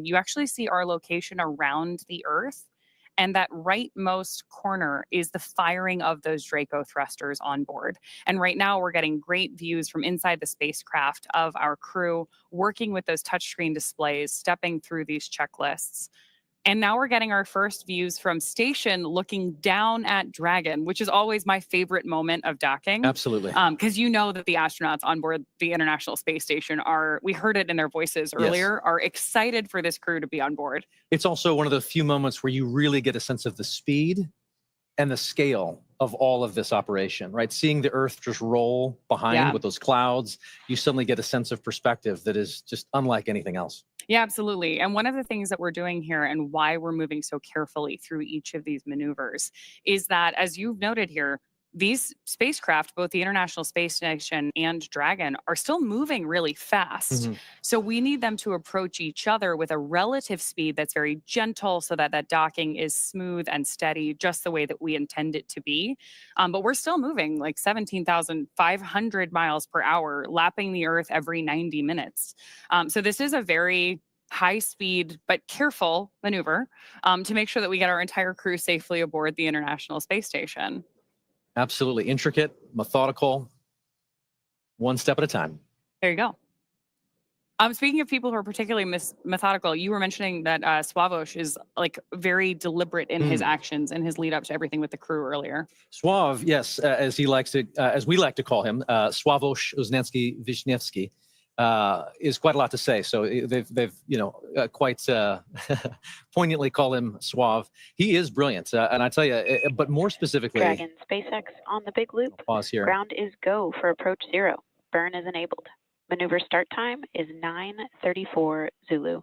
you actually see our location around the Earth. And that rightmost corner is the firing of those Draco thrusters on board. And right now, we're getting great views from inside the spacecraft of our crew working with those touchscreen displays, stepping through these checklists. And now we're getting our first views from station looking down at Dragon, which is always my favorite moment of docking. Absolutely. Because you know that the astronauts on board the International Space Station we heard it in their voices earlier, are excited for this crew to be on board. It's also one of the few moments where you really get a sense of the speed and the scale of all of this operation, right? Seeing the Earth just roll behind with those clouds, you suddenly get a sense of perspective that is just unlike anything else. Yeah, absolutely. And one of the things that we're doing here and why we're moving so carefully through each of these maneuvers is that, as you've noted here, these spacecraft, both the International Space Station and Dragon, are still moving really fast. So we need them to approach each other with a relative speed that's very gentle so that that docking is smooth and steady, just the way that we intend it to be. But we're still moving like 17,500 miles per hour, lapping the Earth every 90 minutes. So this is a very high speed but careful maneuver to make sure that we get our entire crew safely aboard the International Space Station. Absolutely intricate, methodical, one step at a time. There you go. Speaking of people who are particularly methodical, you were mentioning that Swavush is like very deliberate in his actions and his lead up to everything with the crew earlier. Swav, yes, as he likes to, as we like to call him, Swavush Uznensky Vishnevsky, is quite a lot to say. So they've quite poignantly call him Swav. He is brilliant, and I tell you, but more specifically, Dragon SpaceX on the big loop. Pause here. Ground is go for approach 0. Burn is enabled. Maneuver start time is 9:34 Zulu.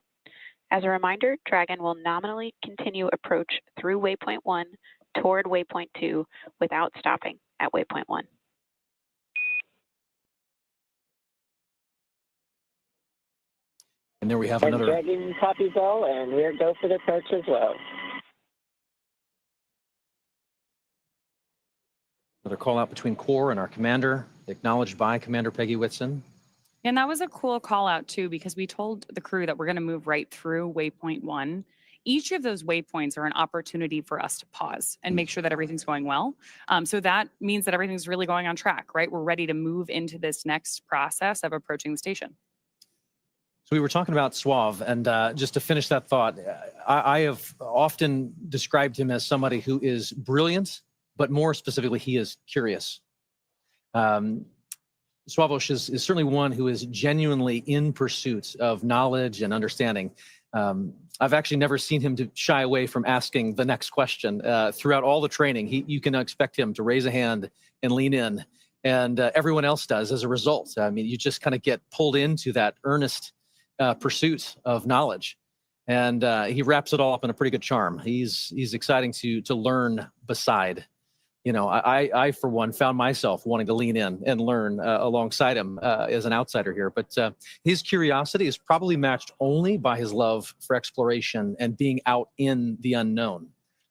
As a reminder, Dragon will nominally continue approach through Waypoint 1 toward Waypoint 2 without stopping at Waypoint 1. And there we have another. Dragon copies all, and we're go for the approach as well. Another call out between Core and our commander, acknowledged by Commander Peggy Whitson. And that was a cool call out too, because we told the crew that we're going to move right through Waypoint 1. Each of those waypoints are an opportunity for us to pause and make sure that everything's going well. So that means that everything's really going on track, right? We're ready to move into this next process of approaching the station. So we were talking about Swav, and just to finish that thought, I have often described him as somebody who is brilliant, but more specifically, he is curious. Swavush is certainly one who is genuinely in pursuit of knowledge and understanding. I've actually never seen him to shy away from asking the next question. Throughout all the training, you can expect him to raise a hand and lean in, and everyone else does as a result. I mean, you just kind of get pulled into that earnest pursuit of knowledge, and he wraps it all up in a pretty good charm. He's exciting to learn beside. You know, I for one found myself wanting to lean in and learn alongside him as an outsider here. But his curiosity is probably matched only by his love for exploration and being out in the unknown.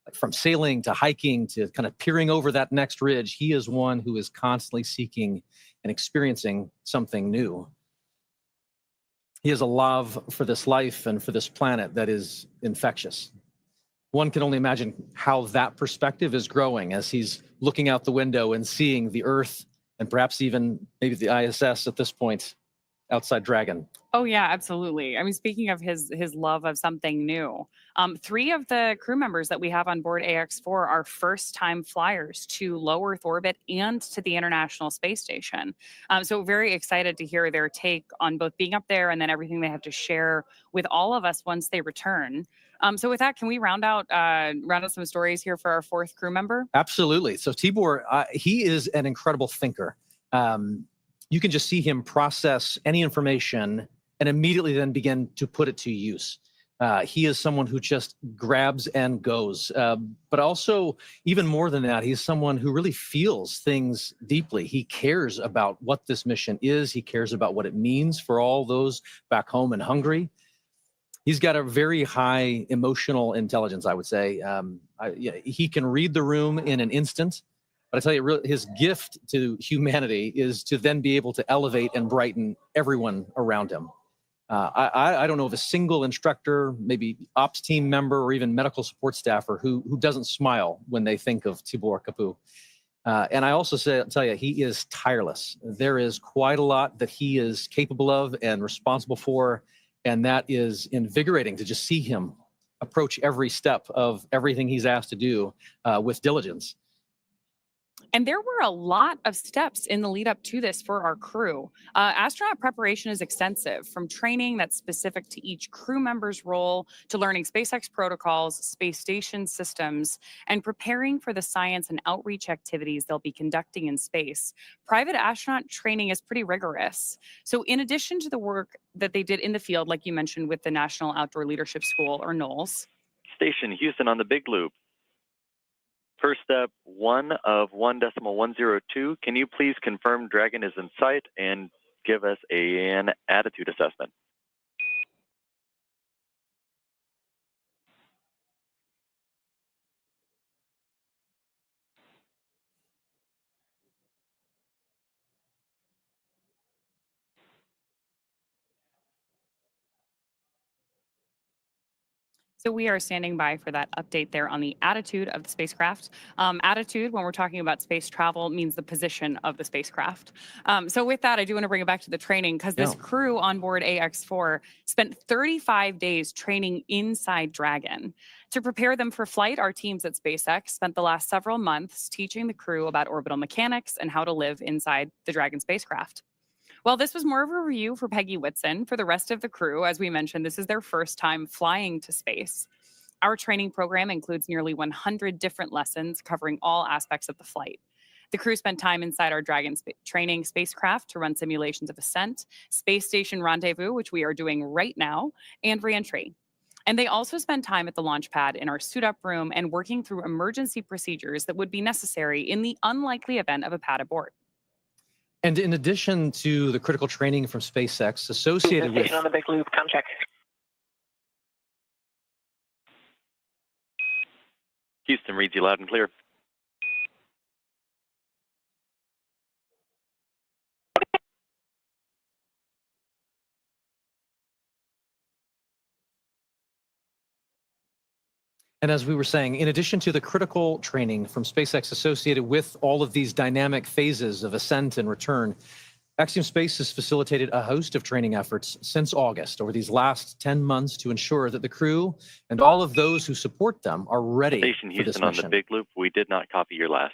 Like from sailing to hiking to kind of peering over that next ridge, he is one who is constantly seeking and experiencing something new. He has a love for this life and for this planet that is infectious. One can only imagine how that perspective is growing as he's looking out the window and seeing the Earth and perhaps even maybe the ISS at this point outside Dragon. Oh, yeah, absolutely. I mean, speaking of his love of something new, 3 of the crew members that we have on board AX4 are first-time flyers to low Earth orbit and to the International Space Station. So very excited to hear their take on both being up there and then everything they have to share with all of us once they return. So with that, can we round out some stories here for our 4th crew member? Absolutely. So Tibor, he is an incredible thinker. You can just see him process any information and immediately then begin to put it to use. He is someone who just grabs and goes. But also, even more than that, he's someone who really feels things deeply. He cares about what this mission is. He cares about what it means for all those back home in Hungary. He's got a very high emotional intelligence, I would say. He can read the room in an instant. But I tell you, his gift to humanity is to then be able to elevate and brighten everyone around him. I don't know of a single instructor, maybe ops team member, or even medical support staffer who doesn't smile when they think of Tibor Kapu. And I also tell you, he is tireless. There is quite a lot that he is capable of and responsible for, and that is invigorating to just see him approach every step of everything he's asked to do with diligence. And there were a lot of steps in the lead up to this for our crew. Astronaut preparation is extensive, from training that's specific to each crew member's role to learning SpaceX protocols, space station systems, and preparing for the science and outreach activities they'll be conducting in space. Private astronaut training is pretty rigorous. So in addition to the work that they did in the field, like you mentioned with the National Outdoor Leadership School, or NOLS. Station Houston on the Big Loop. First step, 1 of 1.102. Can you please confirm Dragon is in sight and give us an attitude assessment? So we are standing by for that update there on the attitude of the spacecraft. Attitude, when we're talking about space travel, means the position of the spacecraft. So with that, I do want to bring it back to the training, because this crew on board AX4 spent 35 days training inside Dragon. To prepare them for flight, our teams at SpaceX spent the last several months teaching the crew about orbital mechanics and how to live inside the Dragon spacecraft. Well, this was more of a review for Peggy Whitson. For the rest of the crew, as we mentioned, this is their first time flying to space. Our training program includes nearly 100 different lessons covering all aspects of the flight. The crew spent time inside our Dragon training spacecraft to run simulations of ascent, space station rendezvous, which we are doing right now, and reentry. And they also spent time at the launch pad in our suit-up room and working through emergency procedures that would be necessary in the unlikely event of a pad abort. And in addition to the critical training from SpaceX associated with... on the Big Loop, come check. Houston reads you loud and clear. And as we were saying, in addition to the critical training from SpaceX associated with all of these dynamic phases of ascent and return, Axiom Space has facilitated a host of training efforts since August over these last 10 months to ensure that the crew and all of those who support them are ready Station for this Houston on mission. the Big Loop. We did not copy your last.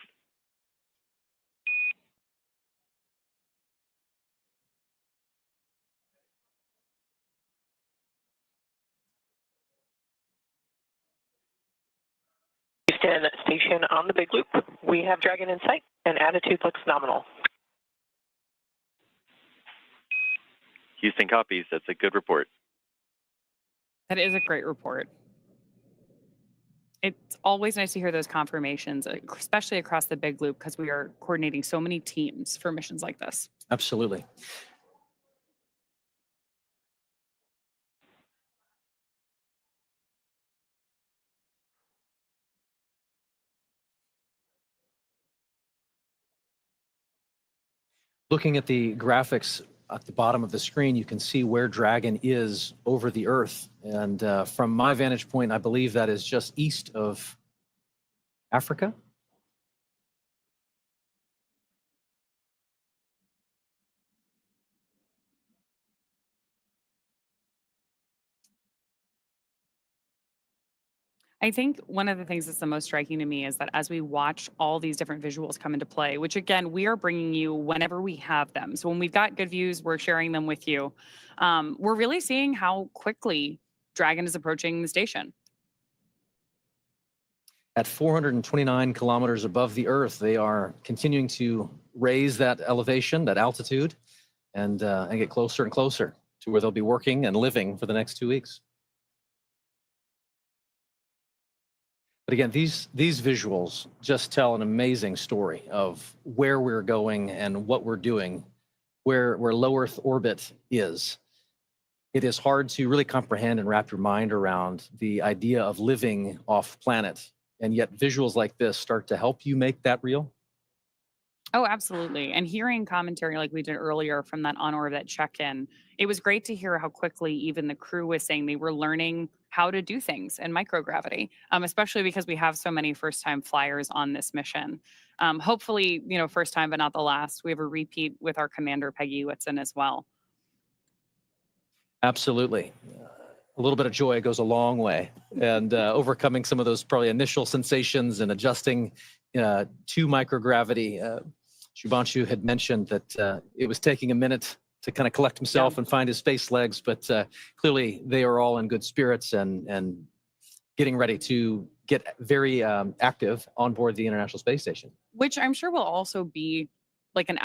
Houston Station on the Big Loop. We have Dragon in sight, and attitude looks nominal. Houston copies. That's a good report. That is a great report. It's always nice to hear those confirmations, especially across the Big Loop, because we are coordinating so many teams for missions like this. Absolutely. Looking at the graphics at the bottom of the screen, you can see where Dragon is over the Earth. And from my vantage point, I believe that is just east of Africa. I think one of the things that's the most striking to me is that as we watch all these different visuals come into play, which again, we are bringing you whenever we have them. So when we've got good views, we're sharing them with you. We're really seeing how quickly Dragon is approaching the station. At 429 kilometers above the Earth, they are continuing to raise that elevation, that altitude, and get closer and closer to where they'll be working and living for the next 2 weeks. But again, these visuals just tell an amazing story of where we're going and what we're doing, where low Earth orbit is. It is hard to really comprehend and wrap your mind around the idea of living off planet, and yet visuals like this start to help you make that real. Oh, absolutely. And hearing commentary like we did earlier from that on-orbit check-in, it was great to hear how quickly even the crew was saying they were learning how to do things in microgravity, especially because we have so many first-time flyers on this mission. Hopefully, first time, but not the last. We have a repeat with our commander, Peggy Whitson, as well. Absolutely. A little bit of joy goes a long way, and overcoming some of those probably initial sensations and adjusting to microgravity. Shubhanshu had mentioned that it was taking a minute to kind of collect himself and find his space legs, but clearly they are all in good spirits and getting ready to get very active on board the International Space Station. Which I'm sure will also be like an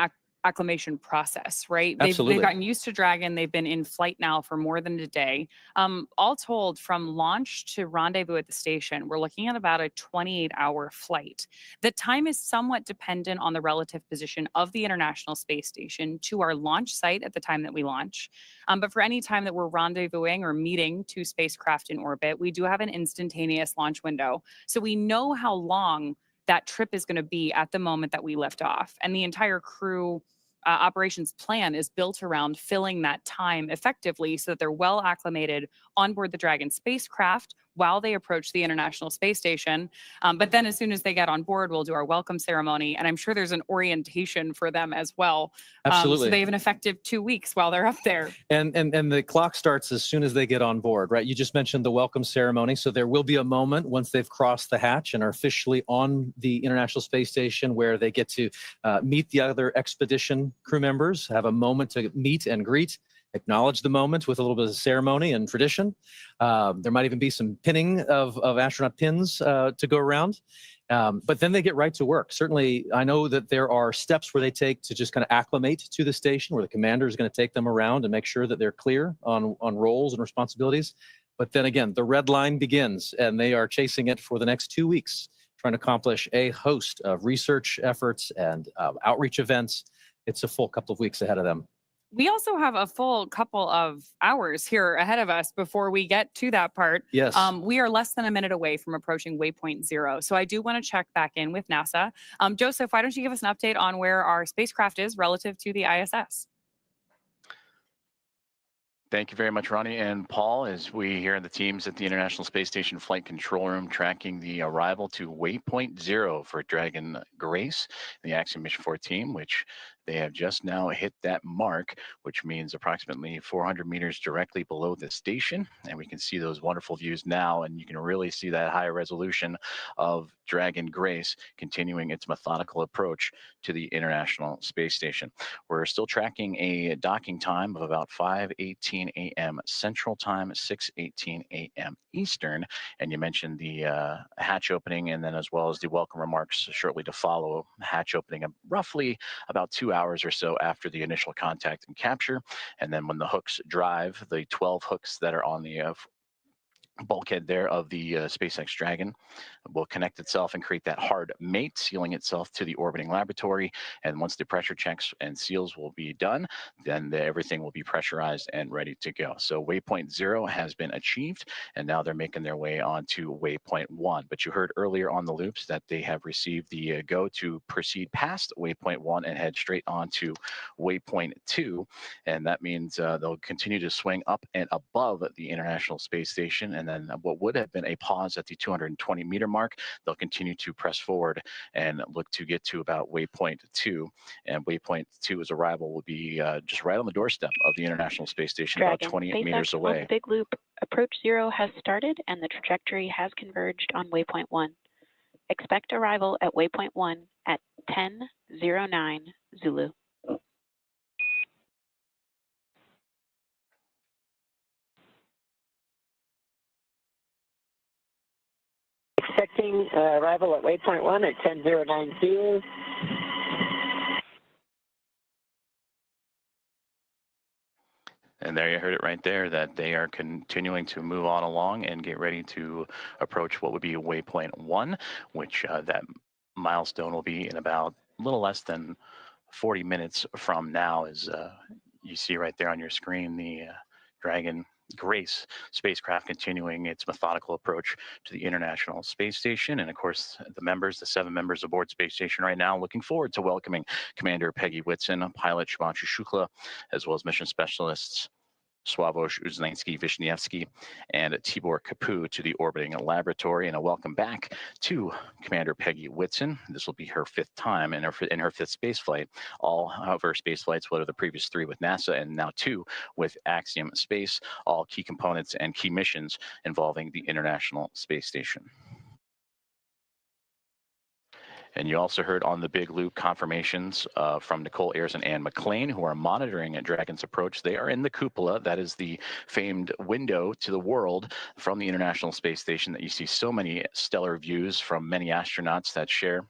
acclimation process, right? Absolutely. They've gotten used to Dragon. They've been in flight now for more than a day. All told, from launch to rendezvous at the station, we're looking at about a 28-hour flight. The time is somewhat dependent on the relative position of the International Space Station to our launch site at the time that we launch. But for any time that we're rendezvousing or meeting two spacecraft in orbit, we do have an instantaneous launch window. So we know how long that trip is going to be at the moment that we lift off. And the entire crew operations plan is built around filling that time effectively so that they're well acclimated on board the Dragon spacecraft while they approach the International Space Station. But then as soon as they get on board, we'll do our welcome ceremony. And I'm sure there's an orientation for them as well. Absolutely. So they have an effective 2 weeks while they're up there. And the clock starts as soon as they get on board, right? You just mentioned the welcome ceremony. So there will be a moment once they've crossed the hatch and are officially on the International Space Station where they get to meet the other expedition crew members, have a moment to meet and greet, acknowledge the moment with a little bit of ceremony and tradition. There might even be some pinning of astronaut pins to go around. But then they get right to work. Certainly, I know that there are steps where they take to just kind of acclimate to the station, where the commander is going to take them around and make sure that they're clear on roles and responsibilities. But then again, the red line begins, and they are chasing it for the next 2 weeks, trying to accomplish a host of research efforts and outreach events. It's a full couple of weeks ahead of them. We also have a full couple of hours here ahead of us before we get to that part. Yes. We are less than a minute away from approaching Waypoint 0. So I do want to check back in with NASA. Joseph, why don't you give us an update on where our spacecraft is relative to the ISS? Thank you very much, Ronnie and Paul, as we here in the teams at the International Space Station Flight Control Room tracking the arrival to Waypoint 0 for Dragon Grace, the Axiom Mission 4 team, which they have just now hit that mark, which means approximately 400 meters directly below the station. And we can see those wonderful views now, and you can really see that high resolution of Dragon Grace continuing its methodical approach to the International Space Station. We're still tracking a docking time of about 5:18 a.m. Central Time, 6:18 a.m. Eastern. And you mentioned the hatch opening, and then as well as the welcome remarks shortly to follow. Hatch opening roughly about 2 hours or so after the initial contact and capture. And then when the hooks drive, the 12 hooks that are on the bulkhead there of the SpaceX Dragon will connect itself and create that hard mate, sealing itself to the orbiting laboratory. And once the pressure checks and seals will be done, then everything will be pressurized and ready to go. So Waypoint 0 has been achieved, and now they're making their way on to Waypoint 1. But you heard earlier on the loops that they have received the go to proceed past Waypoint 1 and head straight on to Waypoint 2. And that means they'll continue to swing up and above the International Space Station. And then what would have been a pause at the 220 meter mark, they'll continue to press forward and look to get to about Waypoint 2. And Waypoint 2's arrival will be just right on the doorstep of the International Space Station, Dragon, about 28 SpaceX meters on away. the Big Loop approach 0 has started and the trajectory has converged on Waypoint 1. Expect arrival at Waypoint 1 at 10:09 Zulu. Expecting arrival at Waypoint 1 at 10:09 Zulu. And there you heard it right there, that they are continuing to move on along and get ready to approach what would be Waypoint 1, which that milestone will be in about a little less than 40 minutes from now. As you see right there on your screen, the Dragon Grace spacecraft continuing its methodical approach to the International Space Station. And of course, the 7 members aboard Space Station right now, looking forward to welcoming Commander Peggy Whitson, pilot Shubhanshu Shukla, as well as mission specialists Sławosz Uznański-Wiśniewski and Tibor Kapu to the orbiting laboratory, and a welcome back to Commander Peggy Whitson. This will be her 5th time in her 5th space flight. All of her space flights, what are the previous 3 with NASA and now 2 with Axiom Space, all key components and key missions involving the International Space Station. And you also heard on the Big Loop confirmations from Nicole Ayers and Anne McLean, who are monitoring Dragon's approach. They are in the cupola. That is the famed window to the world from the International Space Station that you see so many stellar views from many astronauts that share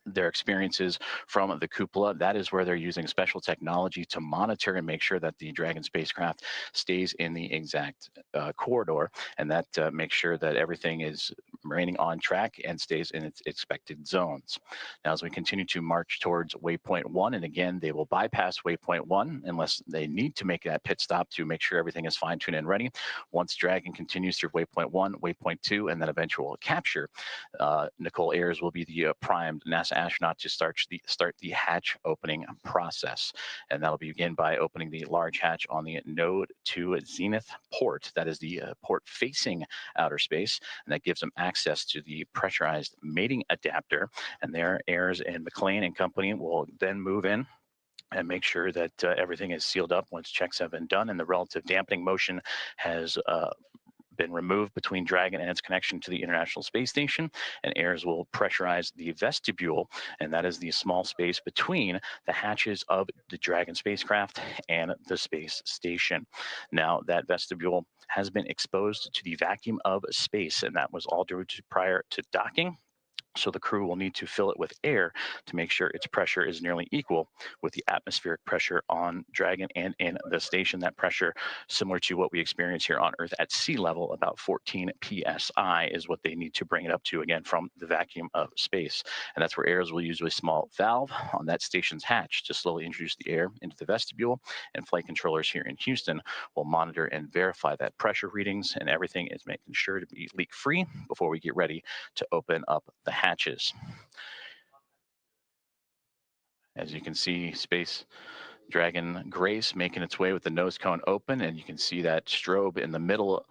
their experiences from the cupola. That is where they're using special technology to monitor and make sure that the Dragon spacecraft stays in the exact corridor, and that makes sure that everything is remaining on track and stays in its expected zones. Now, as we continue to march towards Waypoint 1, and again, they will bypass Waypoint 1 unless they need to make that pit stop to make sure everything is fine-tuned and ready. Once Dragon continues through Waypoint 1, Waypoint 2, and then eventual capture, Nicole Ayers will be the primed NASA astronaut to start the hatch opening process. And that'll begin by opening the large hatch on the node to zenith port. That is the port facing outer space, and that gives them access to the pressurized mating adapter. And there, Ayers and McLean and company will then move in and make sure that everything is sealed up once checks have been done and the relative dampening motion has been removed between Dragon and its connection to the International Space Station. And Ayers will pressurize the vestibule, and that is the small space between the hatches of the Dragon spacecraft and the space station. Now, that vestibule has been exposed to the vacuum of space, and that was all due to prior to docking. So the crew will need to fill it with air to make sure its pressure is nearly equal with the atmospheric pressure on Dragon and in the station. That pressure, similar to what we experience here on Earth at sea level, about 14 psi is what they need to bring it up to, again, from the vacuum of space. And that's where Ayers will use a small valve on that station's hatch to slowly introduce the air into the vestibule. And flight controllers here in Houston will monitor and verify that pressure readings, and everything is making sure to be leak-free before we get ready to open up the hatches. As you can see, Space Dragon Grace making its way with the nose cone open, and you can see that strobe in the middle.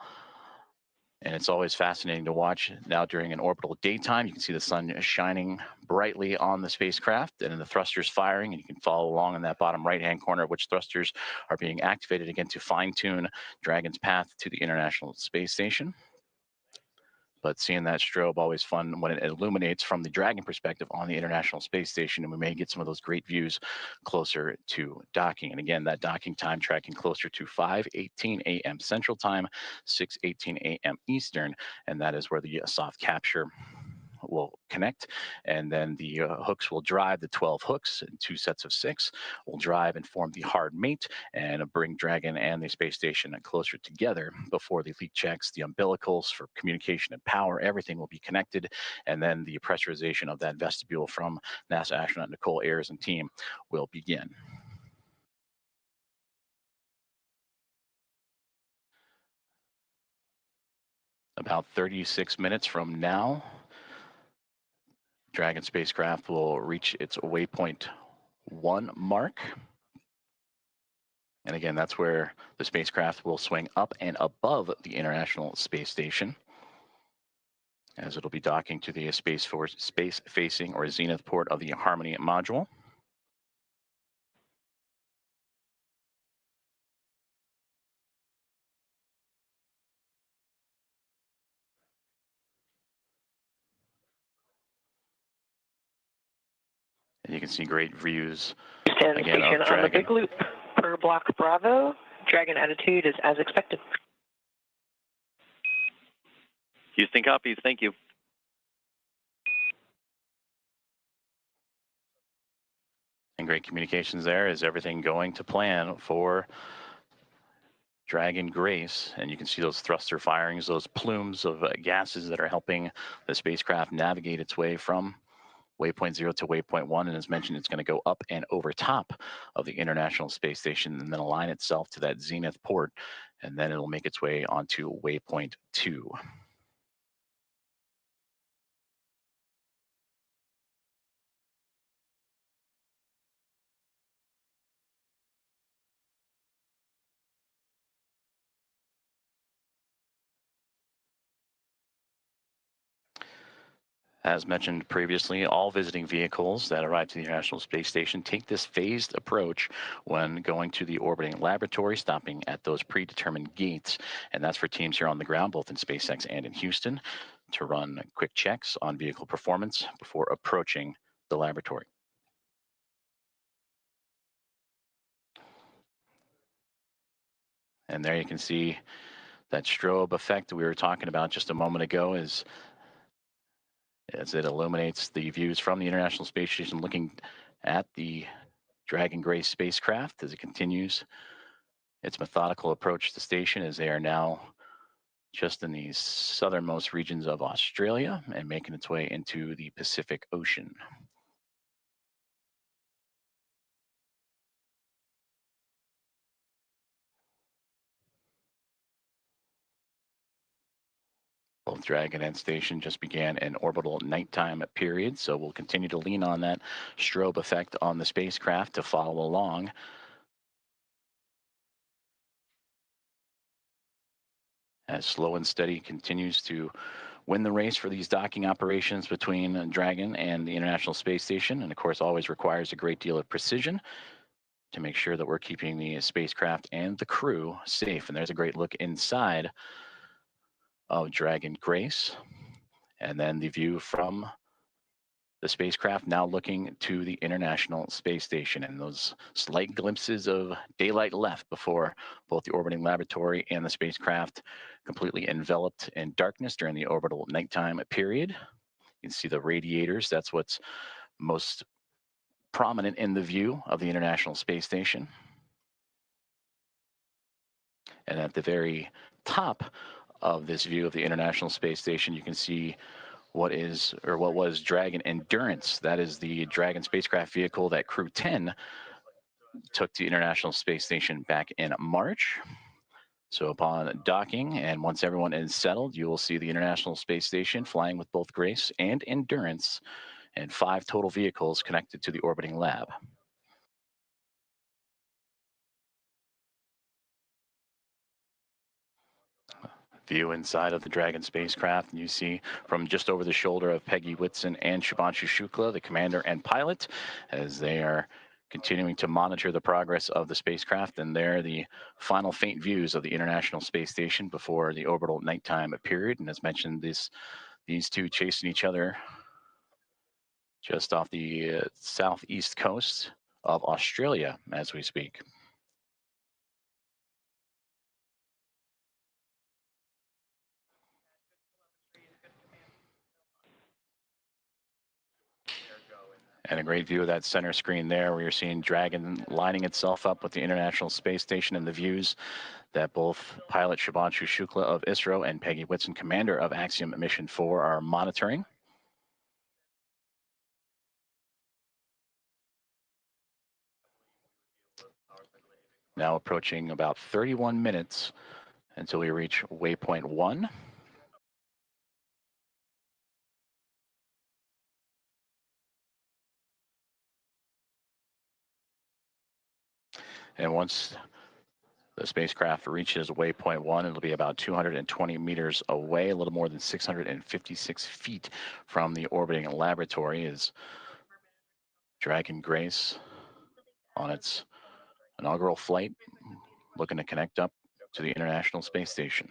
And it's always fascinating to watch. Now during an orbital daytime, you can see the sun shining brightly on the spacecraft and the thrusters firing, and you can follow along in that bottom right-hand corner which thrusters are being activated again to fine-tune Dragon's path to the International Space Station. But seeing that strobe, always fun when it illuminates from the Dragon perspective on the International Space Station, and we may get some of those great views closer to docking. And again, that docking time tracking closer to 5:18 a.m. Central Time, 6:18 a.m. Eastern, and that is where the soft capture will connect, and then the hooks will drive. The 12 hooks in 2 sets of 6 will drive and form the hard mate and bring Dragon and the space station closer together before the leak checks, the umbilicals for communication and power. Everything will be connected, and then the pressurization of that vestibule from NASA astronaut Nicole Ayers and team will begin. About 36 minutes from now, Dragon spacecraft will reach its Waypoint 1 mark. And again, that's where the spacecraft will swing up and above the International Space Station, as it'll be docking to the space-facing or zenith port of the Harmony module. And you can see great views Stand again station of on the Dragon. Big Loop per block Bravo. Dragon attitude is as expected. Houston copies. Thank you. And great communications there. Is everything going to plan for Dragon Grace? And you can see those thruster firings, those plumes of gases that are helping the spacecraft navigate its way from Waypoint 0 to Waypoint 1, and as mentioned, it's going to go up and over top of the International Space Station and then align itself to that zenith port. and then it'll make its way onto Waypoint 2. As mentioned previously, all visiting vehicles that arrive to the International Space Station take this phased approach when going to the orbiting laboratory, stopping at those predetermined gates. And that's for teams here on the ground, both in SpaceX and in Houston, to run quick checks on vehicle performance before approaching the laboratory. And there you can see that strobe effect that we were talking about just a moment ago as it illuminates the views from the International Space Station looking at the Dragon Grace spacecraft as it continues its methodical approach to the station, as they are now just in the southernmost regions of Australia and making its way into the Pacific Ocean. Both Dragon and Station just began an orbital nighttime period, so we'll continue to lean on that strobe effect on the spacecraft to follow along. As Slow and Steady continues to win the race for these docking operations between Dragon and the International Space Station, and of course always requires a great deal of precision to make sure that we're keeping the spacecraft and the crew safe. And there's a great look inside of Dragon Grace. And then the view from the spacecraft now looking to the International Space Station, and those slight glimpses of daylight left before both the orbiting laboratory and the spacecraft completely enveloped in darkness during the orbital nighttime period. You can see the radiators. That's what's most prominent in the view of the International Space Station. And at the very top of this view of the International Space Station, you can see what was Dragon Endurance. That is the Dragon spacecraft vehicle that Crew 10 took to the International Space Station back in March. So upon docking, and once everyone is settled, you will see the International Space Station flying with both Grace and Endurance, and 5 total vehicles connected to the orbiting lab. View inside of the Dragon spacecraft, and you see from just over the shoulder of Peggy Whitson and Shubhanshu Shukla, the commander and pilot, as they are continuing to monitor the progress of the spacecraft. And there are the final faint views of the International Space Station before the orbital nighttime period. And as mentioned, these two chasing each other just off the southeast coast of Australia as we speak. And a great view of that center screen there, where you're seeing Dragon lining itself up with the International Space Station, and the views that both pilot Shubhanshu Shukla of ISRO and Peggy Whitson, commander of Axiom Mission 4, are monitoring. Now approaching about 31 minutes until we reach Waypoint 1. And once the spacecraft reaches Waypoint 1, it'll be about 220 meters away, a little more than 656 feet from the orbiting laboratory, as Dragon Grace on its inaugural flight, looking to connect up to the International Space Station.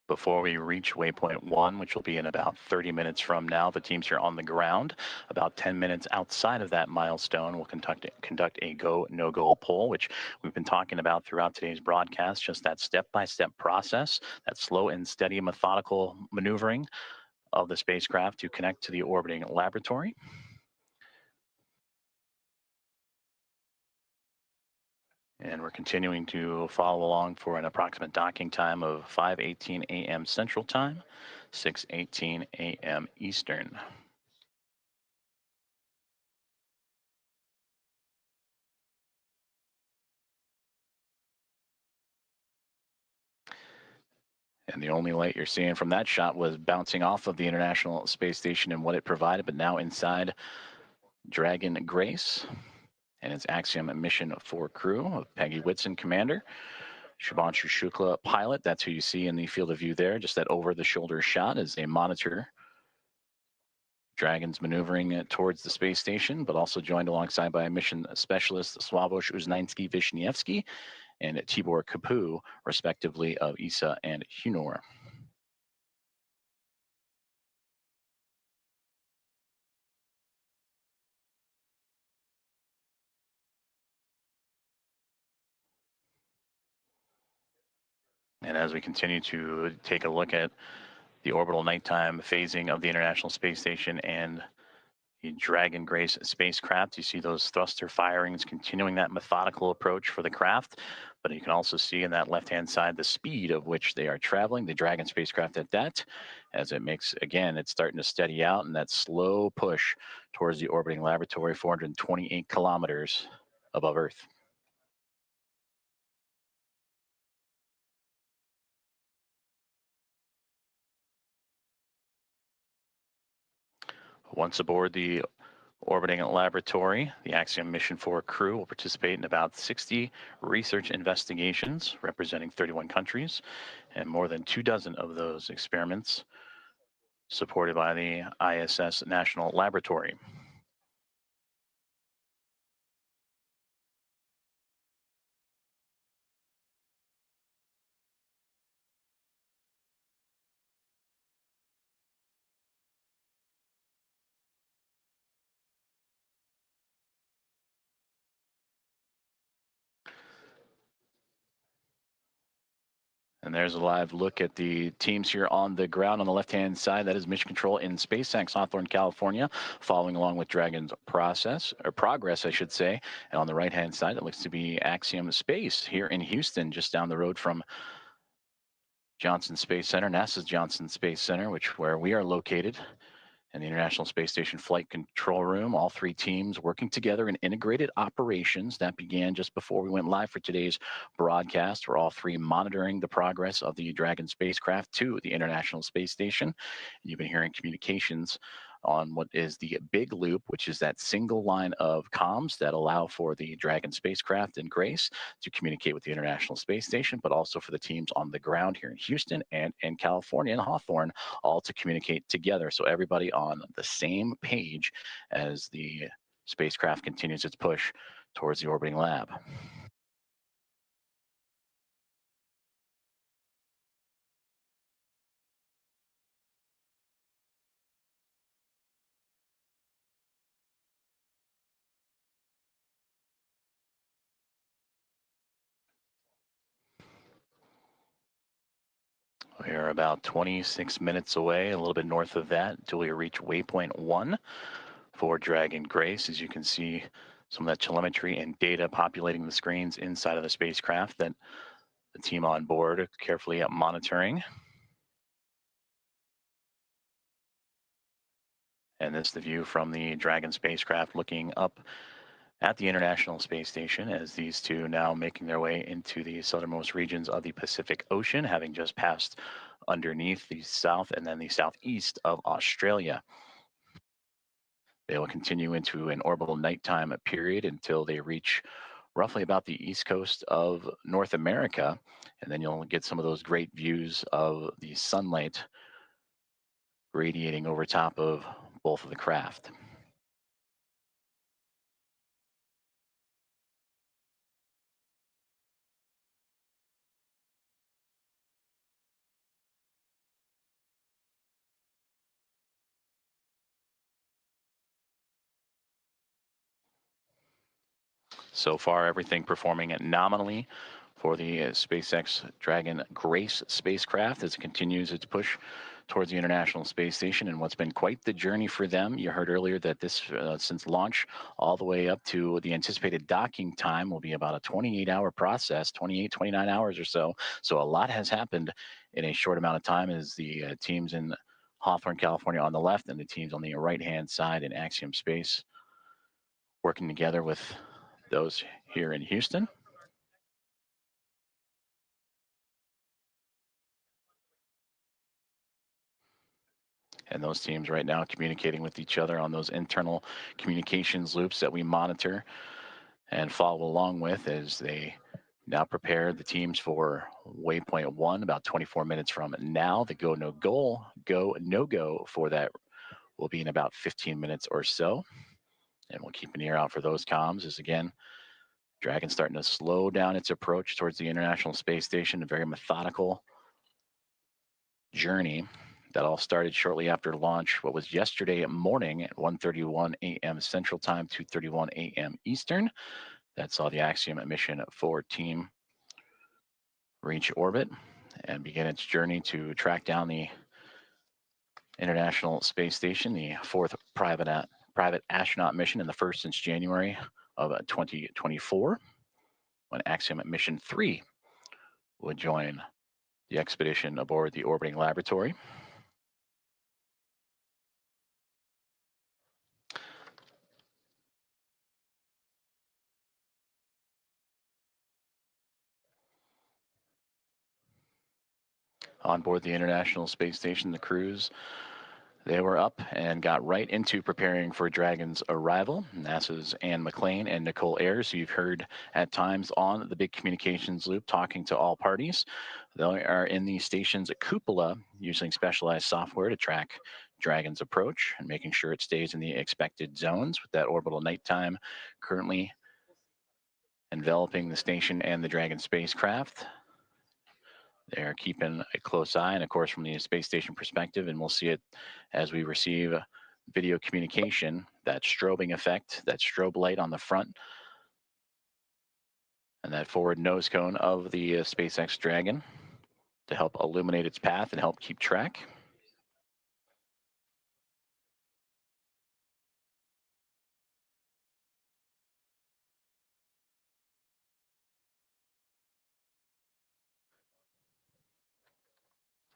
Before we reach Waypoint 1, which will be in about 30 minutes from now, the teams here on the ground, about 10 minutes outside of that milestone, will conduct a go, no-go poll, which we've been talking about throughout today's broadcast, just that step-by-step process, that slow and steady methodical maneuvering of the spacecraft to connect to the orbiting laboratory. And we're continuing to follow along for an approximate docking time of 5:18 a.m. Central Time, 6:18 a.m. Eastern. And the only light you're seeing from that shot was bouncing off of the International Space Station and what it provided, but now inside Dragon Grace and its Axiom mission 4 crew of Peggy Whitson, commander, Shubhanshu Shukla, pilot. That's who you see in the field of view there. Just that over-the-shoulder shot as they monitor Dragon's maneuvering towards the space station, but also joined alongside by mission specialist Sławosz Uznański-Wiśniewski and Tibor Kapu, respectively, of ESA and Hunor. And as we continue to take a look at the orbital nighttime phasing of the International Space Station and the Dragon Grace spacecraft, you see those thruster firings continuing that methodical approach for the craft. But you can also see in that left-hand side the speed of which they are traveling, the Dragon spacecraft at that, as it makes, again, it's starting to steady out and that slow push towards the orbiting laboratory, 428 kilometers above Earth. Once aboard the orbiting laboratory, the Axiom Mission 4 crew will participate in about 60 research investigations representing 31 countries, and more than 24 of those experiments supported by the ISS National Laboratory. And there's a live look at the teams here on the ground on the left-hand side. That is Mission Control in SpaceX, Hawthorne, California, following along with Dragon's progress, I should say. And on the right-hand side, it looks to be Axiom Space here in Houston, just down the road from Johnson Space Center, NASA's Johnson Space Center, where we are located. And the International Space Station Flight Control Room, all three teams working together in integrated operations. That began just before we went live for today's broadcast. We're all three monitoring the progress of the Dragon spacecraft to the International Space Station. And you've been hearing communications on what is the big loop, which is that single line of comms that allow for the Dragon spacecraft and Grace to communicate with the International Space Station, but also for the teams on the ground here in Houston and in California and Hawthorne, all to communicate together. So everybody on the same page as the spacecraft continues its push towards the orbiting lab. We are about 26 minutes away, a little bit north of that, until we reach Waypoint 1 for Dragon Grace. As you can see, some of that telemetry and data populating the screens inside of the spacecraft that the team on board are carefully monitoring. And this is the view from the Dragon spacecraft looking up at the International Space Station as these two now making their way into the southernmost regions of the Pacific Ocean, having just passed underneath the south and then the southeast of Australia. They will continue into an orbital nighttime period until they reach roughly about the east coast of North America. And then you'll get some of those great views of the sunlight radiating over top of both of the craft. So far, everything performing nominally for the SpaceX Dragon Grace spacecraft as it continues its push towards the International Space Station, and what's been quite the journey for them. You heard earlier that this, since launch all the way up to the anticipated docking time, will be about a 28-hour process, 29 hours or so. So a lot has happened in a short amount of time as the teams in Hawthorne, California on the left and the teams on the right-hand side in Axiom Space working together with those here in Houston. And those teams right now communicating with each other on those internal communications loops that we monitor and follow along with as they now prepare the teams for Waypoint 1 about 24 minutes from now. The go no go for that will be in about 15 minutes or so. And we'll keep an ear out for those comms as, again, Dragon starting to slow down its approach towards the International Space Station, a very methodical journey that all started shortly after launch, what was yesterday morning at 1:31 a.m. Central Time, 2:31 a.m. Eastern. That saw the Axiom Mission 4 team reach orbit and begin its journey to track down the International Space Station, the fourth private astronaut mission and the first since January of 2024, when Axiom Mission 3 would join the expedition aboard the orbiting laboratory. On board the International Space Station, the crews, they were up and got right into preparing for Dragon's arrival. NASA's Anne McClain and Nicole Ayers, who you've heard at times on the big communications loop talking to all parties. They are in the station's cupola using specialized software to track Dragon's approach and making sure it stays in the expected zones with that orbital nighttime currently enveloping the station and the Dragon spacecraft. They're keeping a close eye, and of course from the space station perspective, and we'll see it as we receive video communication, that strobing effect, that strobe light on the front, and that forward nose cone of the SpaceX Dragon to help illuminate its path and help keep track.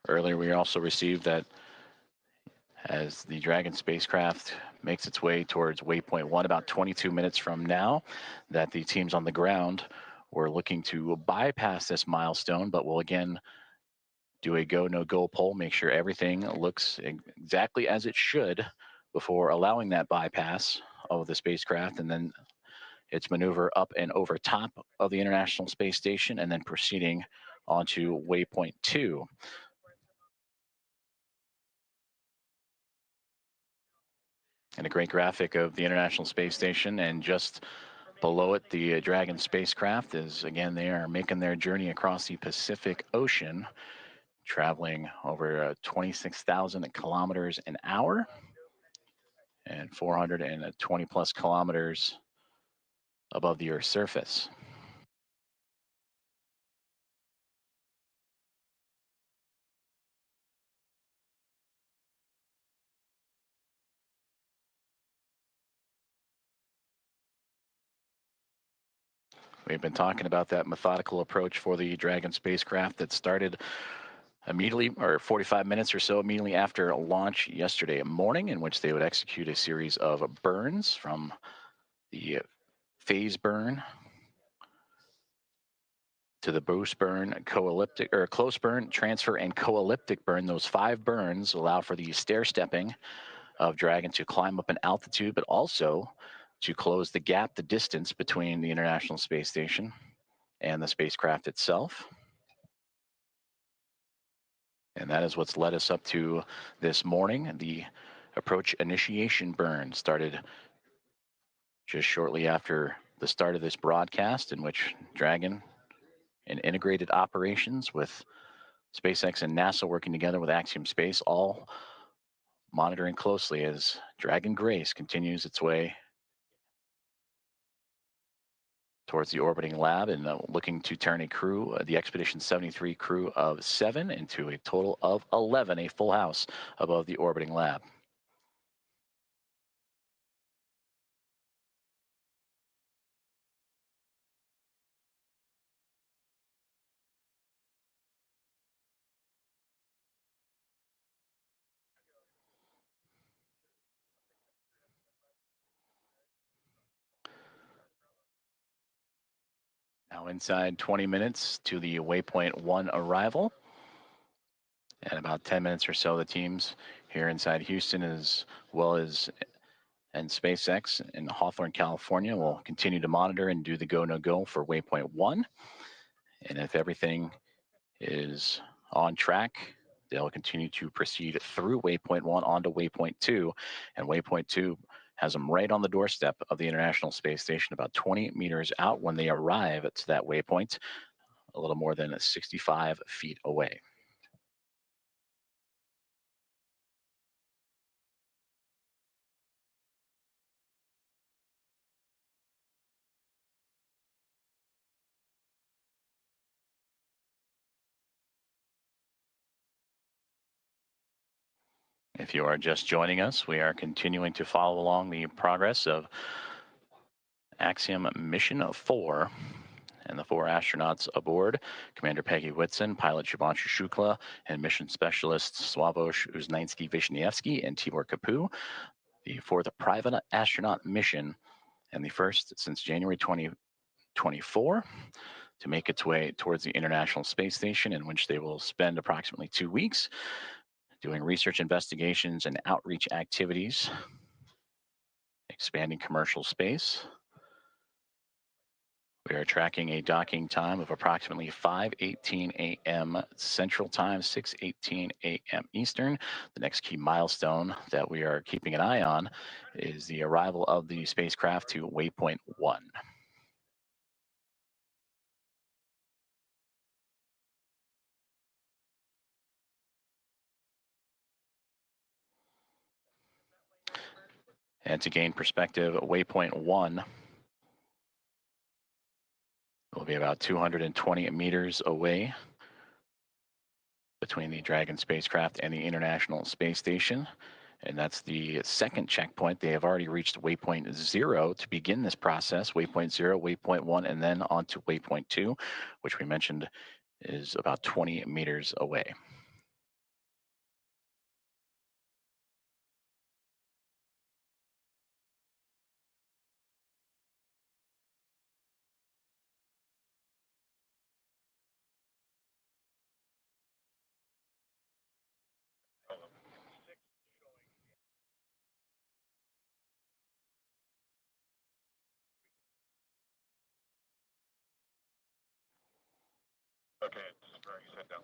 Earlier, we also received that as the Dragon spacecraft makes its way towards Waypoint 1 about 22 minutes from now, that the teams on the ground were looking to bypass this milestone, but will again do a go, no go poll, make sure everything looks exactly as it should before allowing that bypass of the spacecraft, and then its maneuver up and over top of the International Space Station, and then proceeding onto Waypoint 2. And a great graphic of the International Space Station, and just below it, the Dragon spacecraft is, again, they are making their journey across the Pacific Ocean, traveling over 26,000 kilometers an hour and 420 plus kilometers above the Earth's surface. We've been talking about that methodical approach for the Dragon spacecraft that started immediately, or 45 minutes or so immediately after launch yesterday morning, in which they would execute a series of burns from the phase burn to the boost burn, co-elliptic or close burn, transfer, and co-elliptic burn. Those 5 burns allow for the stair stepping of Dragon to climb up in altitude, but also to close the gap, the distance between the International Space Station and the spacecraft itself. And that is what's led us up to this morning. The approach initiation burn started just shortly after the start of this broadcast, in which Dragon and integrated operations with SpaceX and NASA working together with Axiom Space, all monitoring closely as Dragon Grace continues its way towards the orbiting lab and looking to turn a crew, the Expedition 73 crew of 7 into a total of 11, a full house above the orbiting lab. Now inside 20 minutes to the Waypoint 1 arrival. And about 10 minutes or so, the teams here inside Houston, as well as and SpaceX in Hawthorne, California, will continue to monitor and do the go, no go for Waypoint 1. And if everything is on track, they'll continue to proceed through Waypoint 1 onto Waypoint 2. And Waypoint 2 has them right on the doorstep of the International Space Station, about 20 meters out when they arrive to that waypoint, a little more than 65 feet away. If you are just joining us, we are continuing to follow along the progress of Axiom Mission 4 and the 4 astronauts aboard, Commander Peggy Whitson, pilot Shubhanshu Shukla, and mission specialists Sławomir Uznański-Wiśniewski and Tibor Kapu, the 4th private astronaut mission and the first since January 2024 to make its way towards the International Space Station, in which they will spend approximately 2 weeks doing research investigations and outreach activities, expanding commercial space. We are tracking a docking time of approximately 5:18 a.m. Central Time, 6:18 a.m. Eastern. The next key milestone that we are keeping an eye on is the arrival of the spacecraft to Waypoint 1. And to gain perspective, Waypoint 1 will be about 220 meters away between the Dragon spacecraft and the International Space Station. And that's the second checkpoint. They have already reached Waypoint 0 to begin this process. Waypoint 0, Waypoint 1, and then on to Waypoint 2, which we mentioned is about 20 meters away. Okay, sorry, you said that.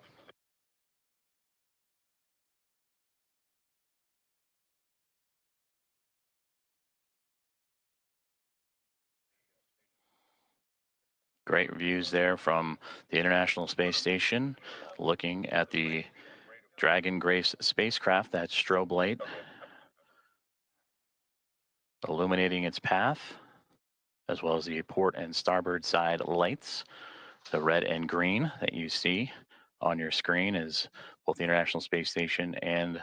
Great views there from the International Space Station, looking at the Dragon Grace spacecraft, that strobe light illuminating its path, as well as the port and starboard side lights. The red and green that you see on your screen is both the International Space Station and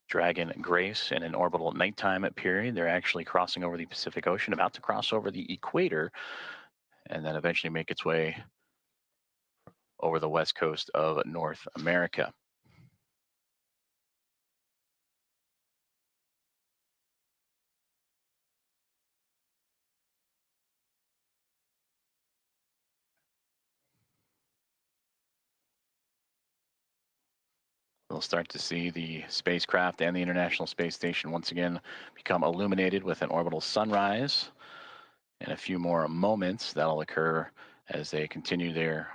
Dragon Grace in an orbital nighttime period. They're actually crossing over the Pacific Ocean, about to cross over the equator, and then eventually make its way over the west coast of North America. We'll start to see the spacecraft and the International Space Station once again become illuminated with an orbital sunrise. In a few more moments, that'll occur as they continue their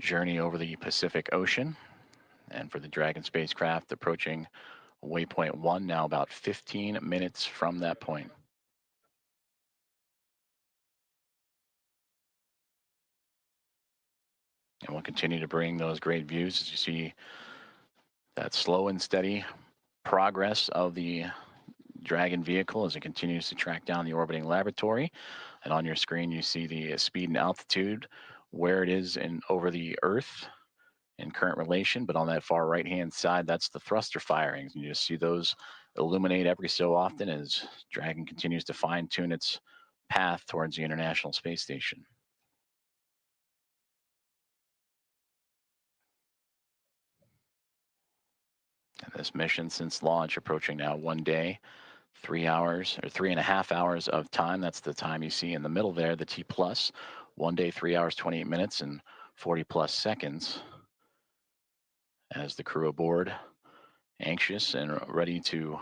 journey over the Pacific Ocean. And for the Dragon spacecraft approaching Waypoint 1, now about 15 minutes from that point. And we'll continue to bring those great views as you see that slow and steady progress of the Dragon vehicle as it continues to track down the orbiting laboratory. And on your screen, you see the speed and altitude, where it is over the Earth in current relation. But on that far right-hand side, that's the thruster firings. And you just see those illuminate every so often as Dragon continues to fine-tune its path towards the International Space Station. And this mission since launch approaching now 1 day, 3 hours or 3.5 hours of time. That's the time you see in the middle there, the T plus. 1 day, 3 hours, 28 minutes and 40 plus seconds. As the crew aboard, anxious and ready to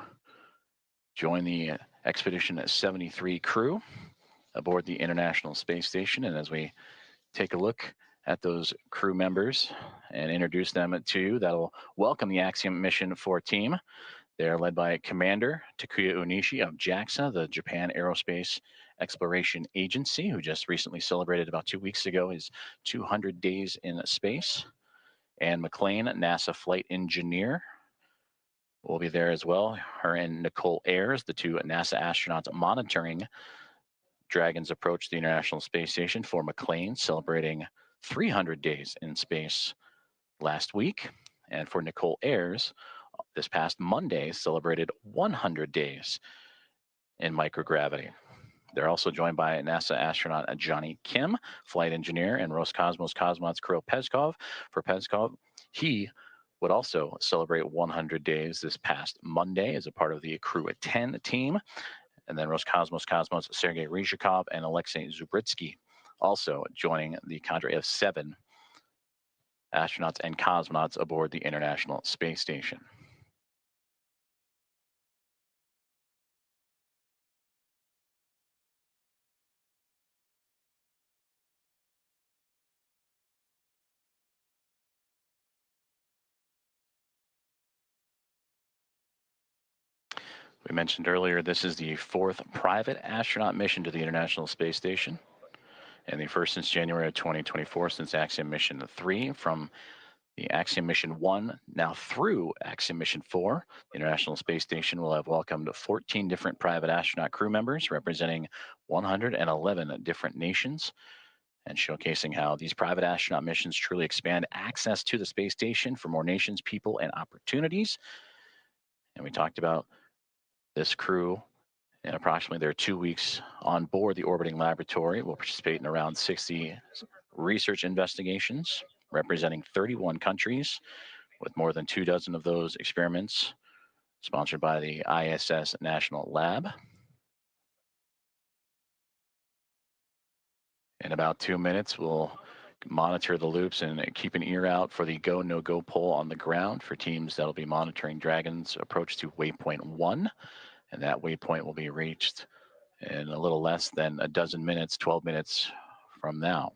join the Expedition 73 crew aboard the International Space Station. And as we take a look at those crew members and introduce them to you, that'll welcome the Axiom Mission 4 team. They're led by Commander Takuya Onishi of JAXA, the Japan Aerospace Exploration Agency, who just recently celebrated about 2 weeks ago his 200 days in space. Anne McLean, NASA flight engineer, will be there as well. Her and Nicole Ayers, the two NASA astronauts monitoring Dragon's approach to the International Space Station. For McLean, celebrating 300 days in space last week. And for Nicole Ayers, this past Monday, celebrated 100 days in microgravity. They're also joined by NASA astronaut Johnny Kim, flight engineer, and Roscosmos cosmonauts Kirill Peskov. For Peskov, he would also celebrate 100 days this past Monday as a part of the Crew at 10 team. And then Roscosmos cosmonauts Sergei Ryzhikov and Alexei Zubritsky also joining the cadre of 7 astronauts and cosmonauts aboard the International Space Station. We mentioned earlier, this is the 4th private astronaut mission to the International Space Station, and the first since January of 2024, since Axiom Mission 3. From the Axiom Mission 1 now through Axiom Mission 4, the International Space Station will have welcomed 14 different private astronaut crew members representing 111 different nations, and showcasing how these private astronaut missions truly expand access to the space station for more nations, people, and opportunities. And we talked about this crew, and approximately their 2 weeks on board the orbiting laboratory, will participate in around 60 research investigations representing 31 countries, with more than 24 of those experiments sponsored by the ISS National Lab. In about 2 minutes, we'll monitor the loops and keep an ear out for the go, no-go poll on the ground for teams that'll be monitoring Dragon's approach to Waypoint 1. And that waypoint will be reached in a little less than a dozen minutes, 12 minutes from now.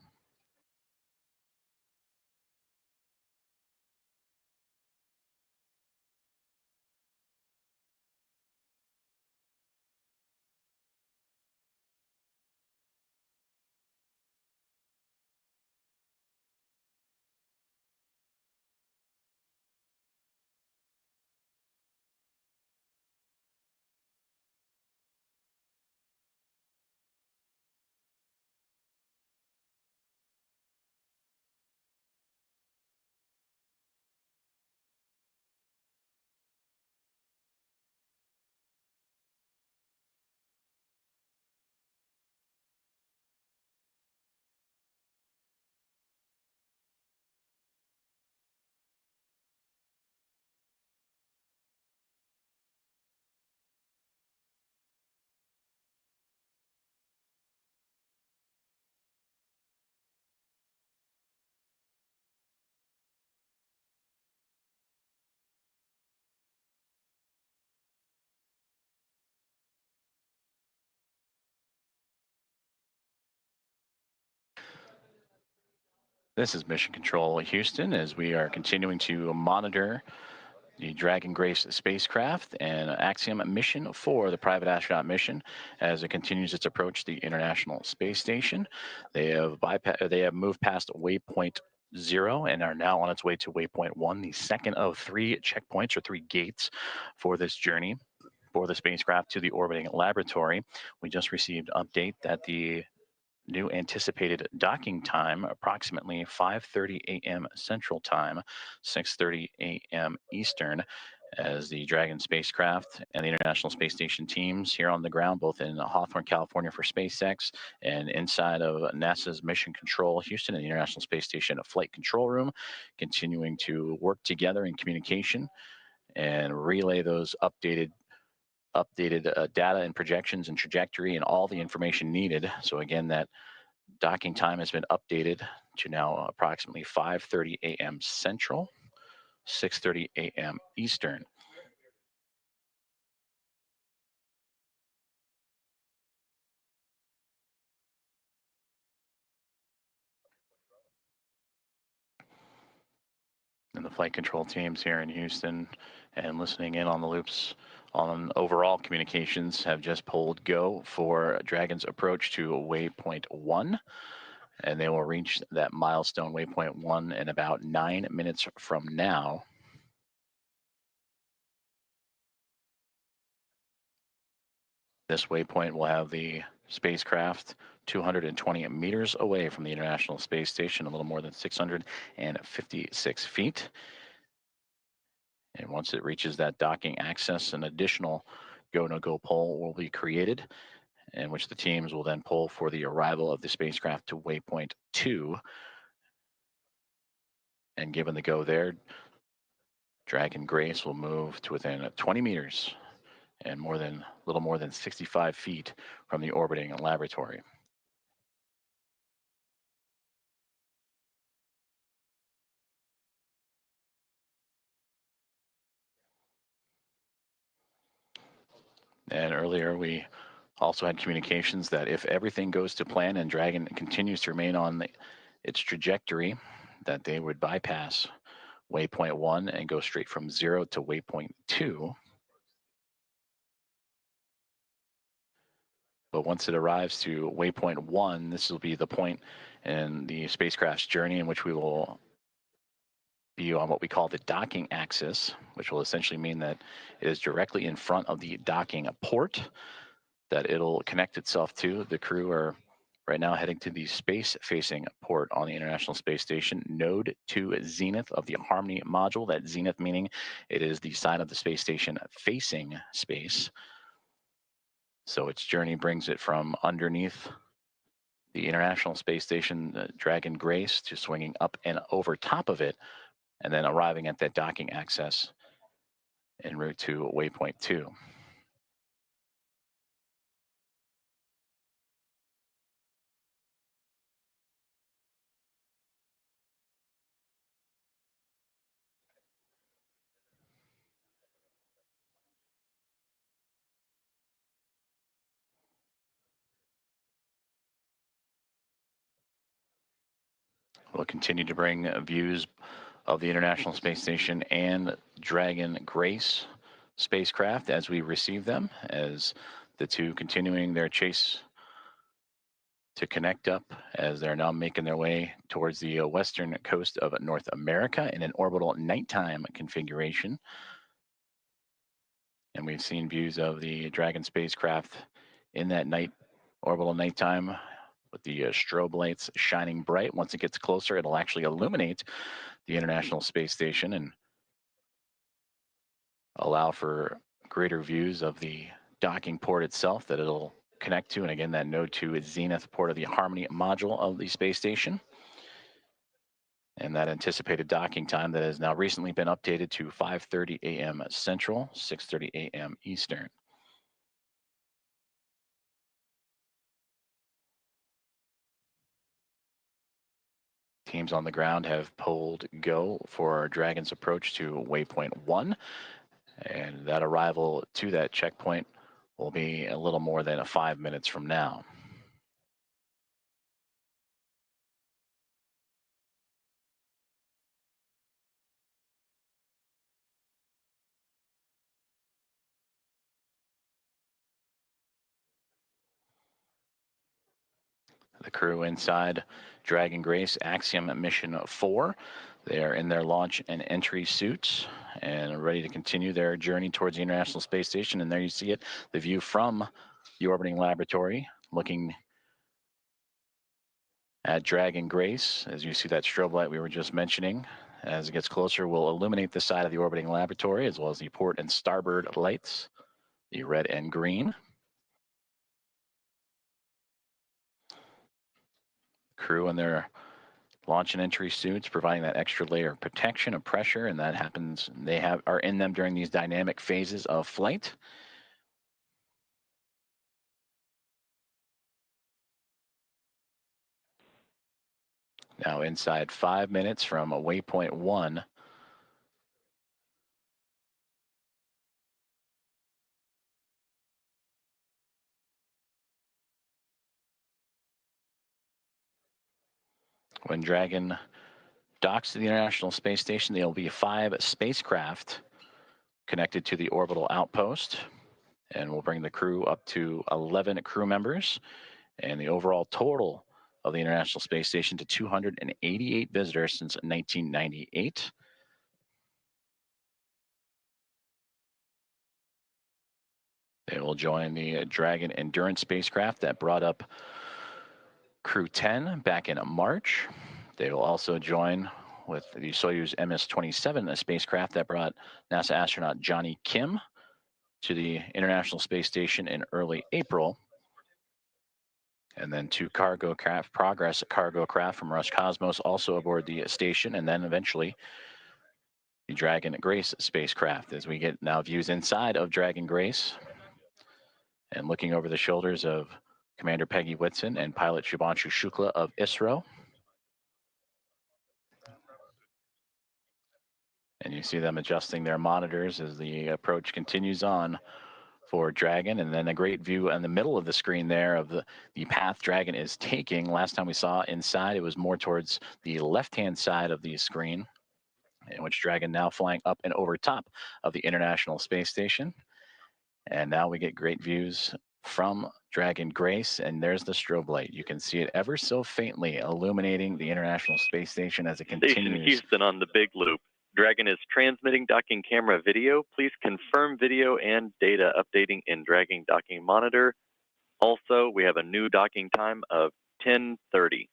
This is Mission Control Houston, as we are continuing to monitor the Dragon Grace spacecraft and Axiom Mission 4, the private astronaut mission, as it continues its approach to the International Space Station. They have moved past Waypoint 0 and are now on its way to Waypoint 1, the second of 3 checkpoints or 3 gates for this journey for the spacecraft to the orbiting laboratory. We just received update that the new anticipated docking time, approximately 5:30 a.m. Central Time, 6:30 a.m. Eastern, as the Dragon spacecraft and the International Space Station teams here on the ground, both in Hawthorne, California for SpaceX and inside of NASA's Mission Control Houston and the International Space Station Flight Control Room, continuing to work together in communication and relay those updated data and projections and trajectory and all the information needed. So again, that docking time has been updated to now approximately 5:30 a.m. Central, 6:30 a.m. Eastern. And the flight control teams here in Houston and listening in on the loops on overall communications have just pulled go for Dragon's approach to waypoint 1. And they will reach that milestone waypoint 1 in about 9 minutes from now. This waypoint will have the spacecraft 220 meters away from the International Space Station, a little more than 656 feet. And once it reaches that docking access, an additional go-no-go pole will be created, in which the teams will then pull for the arrival of the spacecraft to waypoint 2. And given the go there, Dragon Grace will move to within 20 meters and little more than 65 feet from the orbiting laboratory. And earlier we also had communications that if everything goes to plan and Dragon continues to remain on its trajectory, that they would bypass waypoint 1 and go straight from 0 to waypoint 2. But once it arrives to waypoint 1, this will be the point in the spacecraft's journey in which we will be on what we call the docking axis, which will essentially mean that it is directly in front of the docking port that it'll connect itself to. The crew are right now heading to the space-facing port on the International Space Station, node to zenith of the Harmony module. That zenith meaning it is the side of the space station facing space. So its journey brings it from underneath the International Space Station, Dragon Grace, to swinging up and over top of it, and then arriving at that docking access en route to waypoint 2. We'll continue to bring views of the International Space Station and Dragon Grace spacecraft as we receive them, as the two continuing their chase to connect up, as they're now making their way towards the western coast of North America in an orbital nighttime configuration. And we've seen views of the Dragon spacecraft in that orbital nighttime with the strobe lights shining bright. Once it gets closer, it'll actually illuminate the International Space Station and allow for greater views of the docking port itself that it'll connect to. And again, that node 2 is zenith port of the Harmony module of the space station. And that anticipated docking time that has now recently been updated to 5:30 a.m. Central, 6:30 a.m. Eastern. Teams on the ground have pulled go for Dragon's approach to waypoint 1. And that arrival to that checkpoint will be a little more than 5 minutes from now. The crew inside Dragon Grace Axiom Mission 4. They are in their launch and entry suits and ready to continue their journey towards the International Space Station. And there you see it, the view from the orbiting laboratory, looking at Dragon Grace. As you see that strobe light we were just mentioning, as it gets closer, will illuminate the side of the orbiting laboratory, as well as the port and starboard lights, the red and green. Crew in their launch and entry suits, providing that extra layer of protection and pressure, and that happens, are in them during these dynamic phases of flight. Now inside 5 minutes from Waypoint 1. When Dragon docks to the International Space Station, there will be 5 spacecraft connected to the orbital outpost, and we'll bring the crew up to 11 crew members, and the overall total of the International Space Station to 288 visitors since 1998. They will join the Dragon Endurance spacecraft that brought up Crew 10 back in March. They will also join with the Soyuz MS-27, a spacecraft that brought NASA astronaut Johnny Kim to the International Space Station in early April. And then 2 cargo craft, Progress cargo craft from Roscosmos also aboard the station, and then eventually the Dragon Grace spacecraft, as we get now views inside of Dragon Grace and looking over the shoulders of Commander Peggy Whitson and pilot Shubhanshu Shukla of ISRO. And you see them adjusting their monitors as the approach continues on for Dragon. And then a great view in the middle of the screen there of the path Dragon is taking. Last time we saw inside, it was more towards the left-hand side of the screen, in which Dragon now flying up and over top of the International Space Station. And now we get great views from Dragon Grace, and there's the strobe light. You can see it ever so faintly illuminating the International Space Station as it continues. Station Houston on the big loop. Dragon is transmitting docking camera video. Please confirm video and data updating in Dragon docking monitor. Also, we have a new docking time of 10:30.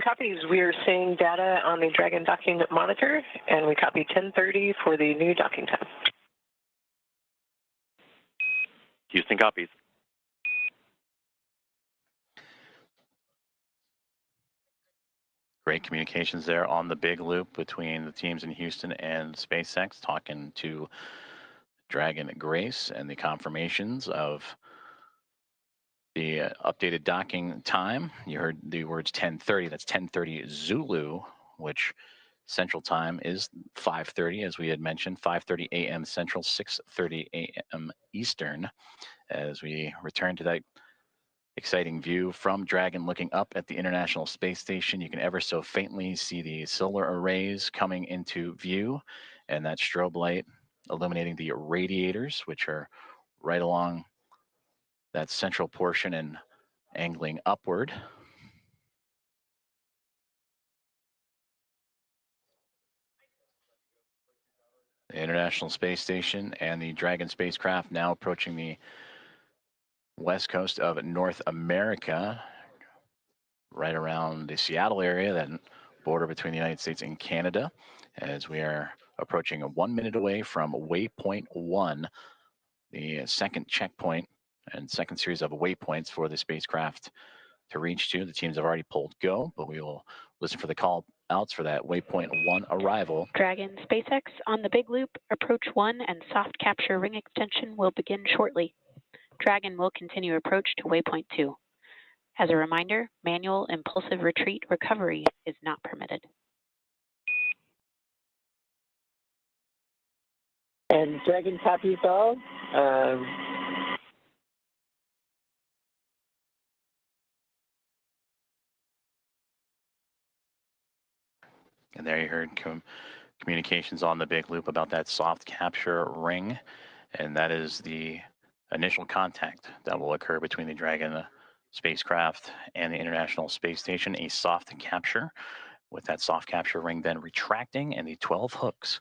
Copies. We are seeing data on the Dragon docking monitor, and we copy 10:30 for the new docking time. Houston copies. Great communications there on the big loop between the teams in Houston and SpaceX, talking to Dragon Grace and the confirmations of the updated docking time. You heard the words 10:30. That's 10:30 Zulu, which Central Time is 5:30, as we had mentioned, 5:30 a.m. Central, 6:30 a.m. Eastern, as we return to that exciting view from Dragon looking up at the International Space Station. You can ever so faintly see the solar arrays coming into view, and that strobe light illuminating the radiators, which are right along that central portion and angling upward. The International Space Station and the Dragon spacecraft now approaching the west coast of North America, right around the Seattle area, that border between the United States and Canada, as we are approaching 1 minute away from Waypoint 1, the second checkpoint and second series of waypoints for the spacecraft to reach to. The teams have already pulled go, but we will listen for the call outs for that Waypoint 1 arrival. Dragon SpaceX on the big loop, approach 1 and soft capture ring extension will begin shortly. Dragon will continue approach to Waypoint 2. As a reminder, manual impulsive retreat recovery is not permitted. And Dragon copies all. And there you heard communications on the big loop about that soft capture ring. And that is the initial contact that will occur between the Dragon spacecraft and the International Space Station a soft capture, with that soft capture ring then retracting and the 12 hooks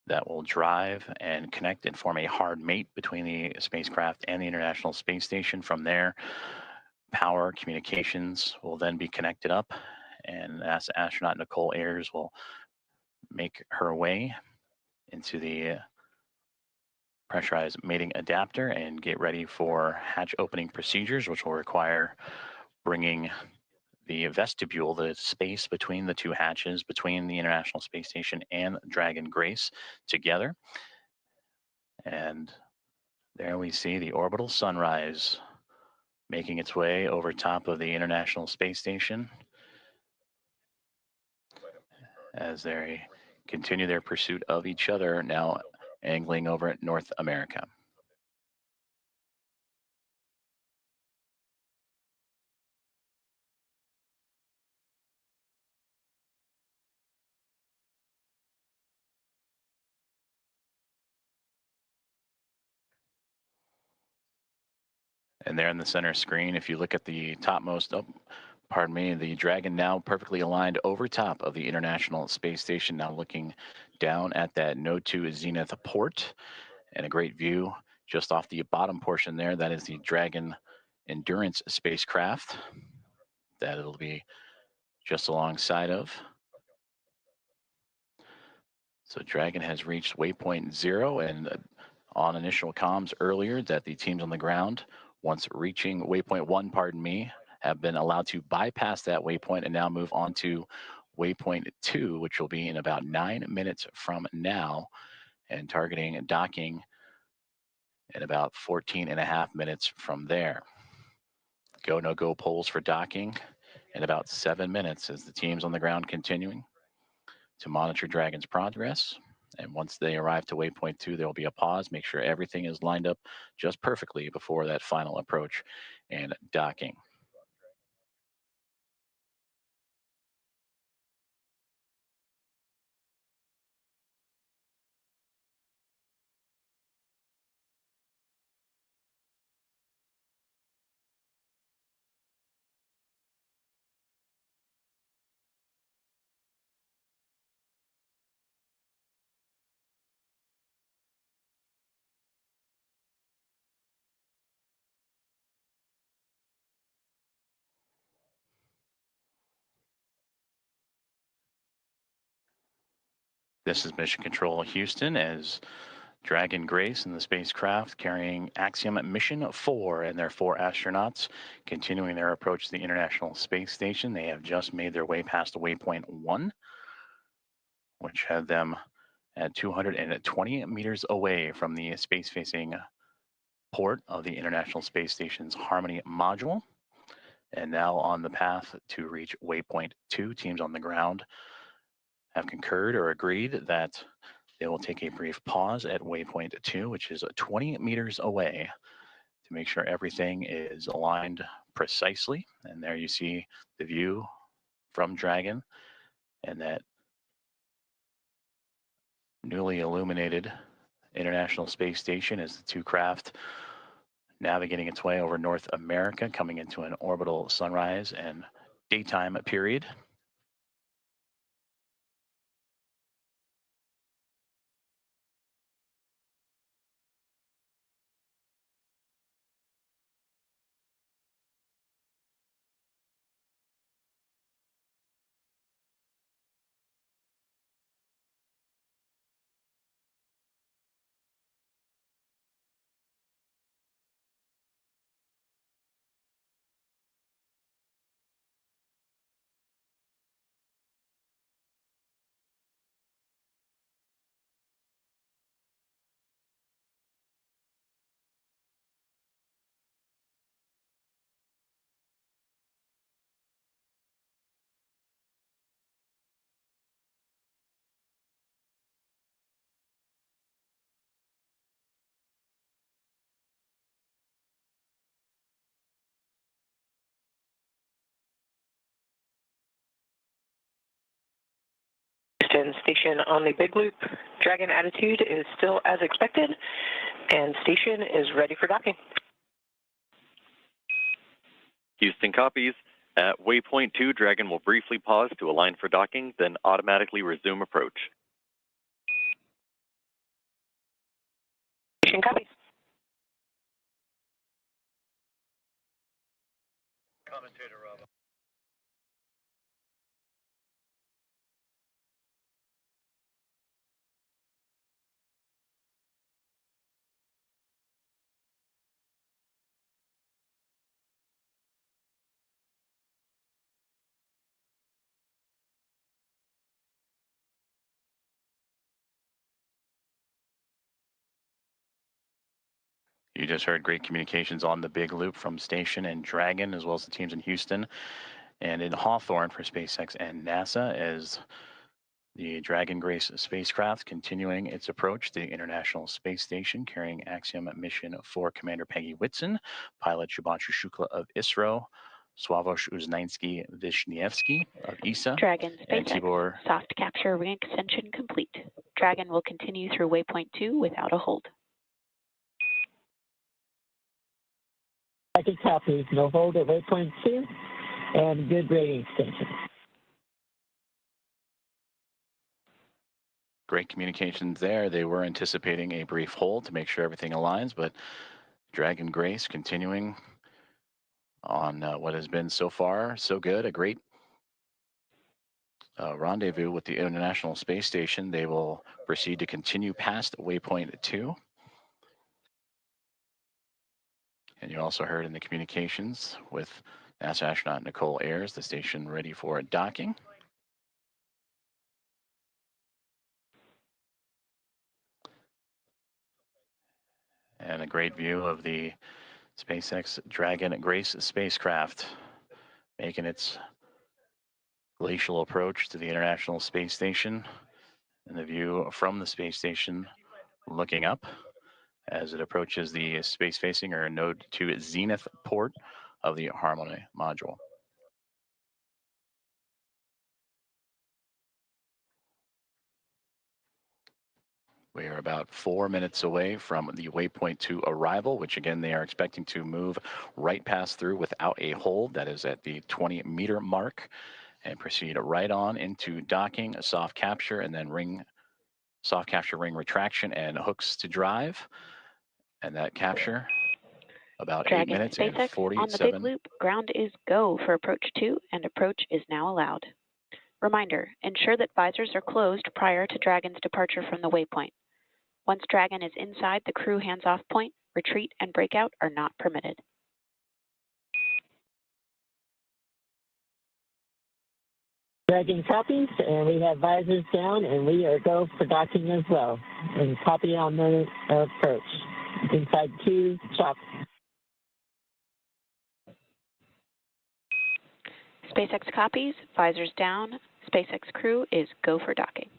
that will drive and connect and form a hard mate between the spacecraft and the International Space Station. From there, power communications will then be connected up, and as astronaut Nicole Ayers will make her way into the pressurized mating adapter and get ready for hatch opening procedures, which will require bringing the vestibule, the space between the two hatches, between the International Space Station and Dragon Grace, together. And there we see the orbital sunrise making its way over top of the International Space Station as they continue their pursuit of each other, now angling over at North America. And there in the center screen, if you look at the topmost, pardon me, the Dragon now perfectly aligned over top of the International Space Station, now looking down at that Node 2 Zenith port, and a great view just off the bottom portion there. That is the Dragon Endurance spacecraft that it'll be just alongside of. So Dragon has reached waypoint 0, and on initial comms earlier that the teams on the ground, once reaching waypoint 1, pardon me, have been allowed to bypass that waypoint and now move on to waypoint 2, which will be in about 9 minutes from now, and targeting docking in about 14.5 minutes from there. Go, no-go polls for docking in about 7 minutes as the teams on the ground continuing to monitor Dragon's progress. And once they arrive to waypoint 2, there will be a pause, make sure everything is lined up just perfectly before that final approach and docking. This is Mission Control Houston as Dragon Grace and the spacecraft carrying Axiom Mission 4 and their 4 astronauts continuing their approach to the International Space Station. They have just made their way past waypoint 1, which had them at 220 meters away from the space-facing port of the International Space Station's Harmony module. And now on the path to reach waypoint 2, teams on the ground have concurred or agreed that they will take a brief pause at waypoint 2, which is 20 meters away, to make sure everything is aligned precisely. And there you see the view from Dragon and that newly illuminated International Space Station as the two craft navigating its way over North America, coming into an orbital sunrise and daytime period. Station on the big loop. Dragon attitude is still as expected, and station is ready for docking. Houston copies. At waypoint 2, Dragon will briefly pause to align for docking, then automatically resume approach. Houston copies. Commentator Rob. You just heard great communications on the big loop from Station and Dragon, as well as the teams in Houston and in Hawthorne for SpaceX and NASA, as the Dragon Grace spacecraft continuing its approach to the International Space Station, carrying Axiom Mission 4 Commander Peggy Whitson, pilot Shubhanshu Shukla of ISRO, Sławomir Uznański-Wiśniewski of ESA, Dragon and SpaceX Tibor. soft capture ring extension complete. Dragon will continue through waypoint 2 without a hold. Second copies, no hold at waypoint 2, and good rating extension. Great communications there. They were anticipating a brief hold to make sure everything aligns, but Dragon Grace continuing on what has been so far so good. A great rendezvous with the International Space Station. They will proceed to continue past waypoint 2. And you also heard in the communications with NASA astronaut Nicole Ayers, the station ready for docking. And a great view of the SpaceX Dragon Grace spacecraft making its glacial approach to the International Space Station. And the view from the space station looking up as it approaches the space-facing or Node 2 Zenith port of the Harmony module. We are about 4 minutes away from the waypoint 2 arrival, which again, they are expecting to move right past through without a hold. That is at the 20-meter mark, and proceed right on into docking, a soft capture, and then soft capture ring retraction and hooks to drive. And that capture, about Dragon 8 minutes SpaceX and 47. on the big loop, ground is go for approach 2, and approach is now allowed. Reminder, ensure that visors are closed prior to Dragon's departure from the waypoint. Once Dragon is inside the crew hands-off point, retreat and breakout are not permitted. Dragon copies, and we have visors down, and we are go for docking as well. And copy on the approach. Inside 2, chop. SpaceX copies, visors down, SpaceX crew is go for docking.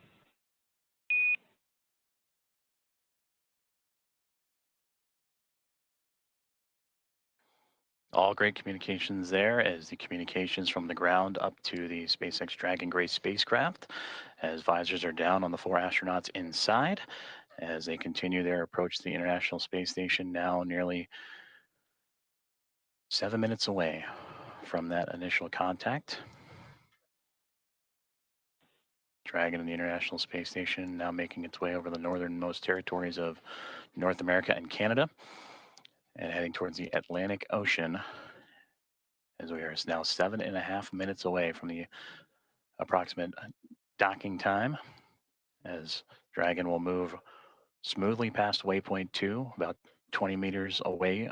All great communications there, as the communications from the ground up to the SpaceX Dragon Grace spacecraft, as visors are down on the 4 astronauts inside, as they continue their approach to the International Space Station, now nearly 7 minutes away from that initial contact. Dragon and the International Space Station now making its way over the northernmost territories of North America and Canada, and heading towards the Atlantic Ocean, as we are now 7.5 minutes away from the approximate docking time, as Dragon will move smoothly past waypoint 2, about 20 meters away.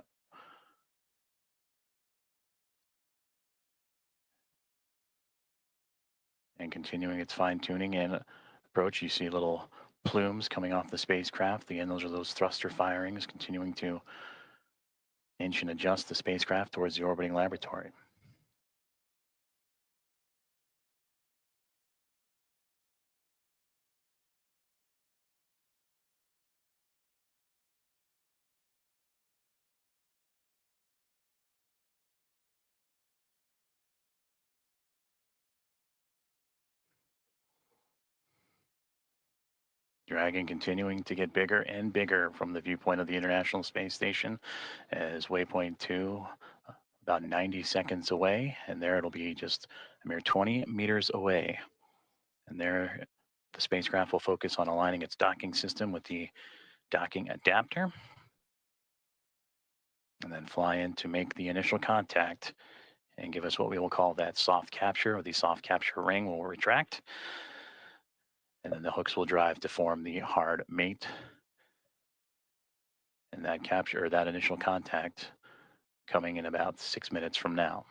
And continuing its fine tuning and approach, you see little plumes coming off the spacecraft. Again, those are those thruster firings, continuing to inch and adjust the spacecraft towards the orbiting laboratory. Dragon continuing to get bigger and bigger from the viewpoint of the International Space Station, as waypoint 2 about 90 seconds away, and there it'll be just a mere 20 meters away. And there, the spacecraft will focus on aligning its docking system with the docking adapter, and then fly in to make the initial contact and give us what we will call that soft capture, or the soft capture ring will retract, and then the hooks will drive to form the hard mate. And that capture, or that initial contact, coming in about 6 minutes from now.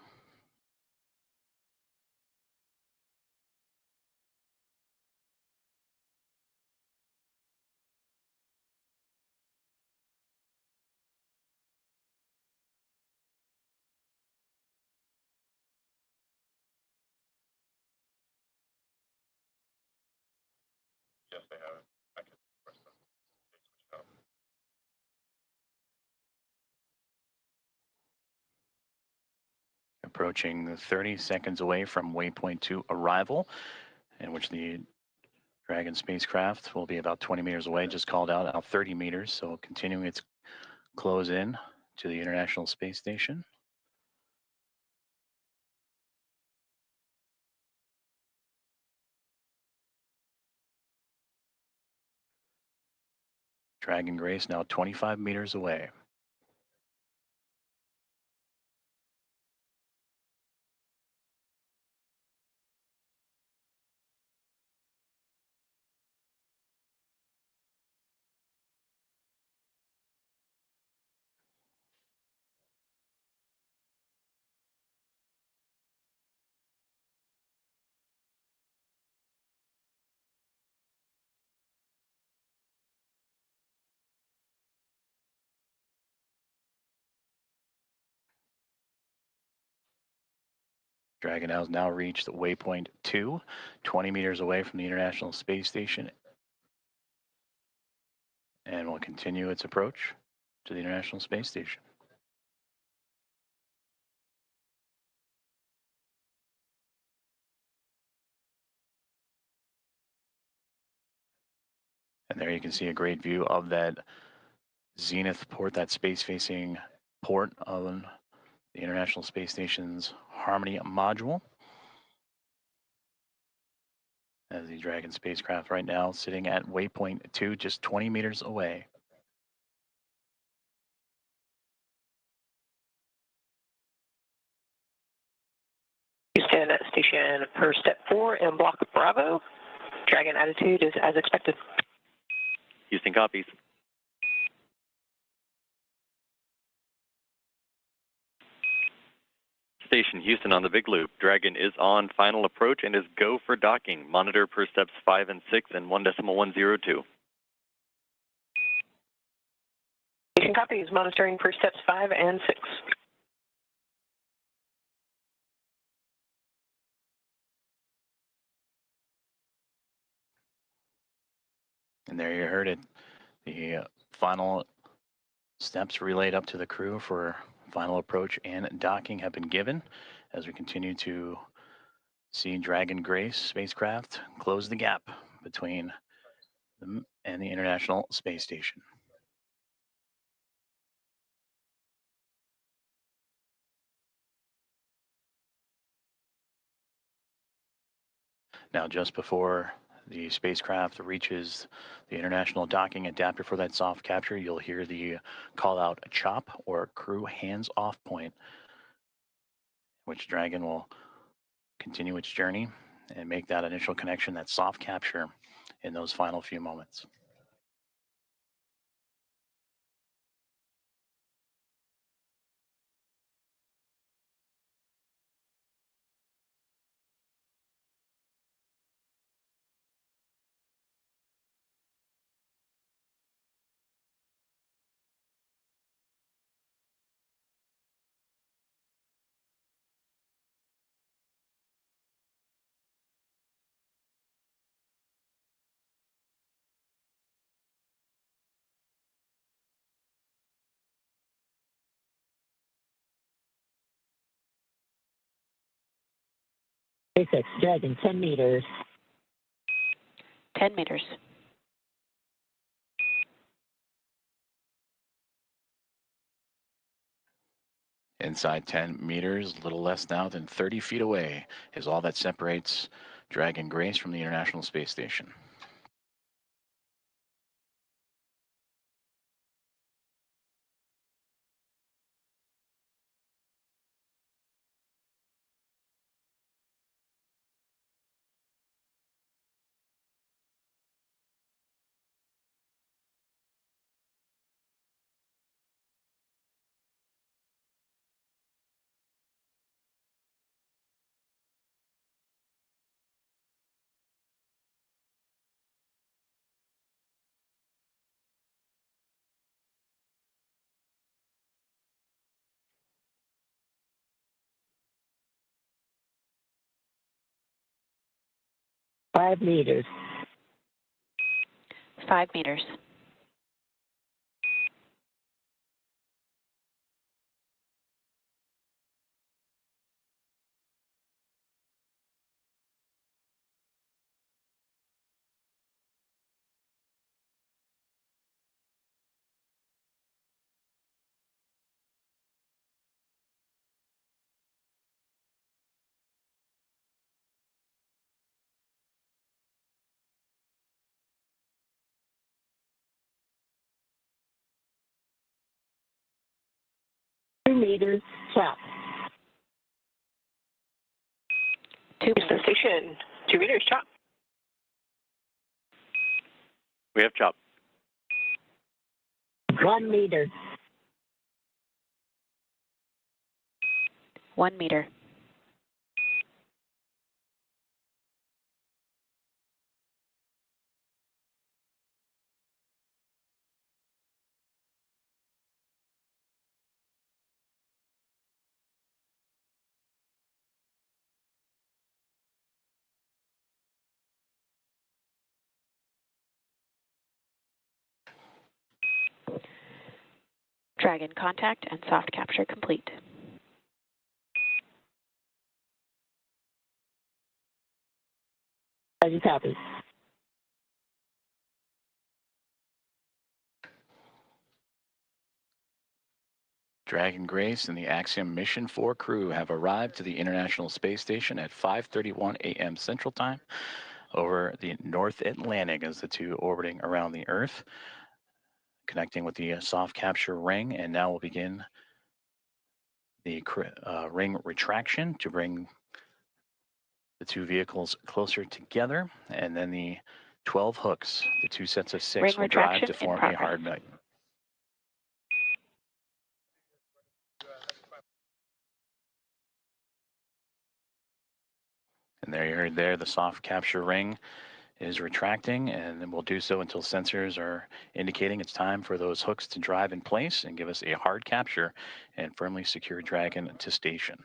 Approaching 30 seconds away from Waypoint 2 arrival, in which the Dragon spacecraft will be about 20 meters away, just called out now 30 meters, so continuing its close in to the International Space Station. Dragon Grace now 25 meters away. Dragon has now reached Waypoint 2, 20 meters away from the International Space Station, and will continue its approach to the International Space Station. And there you can see a great view of that zenith port, that space-facing port on the International Space Station's Harmony module. As the Dragon spacecraft right now sitting at Waypoint 2, just 20 meters away. Houston at station per step 4 in block Bravo. Dragon attitude is as expected. Houston copies. Station Houston on the big loop. Dragon is on final approach and is go for docking. Monitor per steps 5 and 6 and 1.102. Station copies, monitoring per steps 5 and 6. And there you heard it. The final steps relayed up to the crew for final approach and docking have been given as we continue to see Dragon Grace spacecraft close the gap between them and the International Space Station. Now, just before the spacecraft reaches the international docking adapter for that soft capture, you'll hear the call out CHOP, or crew hands off point, which Dragon will continue its journey and make that initial connection, that soft capture, in those final few moments. SpaceX Dragon, 10 meters. 10 meters. Inside 10 meters, a little less now than 30 feet away, is all that separates Dragon Grace from the International Space Station. Five meters. 5 meters. Two meters. Chop. 2 Houston meters. Station, 2 meters, chop. We have chop. 1 meter. 1 meter. Dragon contact and soft capture complete. Roger, copy. Dragon Grace and the Axiom Mission 4 crew have arrived to the International Space Station at 5:31 a.m. Central Time over the North Atlantic as the two orbiting around the Earth, connecting with the soft capture ring. And now we'll begin the ring retraction to bring the two vehicles closer together. And then the 12 hooks, the two sets of 6, Ring will drive retraction to in form a progress. hard mate. And there you heard there, the soft capture ring is retracting, and then we'll do so until sensors are indicating it's time for those hooks to drive in place and give us a hard capture and firmly secure Dragon to station.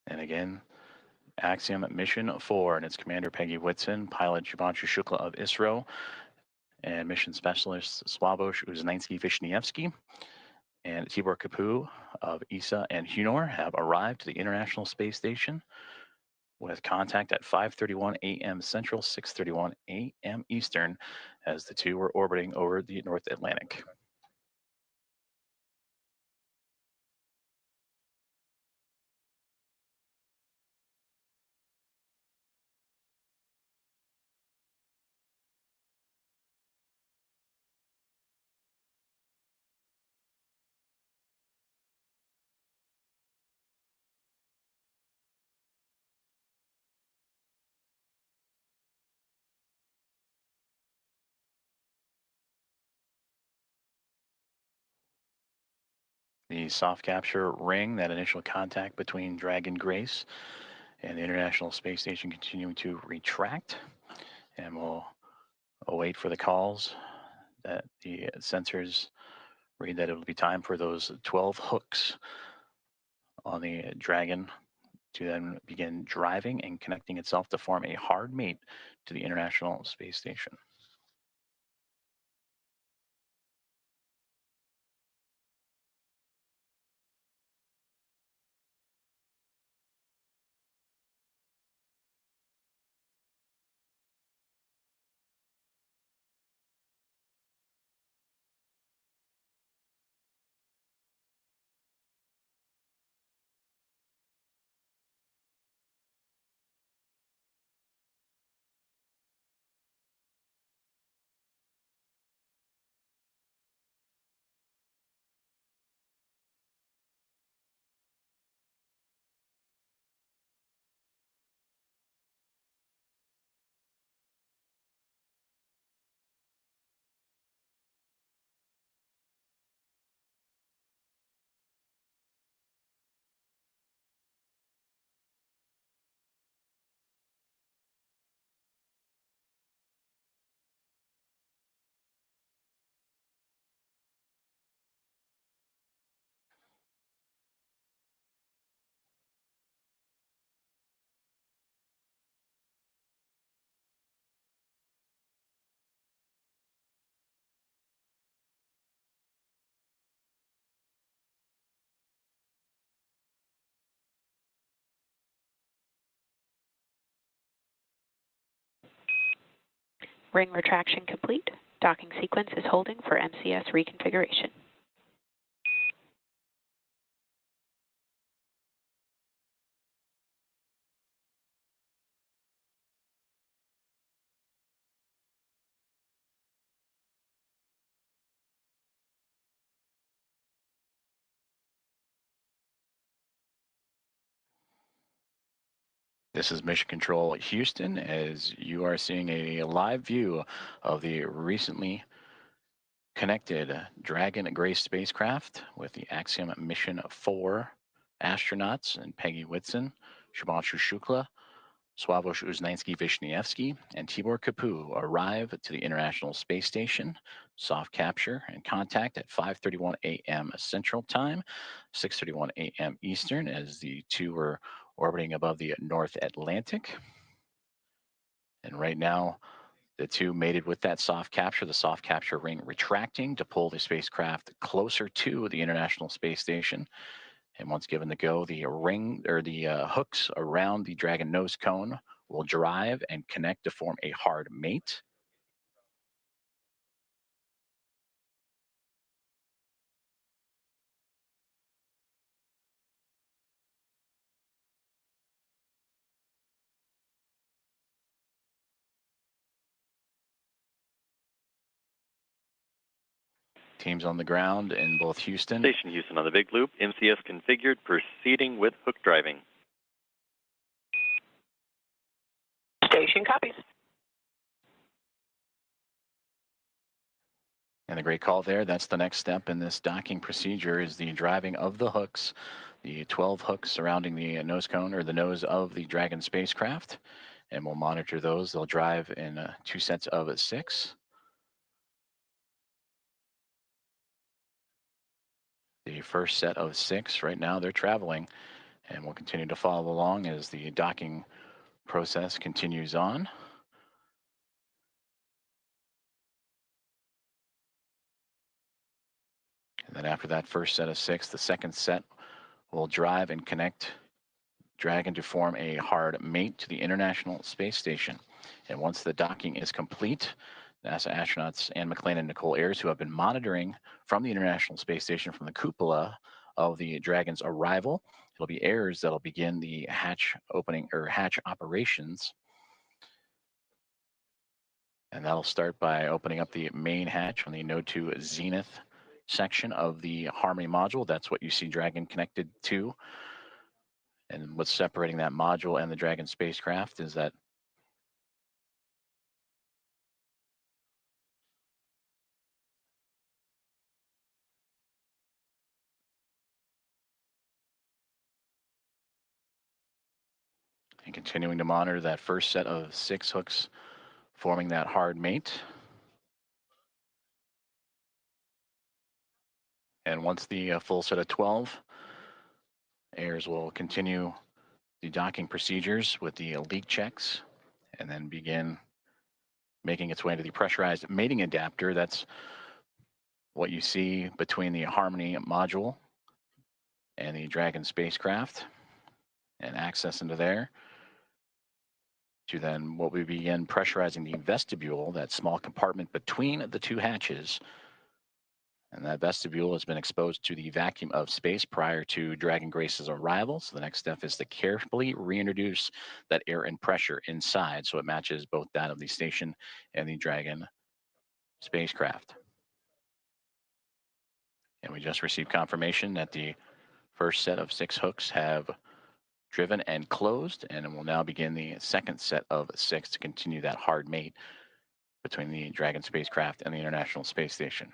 And again, Axiom Mission 4 and its commander Peggy Whitson, pilot Shubhanshu Shukla of ISRO, and mission specialist Sławosz Uznański-Wiśniewski and Tibor Kapu of ESA and HUNOR have arrived to the International Space Station with contact at 5:31 a.m. Central, 6:31 a.m. Eastern, as the two were orbiting over the North Atlantic. The soft capture ring, that initial contact between Dragon Grace and the International Space Station, continuing to retract, and we'll await for the calls that the sensors read that it'll be time for those 12 hooks on the Dragon to then begin driving and connecting itself to form a hard mate to the International Space Station. Ring retraction complete. Docking sequence is holding for MCS reconfiguration. This is Mission Control Houston, as you are seeing a live view of the recently connected Dragon Grace spacecraft with the Axiom Mission 4 astronauts and Peggy Whitson, Shubhanshu Shukla, Sławomir Uznański-Wiśniewski, and Tibor Kapu arrive to the International Space Station, soft capture and contact at 5:31 a.m. Central Time, 6:31 a.m. Eastern, as the two were orbiting above the North Atlantic. And right now, the two mated with that soft capture, the soft capture ring retracting to pull the spacecraft closer to the International Space Station. And once given the go, the ring or the hooks around the Dragon nose cone will drive and connect to form a hard mate. Teams on the ground in both Houston. Station Houston on the big loop. MCS configured, proceeding with hook driving. Station copies. And a great call there. That's the next step in this docking procedure, is the driving of the hooks, the 12 hooks surrounding the nose cone or the nose of the Dragon spacecraft. And we'll monitor those. They'll drive in 2 sets of 6. The first set of 6 right now, they're traveling, and we'll continue to follow along as the docking process continues on. And then after that first set of 6, the second set will drive and connect Dragon to form a hard mate to the International Space Station. And once the docking is complete, NASA astronauts Anne McLean and Nicole Ayers, who have been monitoring from the International Space Station from the cupola of the Dragon's arrival, it'll be Ayers that'll begin the hatch opening or hatch operations. And that'll start by opening up the main hatch on the Node 2 Zenith section of the Harmony module. That's what you see Dragon connected to. And what's separating that module and the Dragon spacecraft is that and continuing to monitor that first set of 6 hooks forming that hard mate. And once the full set of 12, Ayers will continue the docking procedures with the leak checks and then begin making its way into the pressurized mating adapter. That's what you see between the Harmony module and the Dragon spacecraft, and access into there to then what we begin pressurizing the vestibule, that small compartment between the 2 hatches. And that vestibule has been exposed to the vacuum of space prior to Dragon Grace's arrival. So the next step is to carefully reintroduce that air and pressure inside so it matches both that of the station and the Dragon spacecraft. And we just received confirmation that the first set of 6 hooks have driven and closed, and we'll now begin the second set of 6 to continue that hard mate between the Dragon spacecraft and the International Space Station.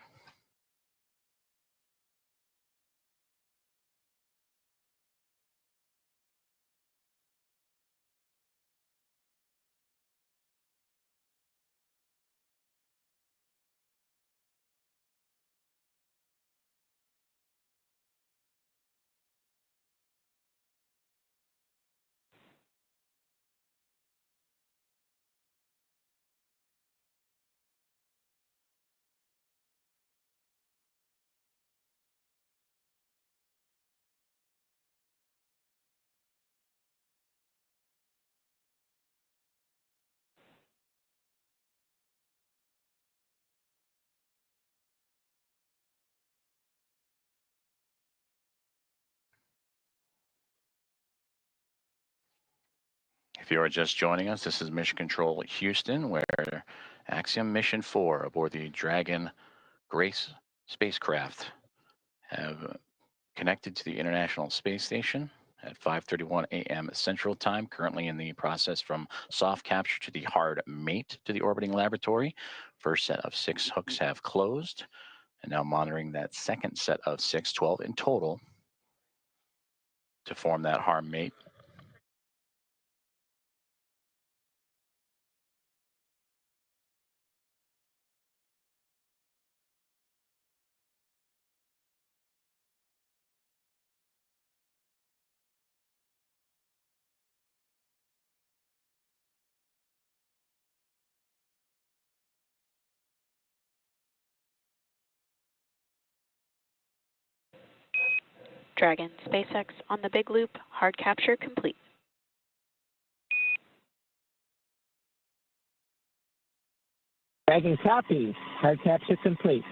If you are just joining us, this is Mission Control Houston, where Axiom Mission 4 aboard the Dragon Grace spacecraft have connected to the International Space Station at 5:31 a.m. Central Time, currently in the process from soft capture to the hard mate to the orbiting laboratory. First set of 6 hooks have closed, and now monitoring that second set of 6, 12 in total, to form that hard mate. Dragon SpaceX on the big loop, hard capture complete. Dragon copies. Hard capture complete.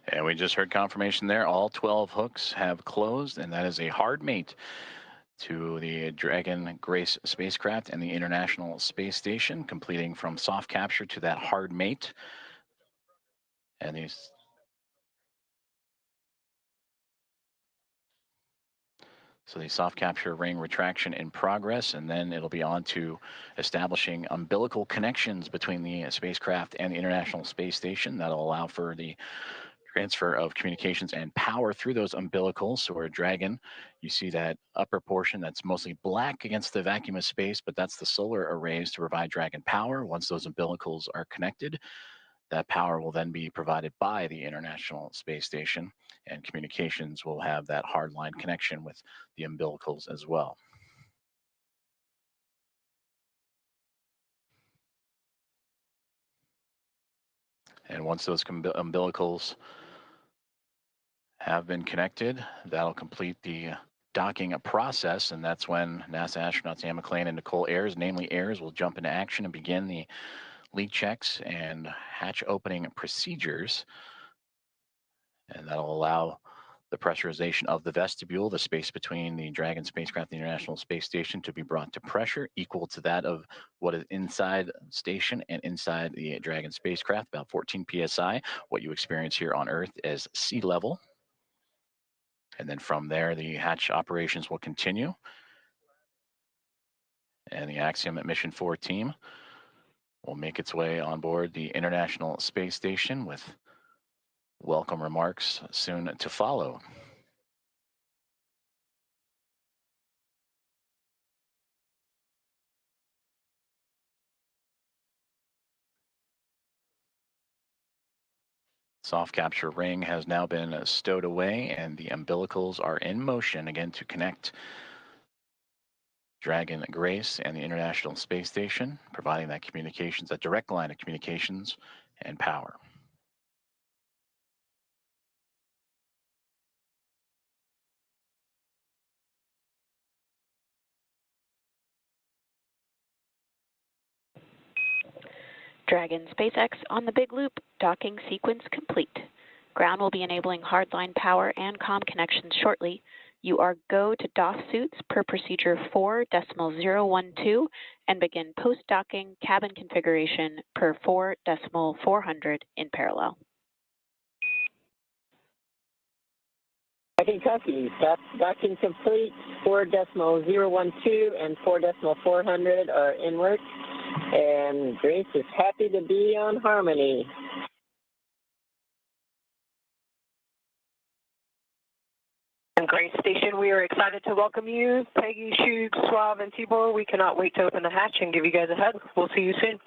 And we just heard confirmation there. All 12 hooks have closed, and that is a hard mate to the Dragon Grace spacecraft and the International Space Station, completing from soft capture to that hard mate. And these So the soft capture ring retraction in progress, and then it'll be on to establishing umbilical connections between the spacecraft and the International Space Station. That'll allow for the transfer of communications and power through those umbilicals. So where Dragon, you see that upper portion that's mostly black against the vacuum of space, but that's the solar arrays to provide Dragon power. Once those umbilicals are connected, that power will then be provided by the International Space Station, and communications will have that hardline connection with the umbilicals as well. And once those umbilicals have been connected, that'll complete the docking process, and that's when NASA astronauts Anne McClain and Nicole Ayers, namely Ayers, will jump into action and begin the leak checks and hatch opening procedures. And that'll allow the pressurization of the vestibule, the space between the Dragon spacecraft and the International Space Station, to be brought to pressure equal to that of what is inside the station and inside the Dragon spacecraft, about 14 psi, what you experience here on Earth as sea level. And then from there, the hatch operations will continue. And the Axiom Mission 4 team will make its way on board the International Space Station with welcome remarks soon to follow. Soft capture ring has now been stowed away, and the umbilicals are in motion again to connect Dragon Grace and the International Space Station, providing that communications, a direct line of communications and power. Dragon SpaceX on the big loop, docking sequence complete. Ground will be enabling hardline power and comm connections shortly. You are go to DOS suits per procedure 4.012 and begin post-docking cabin configuration per 4.400 in parallel. Dragon copies. Docking complete. 4.012 and 4.400 are in work. And Grace is happy to be on Harmony. And Grace Station, we are excited to welcome you. Peggy, Shug, Suave, and Tibor, we cannot wait to open the hatch and give you guys a hug. We'll see you soon.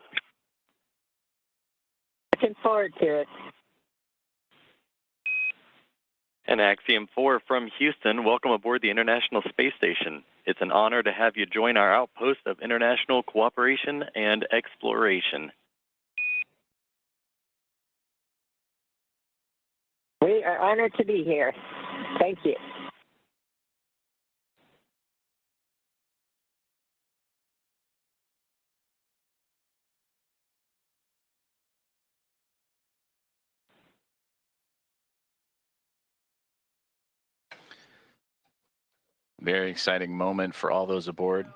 Looking forward to it. And Axiom 4 from Houston, welcome aboard the International Space Station. It's an honor to have you join our outpost of international cooperation and exploration. We are honored to be here. Thank you. Very exciting moment for all those aboard.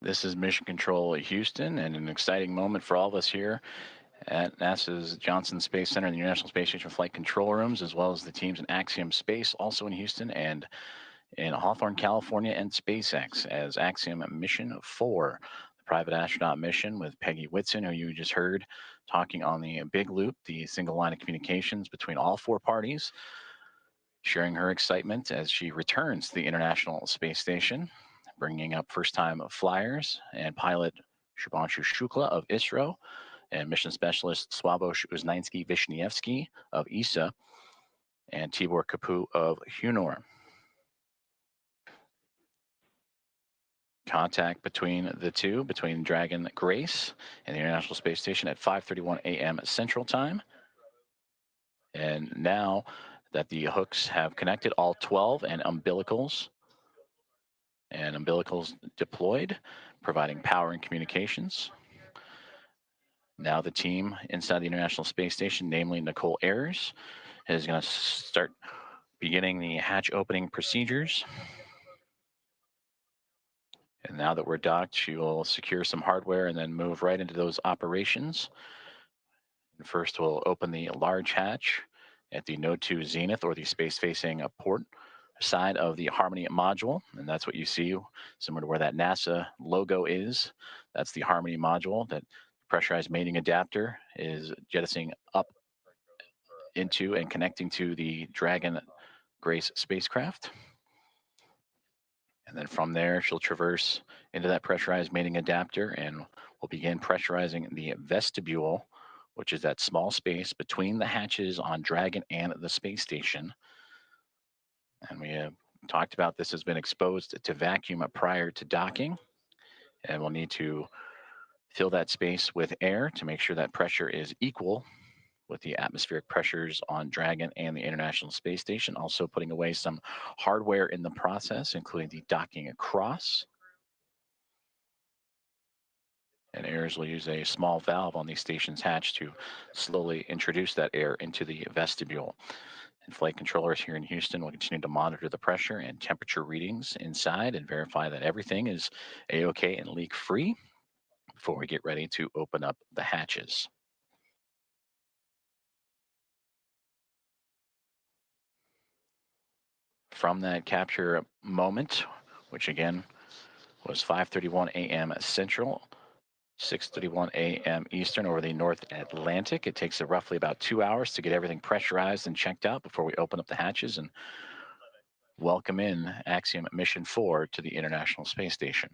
This is Mission Control Houston, and an exciting moment for all of us here at NASA's Johnson Space Center and the International Space Station Flight Control Rooms, as well as the teams in Axiom Space, also in Houston, and in Hawthorne, California, and SpaceX as Axiom Mission 4, the private astronaut mission with Peggy Whitson, who you just heard talking on the big loop, the single line of communications between all four parties, sharing her excitement as she returns to the International Space Station, bringing up first-time flyers and pilot Shubhanshu Shukla of ISRO and mission specialist Sławosz Uznański-Wiśniewski of ESA and Tibor Kapu of Hunor. Contact between the two, between Dragon Grace and the International Space Station at 5:31 a.m. Central Time. And now that the hooks have connected, all 12 and umbilicals deployed, providing power and communications. Now the team inside the International Space Station, namely Nicole Ayers, is going to start beginning the hatch opening procedures. And now that we're docked, she will secure some hardware and then move right into those operations. And first, we'll open the large hatch at the Node 2 Zenith, or the space-facing port side of the Harmony module. And that's what you see, similar to where that NASA logo is. That's the Harmony module. That pressurized mating adapter is jettisoning up into and connecting to the Dragon Grace spacecraft. And then from there, she'll traverse into that pressurized mating adapter, and we'll begin pressurizing the vestibule, which is that small space between the hatches on Dragon and the space station. And we have talked about this has been exposed to vacuum prior to docking, and we'll need to fill that space with air to make sure that pressure is equal with the atmospheric pressures on Dragon and the International Space Station. Also putting away some hardware in the process, including the docking across. And Ayers will use a small valve on the station's hatch to slowly introduce that air into the vestibule. And flight controllers here in Houston will continue to monitor the pressure and temperature readings inside and verify that everything is A-OK and leak-free before we get ready to open up the hatches. From that capture moment, which again was 5:31 a.m. Central, 6:31 a.m. Eastern over the North Atlantic. It takes roughly about 2 hours to get everything pressurized and checked out before we open up the hatches and welcome in Axiom Mission 4 to the International Space Station.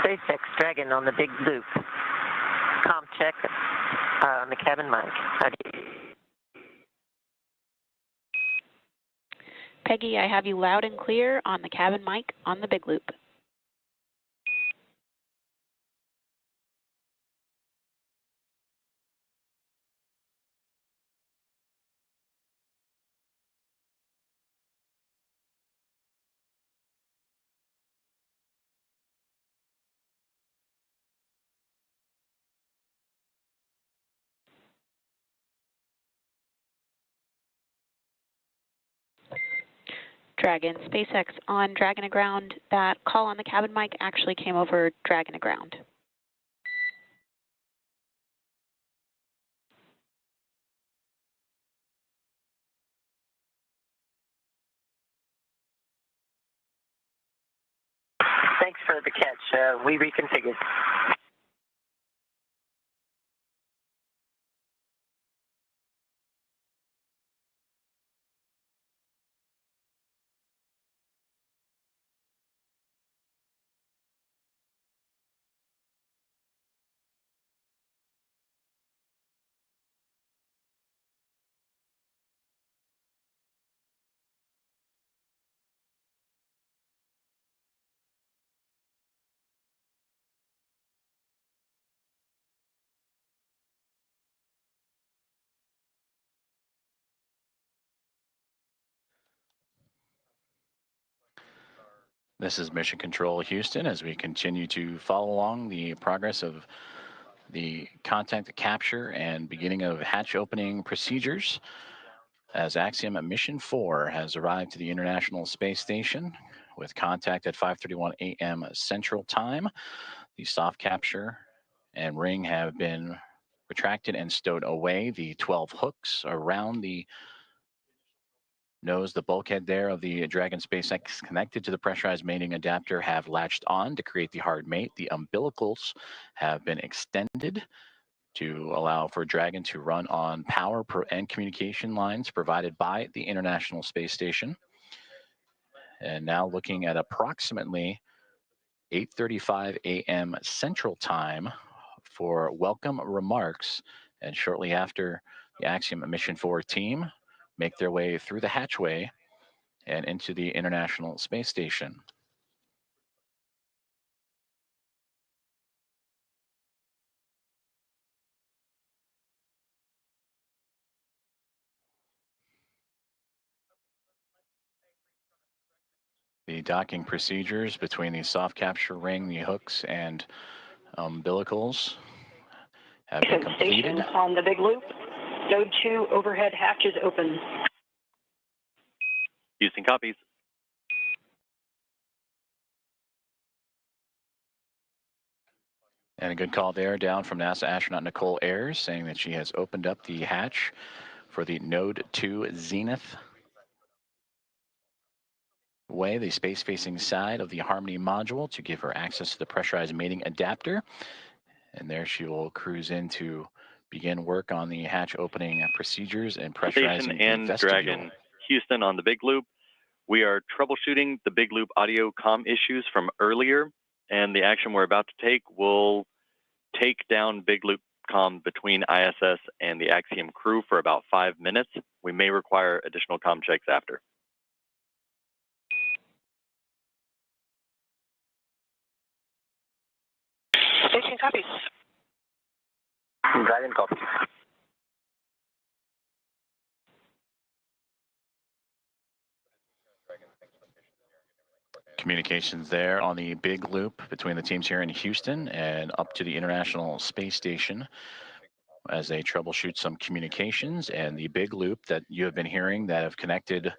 SpaceX Dragon on the big loop. Com check on the cabin mic. Peggy, I have you loud and clear on the cabin mic on the big loop. Dragon, SpaceX on Dragon Aground. That call on the cabin mic actually came over Dragon Aground. Thanks for the catch. We reconfigured. This is Mission Control Houston as we continue to follow along the progress of the contact capture and beginning of hatch opening procedures as Axiom Mission 4 has arrived to the International Space Station with contact at 5:31 a.m. Central Time. The soft capture and ring have been retracted and stowed away. The 12 hooks around the nose, the bulkhead there of the Dragon SpaceX connected to the pressurized mating adapter have latched on to create the hard mate. The umbilicals have been extended to allow for Dragon to run on power and communication lines provided by the International Space Station. And now looking at approximately 8:35 a.m. Central Time for welcome remarks. And shortly after, the Axiom Mission 4 team make their way through the hatchway and into the International Space Station. The docking procedures between the soft capture ring, the hooks, and umbilicals have been completed. Station on the big loop. Node 2 overhead hatch is open. Houston copies. And a good call there down from NASA astronaut Nicole Ayers saying that she has opened up the hatch for the Node 2 Zenith way, the space-facing side of the Harmony module, to give her access to the pressurized mating adapter. And there she will cruise in to begin work on the hatch opening procedures and pressurizing Station the and vestibule. Dragon Houston on the big loop. We are troubleshooting the big loop audio comm issues from earlier, and the action we're about to take will take down big loop comm between ISS and the Axiom crew for about 5 minutes. We may require additional comm checks after. Station copies. Dragon copy. Communications there on the big loop between the teams here in Houston and up to the International Space Station as they troubleshoot some communications, and the big loop that you have been hearing that have connected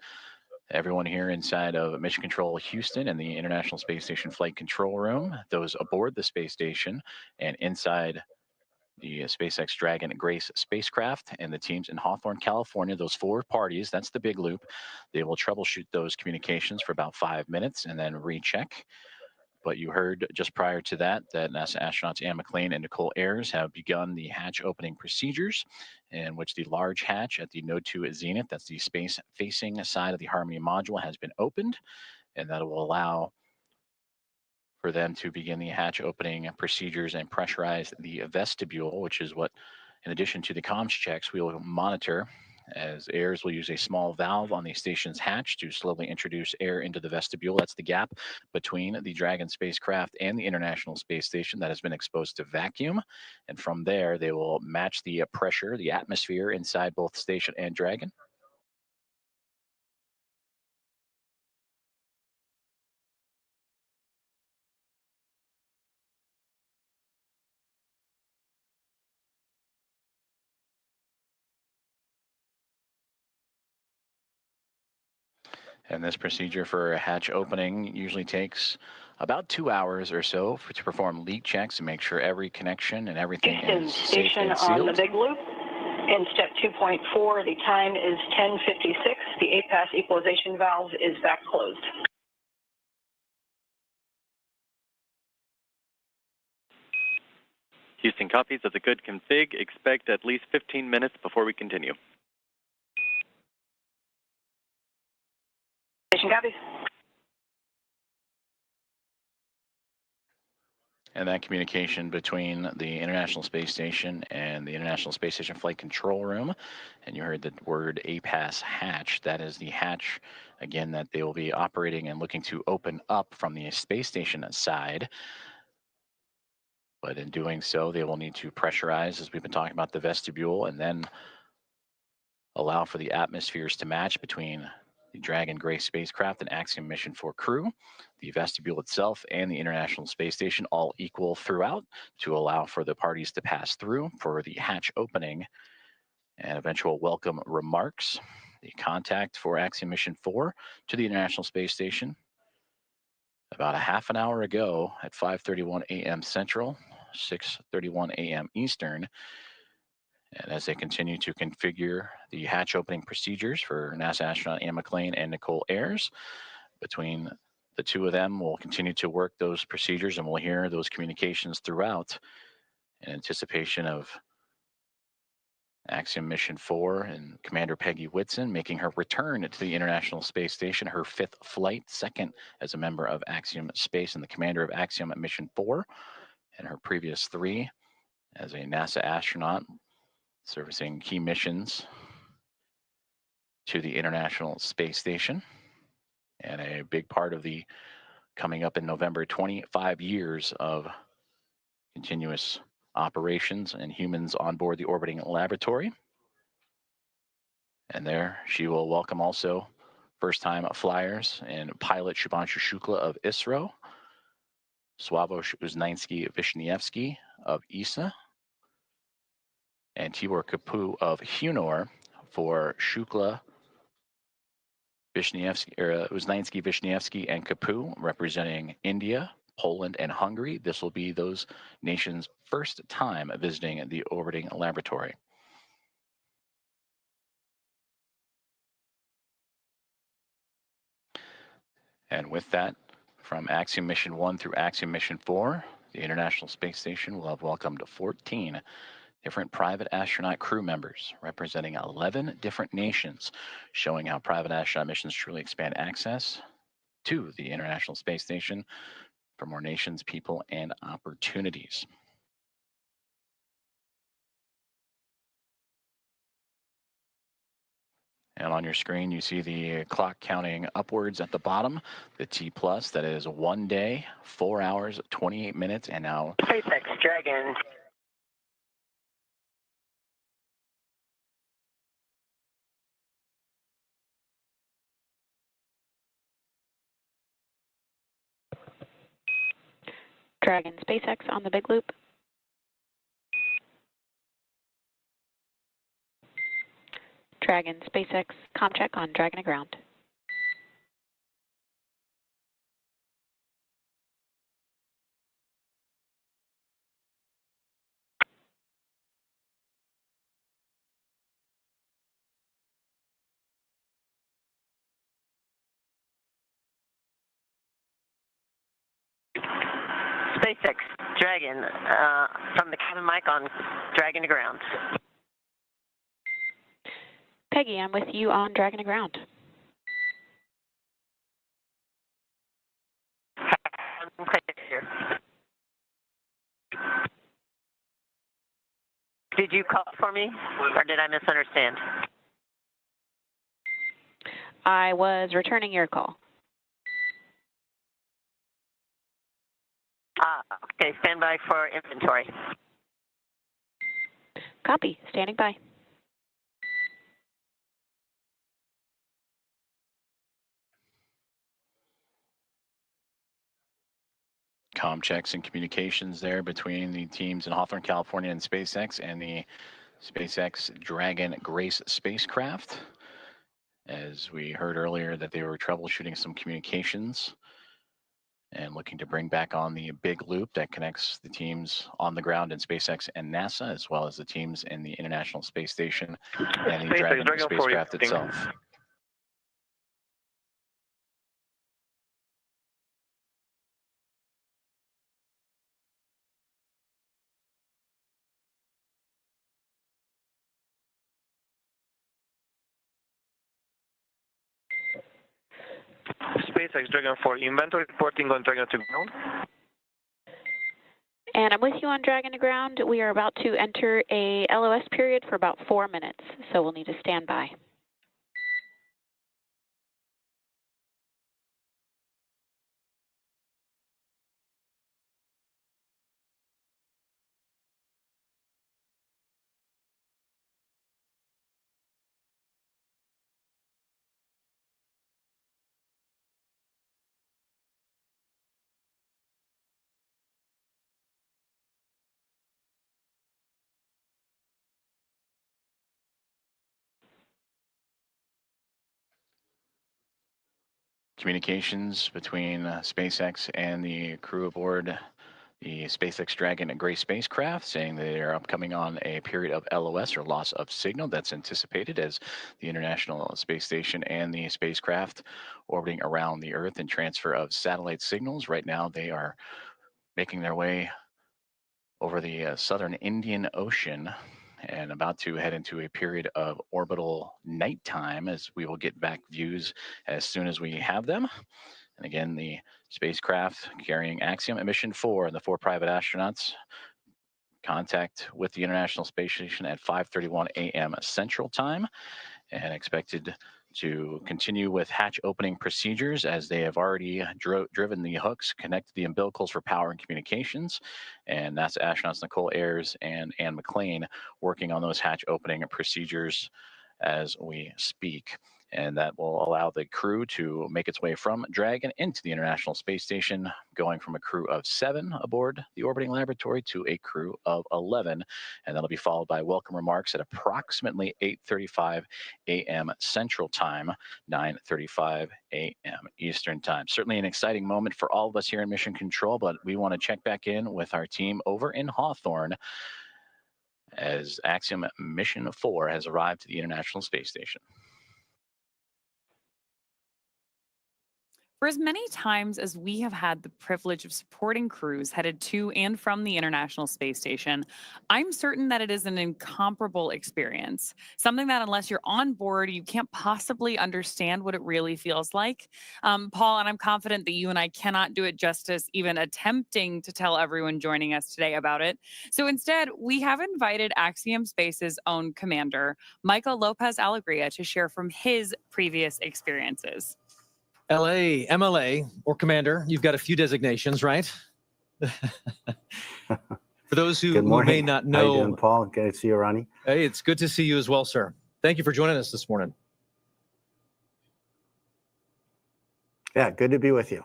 everyone here inside of Mission Control Houston and the International Space Station Flight Control Room, those aboard the space station and inside the SpaceX Dragon Grace spacecraft, and the teams in Hawthorne, California, those 4 parties, that's the big loop. They will troubleshoot those communications for about 5 minutes and then recheck. But you heard just prior to that NASA astronauts Anne McLean and Nicole Ayers have begun the hatch opening procedures, in which the large hatch at the Node 2 Zenith, that's the space-facing side of the Harmony module, has been opened, and that will allow for them to begin the hatch opening procedures and pressurize the vestibule, which is what, in addition to the comms checks, we will monitor, as Ayers will use a small valve on the station's hatch to slowly introduce air into the vestibule. That's the gap between the Dragon spacecraft and the International Space Station that has been exposed to vacuum. And from there, they will match the pressure, the atmosphere inside both station and Dragon. And this procedure for a hatch opening usually takes about 2 hours or so to perform leak checks and make sure every connection and everything Houston is safe station and sealed. on the big loop. In step 2.4, the time is 10:56. The APAS equalization valve is back closed. Houston copies. That's a good config. Expect at least 15 minutes before we continue. Station copies. And that communication between the International Space Station and the International Space Station Flight Control Room, and you heard the word APAS hatch. That is the hatch, again, that they will be operating and looking to open up from the space station side. But in doing so, they will need to pressurize, as we've been talking about, the vestibule, and then allow for the atmospheres to match between the Dragon Grace spacecraft and Axiom Mission 4 crew, the vestibule itself, and the International Space Station, all equal throughout to allow for the parties to pass through for the hatch opening and eventual welcome remarks. The contact for Axiom Mission 4 to the International Space Station about a half an hour ago at 5:31 a.m. Central, 6:31 a.m. Eastern. And as they continue to configure the hatch opening procedures for NASA astronaut Anne McClain and Nicole Ayers, between the two of them, we'll continue to work those procedures and we'll hear those communications throughout in anticipation of Axiom Mission 4 and Commander Peggy Whitson making her return to the International Space Station, her 5th flight, 2nd as a member of Axiom Space and the commander of Axiom Mission 4, and her previous 3 as a NASA astronaut servicing key missions to the International Space Station. And a big part of the coming up in November, 25 years of continuous operations and humans on board the orbiting laboratory. And there she will welcome also first-time flyers and pilot Shubhanshu Shukla of ISRO, Sławomir Uznański-Wiśniewski of ESA, and Tibor Kapu of Hunor for Shukla, Uznański, Wiśniewski, and Kapu representing India, Poland, and Hungary. This will be those nations' first time visiting the orbiting laboratory. And with that, from Axiom Mission 1 through Axiom Mission 4, the International Space Station will have welcomed 14 different private astronaut crew members representing 11 different nations, showing how private astronaut missions truly expand access to the International Space Station for more nations, people, and opportunities. And on your screen, you see the clock counting upwards at the bottom, the T+, that is 1 day, 4 hours, 28 minutes, and now SpaceX Dragon. Dragon SpaceX on the big loop. Dragon SpaceX comm check on Dragon ground. SpaceX Dragon from the cabin mic on Dragon to ground. Peggy, I'm with you on Dragon to ground. Did you call for me, or did I misunderstand? I was returning your call. Okay, stand by for inventory. Copy, standing by. comm checks and communications there between the teams in Hawthorne, California and SpaceX and the SpaceX Dragon Grace spacecraft. as we heard earlier that they were troubleshooting some communications and looking to bring back on the big loop that connects the teams on the ground in SpaceX and NASA, as well as the teams in the International Space Station and the Dragon spacecraft itself. SpaceX Dragon 4, inventory reporting on Dragon to ground. And I'm with you on Dragon to ground. We are about to enter a LOS period for about 4 minutes, so we'll need to stand by. Communications between SpaceX and the crew aboard the SpaceX Dragon and Gray spacecraft, saying they are upcoming on a period of LOS, or loss of signal, that's anticipated as the International Space Station and the spacecraft orbiting around the Earth and transfer of satellite signals. Right now, they are making their way over the southern Indian Ocean and about to head into a period of orbital nighttime, as we will get back views as soon as we have them. And again, the spacecraft carrying Axiom and Mission 4 and the 4 private astronauts contact with the International Space Station at 5:31 a.m. Central Time, and expected to continue with hatch opening procedures as they have already driven the hooks, connected the umbilicals for power and communications. And NASA astronauts Nicole Ayers and Ann McLean working on those hatch opening procedures as we speak. And that will allow the crew to make its way from Dragon into the International Space Station, going from a crew of 7 aboard the orbiting laboratory to a crew of 11. And that'll be followed by welcome remarks at approximately 8:35 a.m. Central Time, 9:35 a.m. Eastern Time. Certainly an exciting moment for all of us here in Mission Control, but we want to check back in with our team over in Hawthorne as Axiom Mission 4 has arrived to the International Space Station. For as many times as we have had the privilege of supporting crews headed to and from the International Space Station, I'm certain that it is an incomparable experience. Something that, unless you're on board, you can't possibly understand what it really feels like. Paul, and I'm confident that you and I cannot do it justice, even attempting to tell everyone joining us today about it. So instead, we have invited Axiom Space's own commander, Michael Lopez Alegria, to share from his previous experiences. LA, MLA, or Commander, you've got a few designations, right? For those who may not know. How you doing, Paul? Good to see you, Ronnie. Hey, it's good to see you as well, sir. Thank you for joining us this morning. Yeah, good to be with you.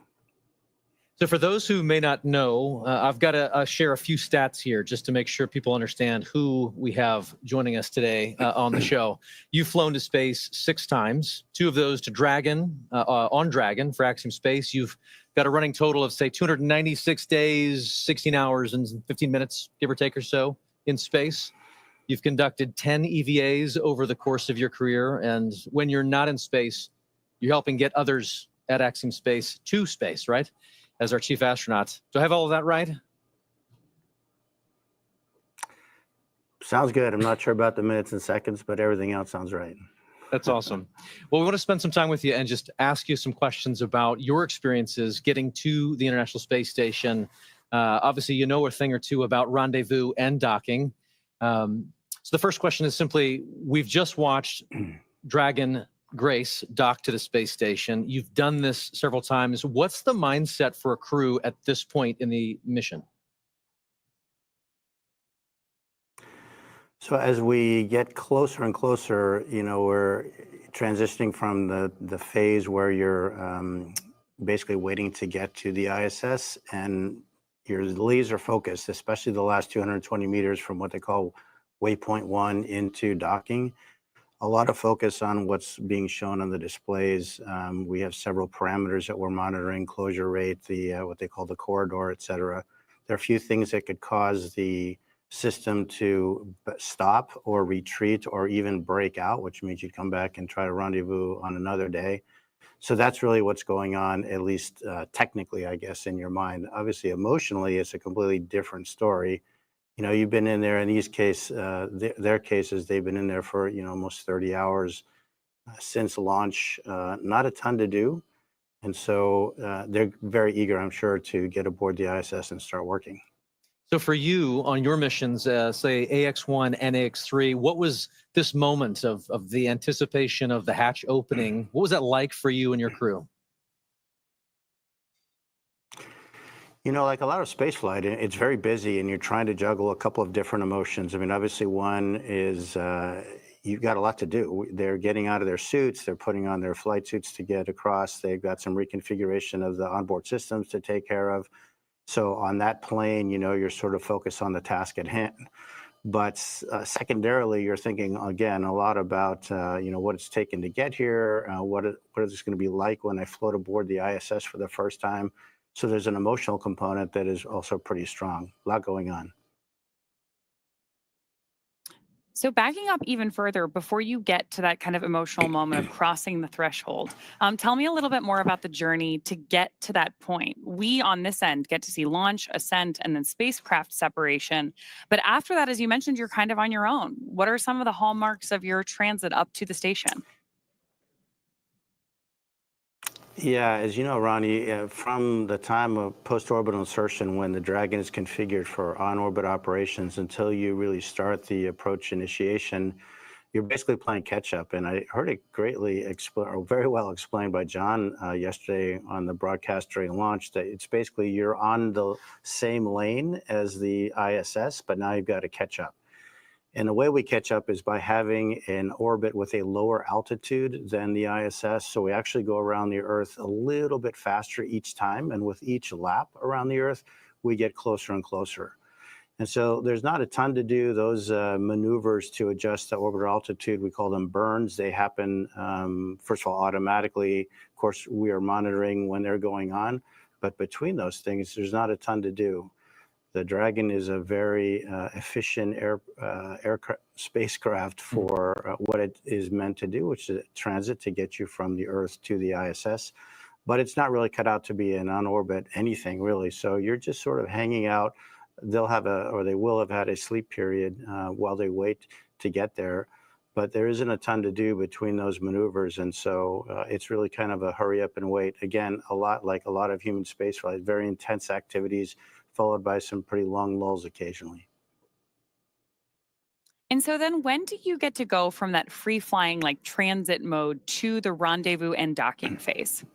So for those who may not know, I've got to share a few stats here just to make sure people understand who we have joining us today on the show. You've flown to space 6 times, 2 of those to Dragon, on Dragon for Axiom Space. You've got a running total of, say, 296 days, 16 hours, and 15 minutes, give or take or so, in space. You've conducted 10 EVAs over the course of your career, and when you're not in space, you're helping get others at Axiom Space to space, right? As our chief astronaut. Do I have all of that right? Sounds good. I'm not sure about the minutes and seconds, but everything else sounds right. That's awesome. Well, we want to spend some time with you and just ask you some questions about your experiences getting to the International Space Station. Obviously, you know a thing or two about rendezvous and docking. So the first question is simply, we've just watched Dragon Grace dock to the space station. You've done this several times. What's the mindset for a crew at this point in the mission? So as we get closer and closer, you know, we're transitioning from the phase where you're basically waiting to get to the ISS, and you're laser focused, especially the last 220 meters from what they call Waypoint 1 into docking. a lot of focus on what's being shown on the displays. We have several parameters that we're monitoring: closure rate, the what they call the corridor, et cetera. There are a few things that could cause the system to stop or retreat or even break out, which means you'd come back and try to rendezvous on another day. So that's really what's going on, at least technically, I guess, in your mind. Obviously, emotionally, it's a completely different story. You know, you've been in there. In these their cases, they've been in there for almost 30 hours since launch. Not a ton to do, and so they're very eager, I'm sure, to get aboard the ISS and start working. So for you on your missions, say AX1 and AX3, what was this moment of the anticipation of the hatch opening? What was that like for you and your crew? You know, like a lot of spaceflight, it's very busy and you're trying to juggle a couple of different emotions. I mean, obviously one is you've got a lot to do. They're getting out of their suits. They're putting on their flight suits to get across. They've got some reconfiguration of the onboard systems to take care of. So on that plane, you're sort of focused on the task at hand. But secondarily, you're thinking, again, a lot about, what it's taken to get here, what is this going to be like when I float aboard the ISS for the first time. So there's an emotional component that is also pretty strong. A lot going on. So backing up even further, before you get to that kind of emotional moment of crossing the threshold, tell me a little bit more about the journey to get to that point. We on this end get to see launch, ascent, and then spacecraft separation. But after that, as you mentioned, you're kind of on your own. What are some of the hallmarks of your transit up to the station? Yeah, as you know, Ronnie, from the time of post-orbital insertion, when the Dragon is configured for on-orbit operations, until you really start the approach initiation, you're basically playing catch-up. And I heard it very well explained by John yesterday on the broadcast during launch, that it's basically you're on the same lane as the ISS, but now you've got to catch up. And the way we catch up is by having an orbit with a lower altitude than the ISS. So we actually go around the Earth a little bit faster each time. And with each lap around the Earth, we get closer and closer. And so there's not a ton to do. Those maneuvers to adjust the orbital altitude, we call them burns. They happen, first of all, automatically. Of course, we are monitoring when they're going on. But between those things, there's not a ton to do. The Dragon is a very efficient spacecraft for what it is meant to do, which is transit to get you from the Earth to the ISS. But it's not really cut out to be an on-orbit anything, really. So you're just sort of hanging out. They will have had a sleep period while they wait to get there. But there isn't a ton to do between those maneuvers. And so it's really kind of a hurry up and wait. Again, a lot like a lot of human spaceflight, very intense activities, followed by some pretty long lulls occasionally. And so then when do you get to go from that free flying like transit mode to the rendezvous and docking phase?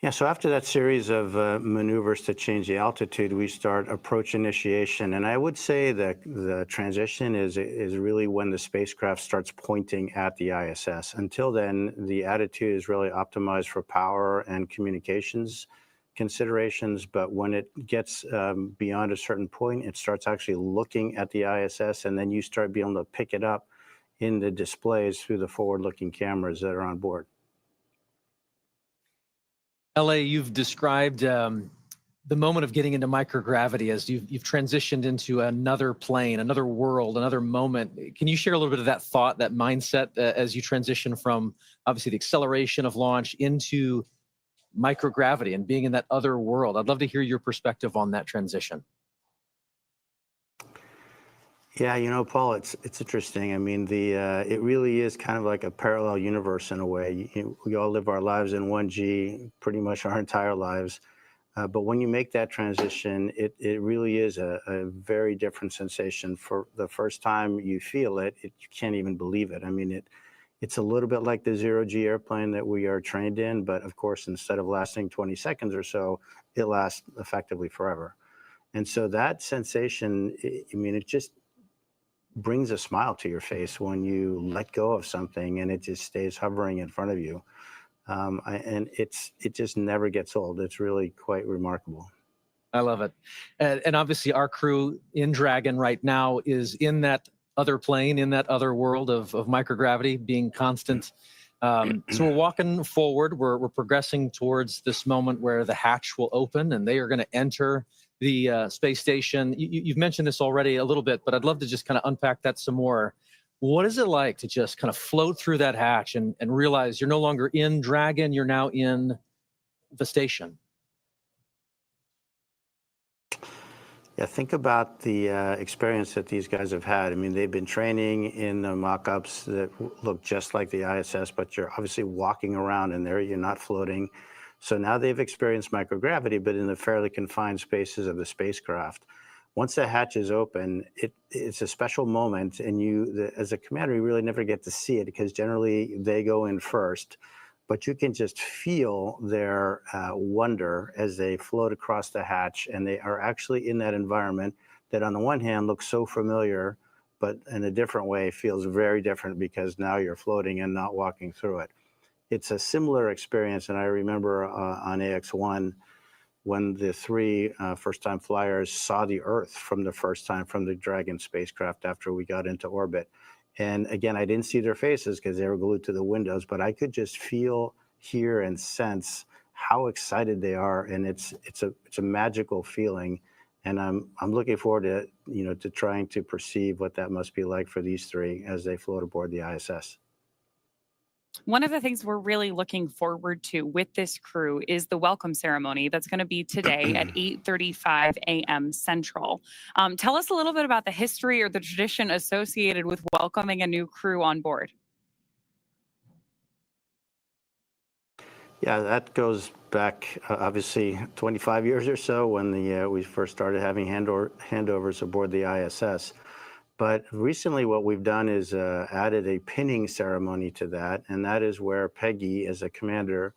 Yeah, so after that series of maneuvers to change the altitude, we start approach initiation. And I would say that the transition is really when the spacecraft starts pointing at the ISS. Until then, the attitude is really optimized for power and communications considerations. But when it gets beyond a certain point, it starts actually looking at the ISS, and then you start being able to pick it up in the displays through the forward-looking cameras that are on board. LA, you've described the moment of getting into microgravity as you've transitioned into another plane, another world, another moment. Can you share a little bit of that thought, that mindset as you transition from obviously the acceleration of launch into microgravity and being in that other world? I'd love to hear your perspective on that transition. Yeah, Paul, it's interesting. I mean, it really is kind of like a parallel universe in a way. We all live our lives in 1G pretty much our entire lives. But when you make that transition, it really is a very different sensation. For the first time you feel it, you can't even believe it. I mean, it's a little bit like the zero-G airplane that we are trained in, but of course, instead of lasting 20 seconds or so, it lasts effectively forever. And so that sensation, I mean, it just brings a smile to your face when you let go of something and it just stays hovering in front of you. And it just never gets old. It's really quite remarkable. I love it. And obviously our crew in Dragon right now is in that other plane, in that other world of microgravity being constant. So we're walking forward. We're progressing towards this moment where the hatch will open and they are going to enter the space station. You've mentioned this already a little bit, but I'd love to just kind of unpack that some more. What is it like to just kind of float through that hatch and realize you're no longer in Dragon, you're now in the station? Yeah, think about the experience that these guys have had. I mean, they've been training in the mock-ups that look just like the ISS, but you're obviously walking around in there, you're not floating. So now they've experienced microgravity, but in the fairly confined spaces of the spacecraft. Once the hatch is open, it's a special moment, and as a commander, you really never get to see it because generally they go in first. But you can just feel their wonder as they float across the hatch, and they are actually in that environment that on the one hand looks so familiar, but in a different way feels very different because now you're floating and not walking through it. It's a similar experience, and I remember on AX-1 when the three first-time flyers saw the Earth from the first time from the Dragon spacecraft after we got into orbit. And again, I didn't see their faces because they were glued to the windows, but I could just feel, hear, and sense how excited they are, and it's a magical feeling. And I'm looking forward to to trying to perceive what that must be like for these three as they float aboard the ISS. One of the things we're really looking forward to with this crew is the welcome ceremony that's going to be today at 8:35 a.m. Central. Tell us a little bit about the history or the tradition associated with welcoming a new crew on board. Yeah, that goes back obviously 25 years or so when we first started having handovers aboard the ISS. But recently what we've done is added a pinning ceremony to that, and that is where Peggy, as a commander,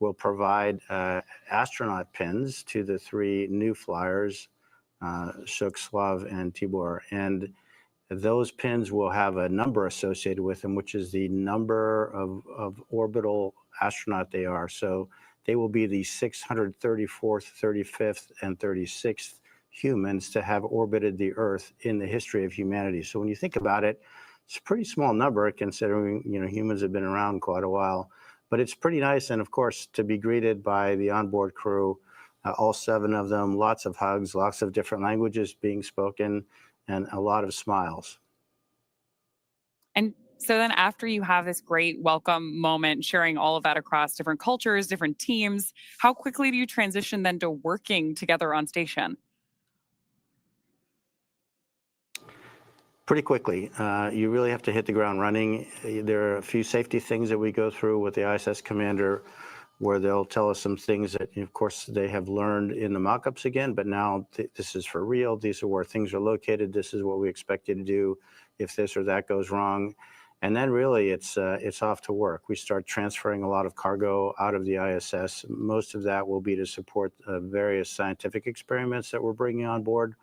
will provide astronaut pins to the three new flyers, Shuk, Slav, and Tibor. And those pins will have a number associated with them, which is the number of orbital astronaut they are. So they will be the 634th, 35th, and 36th humans to have orbited the Earth in the history of humanity. So when you think about it, it's a pretty small number considering humans have been around quite a while, but it's pretty nice. And of course, to be greeted by the onboard crew, all 7 of them, lots of hugs, lots of different languages being spoken, and a lot of smiles. And so then after you have this great welcome moment, sharing all of that across different cultures, different teams, how quickly do you transition then to working together on station? Pretty quickly. You really have to hit the ground running. There are a few safety things that we go through with the ISS commander where they'll tell us some things that, of course, they have learned in the mock-ups again, but now this is for real. These are where things are located. This is what we expect you to do if this or that goes wrong. And then really it's off to work. We start transferring a lot of cargo out of the ISS. Most of that will be to support various scientific experiments that we're bringing on board.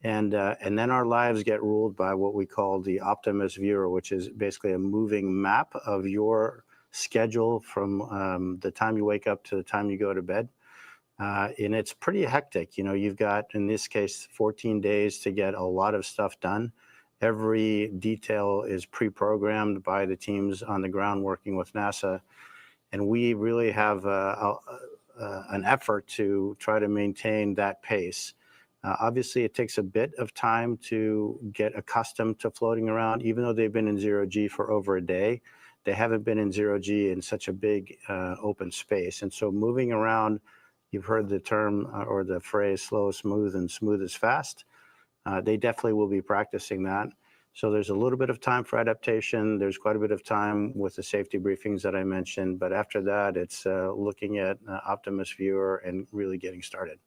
And then our lives get ruled by what we call the Optimus Viewer, which is basically a moving map of your schedule from the time you wake up to the time you go to bed. And it's pretty hectic. You've got, in this case, 14 days to get a lot of stuff done. Every detail is pre-programmed by the teams on the ground working with NASA. And we really have an effort to try to maintain that pace. Obviously, it takes a bit of time to get accustomed to floating around. Even though they've been in zero-G for over a day, they haven't been in zero-G in such a big open space. And so moving around, you've heard the term or the phrase slow is smooth and smooth is fast. They definitely will be practicing that. So there's a little bit of time for adaptation. There's quite a bit of time with the safety briefings that I mentioned. But after that, it's looking at Optimus Viewer and really getting started.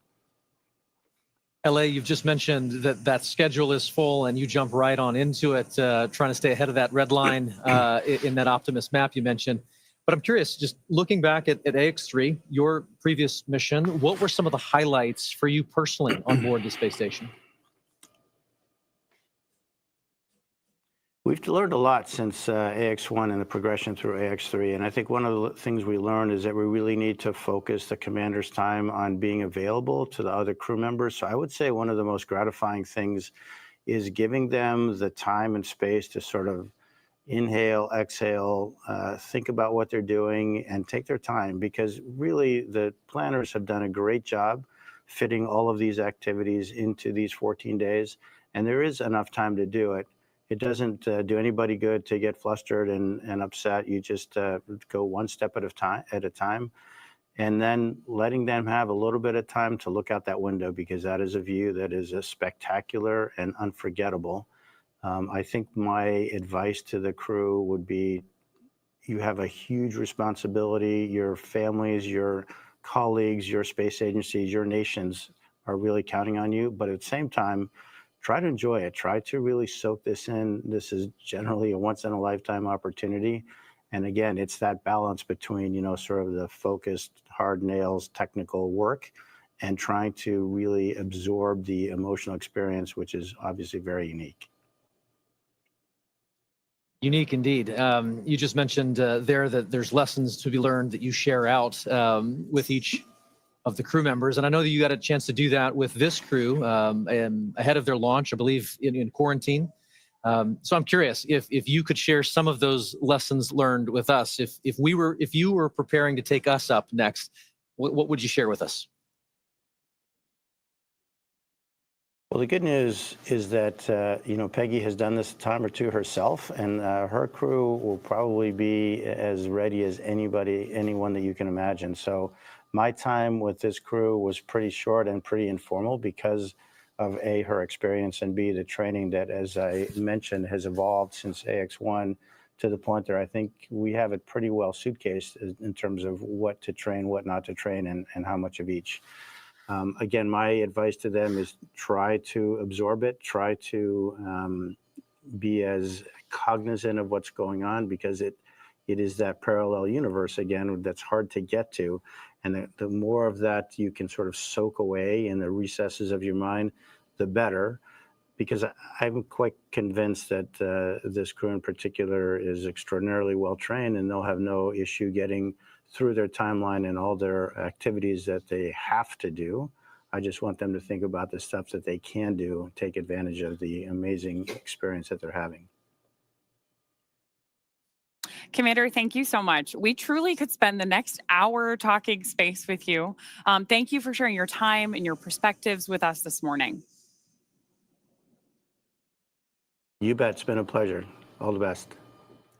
LA, you've just mentioned that schedule is full and you jump right on into it, trying to stay ahead of that red line in that Optimus map you mentioned. But I'm curious, just looking back at AX-3, your previous mission, what were some of the highlights for you personally on board the space station? We've learned a lot since AX-1 and the progression through AX-3. And I think one of the things we learned is that we really need to focus the commander's time on being available to the other crew members. So I would say one of the most gratifying things is giving them the time and space to sort of inhale, exhale, think about what they're doing, and take their time, because really the planners have done a great job fitting all of these activities into these 14 days, and there is enough time to do it. It doesn't do anybody good to get flustered and upset. You just go one step at a time, and then letting them have a little bit of time to look out that window, because that is a view that is spectacular and unforgettable. I think my advice to the crew would be, you have a huge responsibility. Your families, your colleagues, your space agencies, your nations are really counting on you. But at the same time, try to enjoy it. Try to really soak this in. This is generally a once in a lifetime opportunity. And again, it's that balance between, sort of the focused, hard nails, technical work, and trying to really absorb the emotional experience, which is obviously very unique. Unique indeed. You just mentioned there that there's lessons to be learned that you share out with each of the crew members. And I know that you got a chance to do that with this crew ahead of their launch, I believe, in quarantine. So I'm curious if you could share some of those lessons learned with us. If you were preparing to take us up next, what would you share with us? Well, the good news is that, Peggy has done this a time or two herself, and her crew will probably be as ready as anyone that you can imagine. So my time with this crew was pretty short and pretty informal because of A, her experience, and B, the training that, as I mentioned, has evolved since AX1 to the point that I think we have it pretty well suitcased in terms of what to train, what not to train, and how much of each. Again, my advice to them is try to absorb it, try to be as cognizant of what's going on, because it is that parallel universe, again, that's hard to get to. And the more of that you can sort of soak away in the recesses of your mind, the better, because I'm quite convinced that this crew in particular is extraordinarily well trained, and they'll have no issue getting through their timeline and all their activities that they have to do. I just want them to think about the stuff that they can do, take advantage of the amazing experience that they're having. Commander, thank you so much. We truly could spend the next hour talking space with you. Thank you for sharing your time and your perspectives with us this morning. You bet. It's been a pleasure. All the best.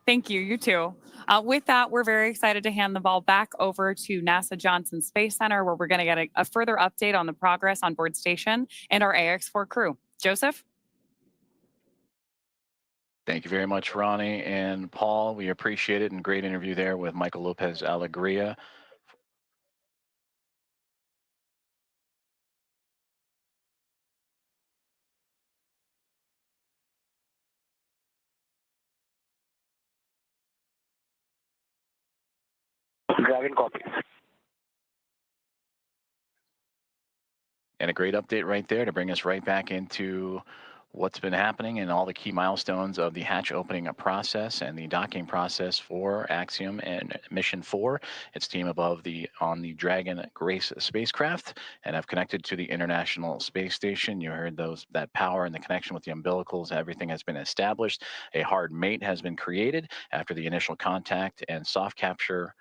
Thank you. You too. With that, we're very excited to hand the ball back over to NASA Johnson Space Center, where we're going to get a further update on the progress on board station and our AX4 crew. Joseph? Thank you very much, Ronnie and Paul. We appreciate it, and great interview there with Michael Lopez Alegria. Dragon copies. And a great update right there to bring us right back into what's been happening and all the key milestones of the hatch opening process and the docking process for Axiom and Mission 4. Its team on the Dragon Grace spacecraft and have connected to the International Space Station. You heard that power and the connection with the umbilicals. Everything has been established. A hard mate has been created after the initial contact and soft capture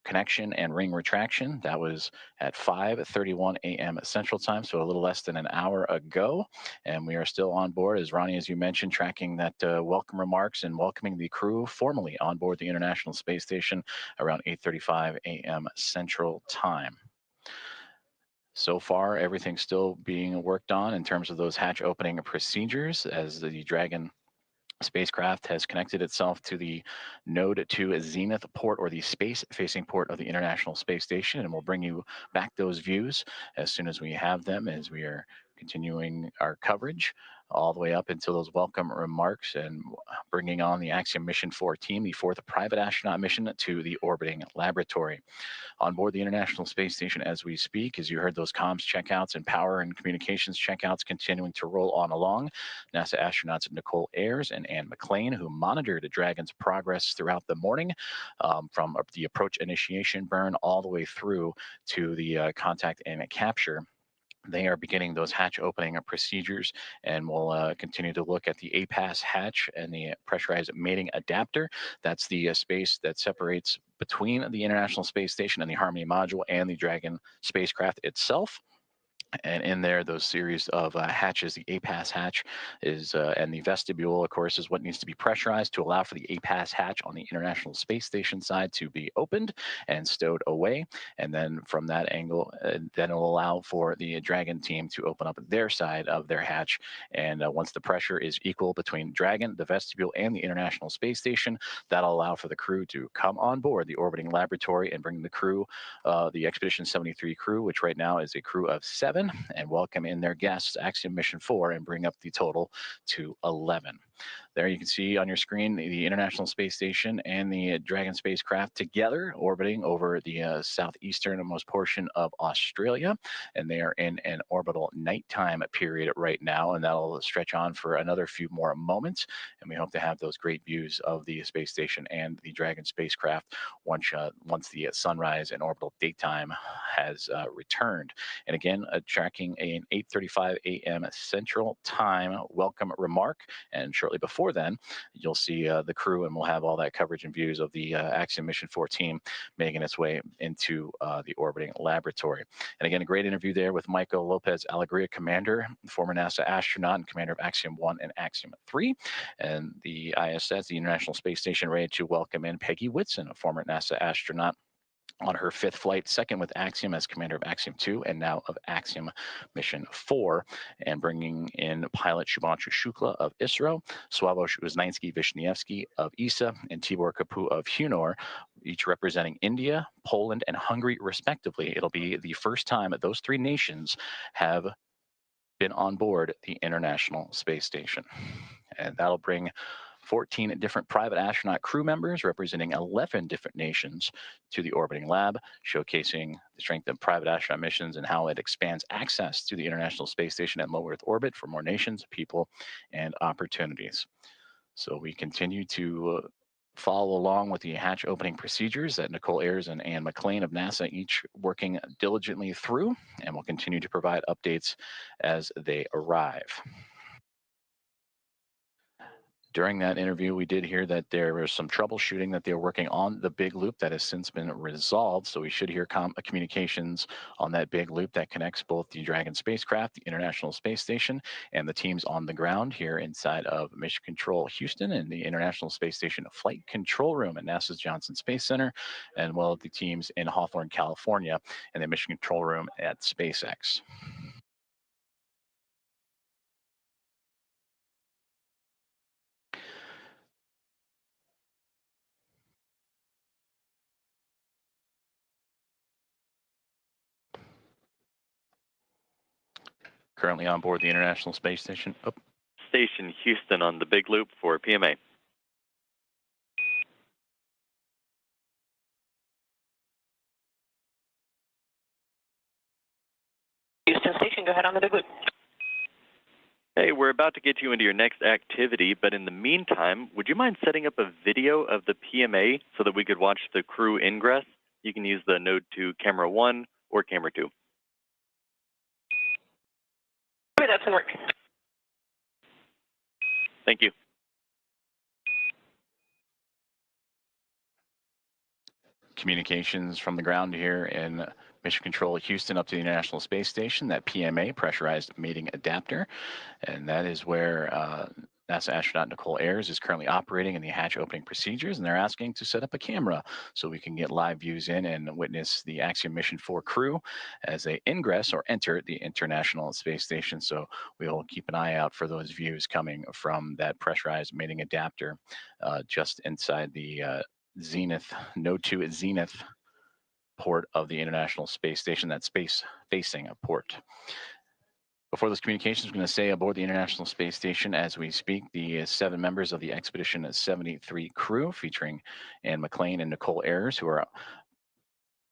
connection and ring retraction. That was at 5:31 a.m. Central Time, so a little less than an hour ago. And we are still on board, as Ronnie, as you mentioned, tracking that welcome remarks and welcoming the crew formally on board the International Space Station around 8:35 a.m. Central Time. So far, everything's still being worked on in terms of those hatch opening procedures as the Dragon spacecraft has connected itself to the Node 2 Zenith port, or the space-facing port of the International Space Station, and we'll bring you back those views as soon as we have them, as we are continuing our coverage all the way up until those welcome remarks and bringing on the Axiom Mission 4 team, the fourth private astronaut mission to the orbiting laboratory. On board the International Space Station as we speak, as you heard those comms checkouts and power and communications checkouts continuing to roll on along. NASA astronauts Nicole Ayers and Anne McLean, who monitored Dragon's progress throughout the morning, from the approach initiation burn all the way through to the contact and capture. they are beginning those hatch opening procedures, and we'll continue to look at the APAS hatch and the pressurized mating adapter. That's the space that separates between the International Space Station and the Harmony module and the Dragon spacecraft itself. And in there, those series of hatches, the APAS hatch is, and the vestibule, of course, is what needs to be pressurized to allow for the APAS hatch on the International Space Station side to be opened and stowed away. And then from that angle, then it'll allow for the Dragon team to open up their side of their hatch. And once the pressure is equal between Dragon, the vestibule, and the International Space Station, that'll allow for the crew to come on board the orbiting laboratory and bring the crew, the Expedition 73 crew, which right now is a crew of 7, and welcome in their guests, Axiom Mission 4, and bring up the total to 11. There you can see on your screen the International Space Station and the Dragon spacecraft together orbiting over the southeasternmost portion of Australia. And they are in an orbital nighttime period right now, and that'll stretch on for another few more moments. And we hope to have those great views of the space station and the Dragon spacecraft once the sunrise and orbital daytime has returned. And again, tracking an 8:35 a.m. Central Time welcome remark. And shortly before then, you'll see the crew, and we'll have all that coverage and views of the Axiom Mission 4 team making its way into the orbiting laboratory. And again, a great interview there with Michael Lopez Alegria, commander, former NASA astronaut and commander of Axiom 1 and Axiom 3. And the ISS, the International Space Station, ready to welcome in Peggy Whitson, a former NASA astronaut, on her 5th flight, second with Axiom as commander of Axiom 2 and now of Axiom Mission 4, and bringing in pilot Shubhanshu Shukla of ISRO, Sławomir Wisniewski of ESA, and Tibor Kapu of Hunor, each representing India, Poland, and Hungary respectively. It'll be the first time that those 3 nations have been on board the International Space Station. And that'll bring 14 different private astronaut crew members representing 11 different nations to the orbiting lab, showcasing the strength of private astronaut missions and how it expands access to the International Space Station at low Earth orbit for more nations, people, and opportunities. So we continue to follow along with the hatch opening procedures that Nicole Ayers and Anne McLean of NASA each working diligently through, and we'll continue to provide updates as they arrive. During that interview, we did hear that there was some troubleshooting that they're working on the big loop that has since been resolved. So we should hear communications on that big loop that connects both the Dragon spacecraft, the International Space Station, and the teams on the ground here inside of Mission Control Houston and the International Space Station Flight Control Room at NASA's Johnson Space Center, and well the teams in Hawthorne, California, and the Mission Control Room at SpaceX. Currently on board the International Space Station. Station Houston on the big loop for PMA. Houston Station, go ahead on the big loop. Hey, we're about to get you into your next activity, but in the meantime, would you mind setting up a video of the PMA so that we could watch the crew ingress? You can use the Node 2 Camera 1 or Camera 2. Okay, that's in work. Thank you. Communications from the ground here in Mission Control Houston up to the International Space Station, that PMA, pressurized mating adapter. And that is where NASA astronaut Nicole Ayers is currently operating in the hatch opening procedures, and they're asking to set up a camera so we can get live views in and witness the Axiom Mission 4 crew as they ingress or enter the International Space Station. So we'll keep an eye out for those views coming from that pressurized mating adapter just inside the Zenith, Node 2 Zenith port of the International Space Station, that space-facing port. Before those communications, I'm going to say aboard the International Space Station as we speak, the 7 members of the Expedition 73 crew, featuring Anne McLean and Nicole Ayers, who are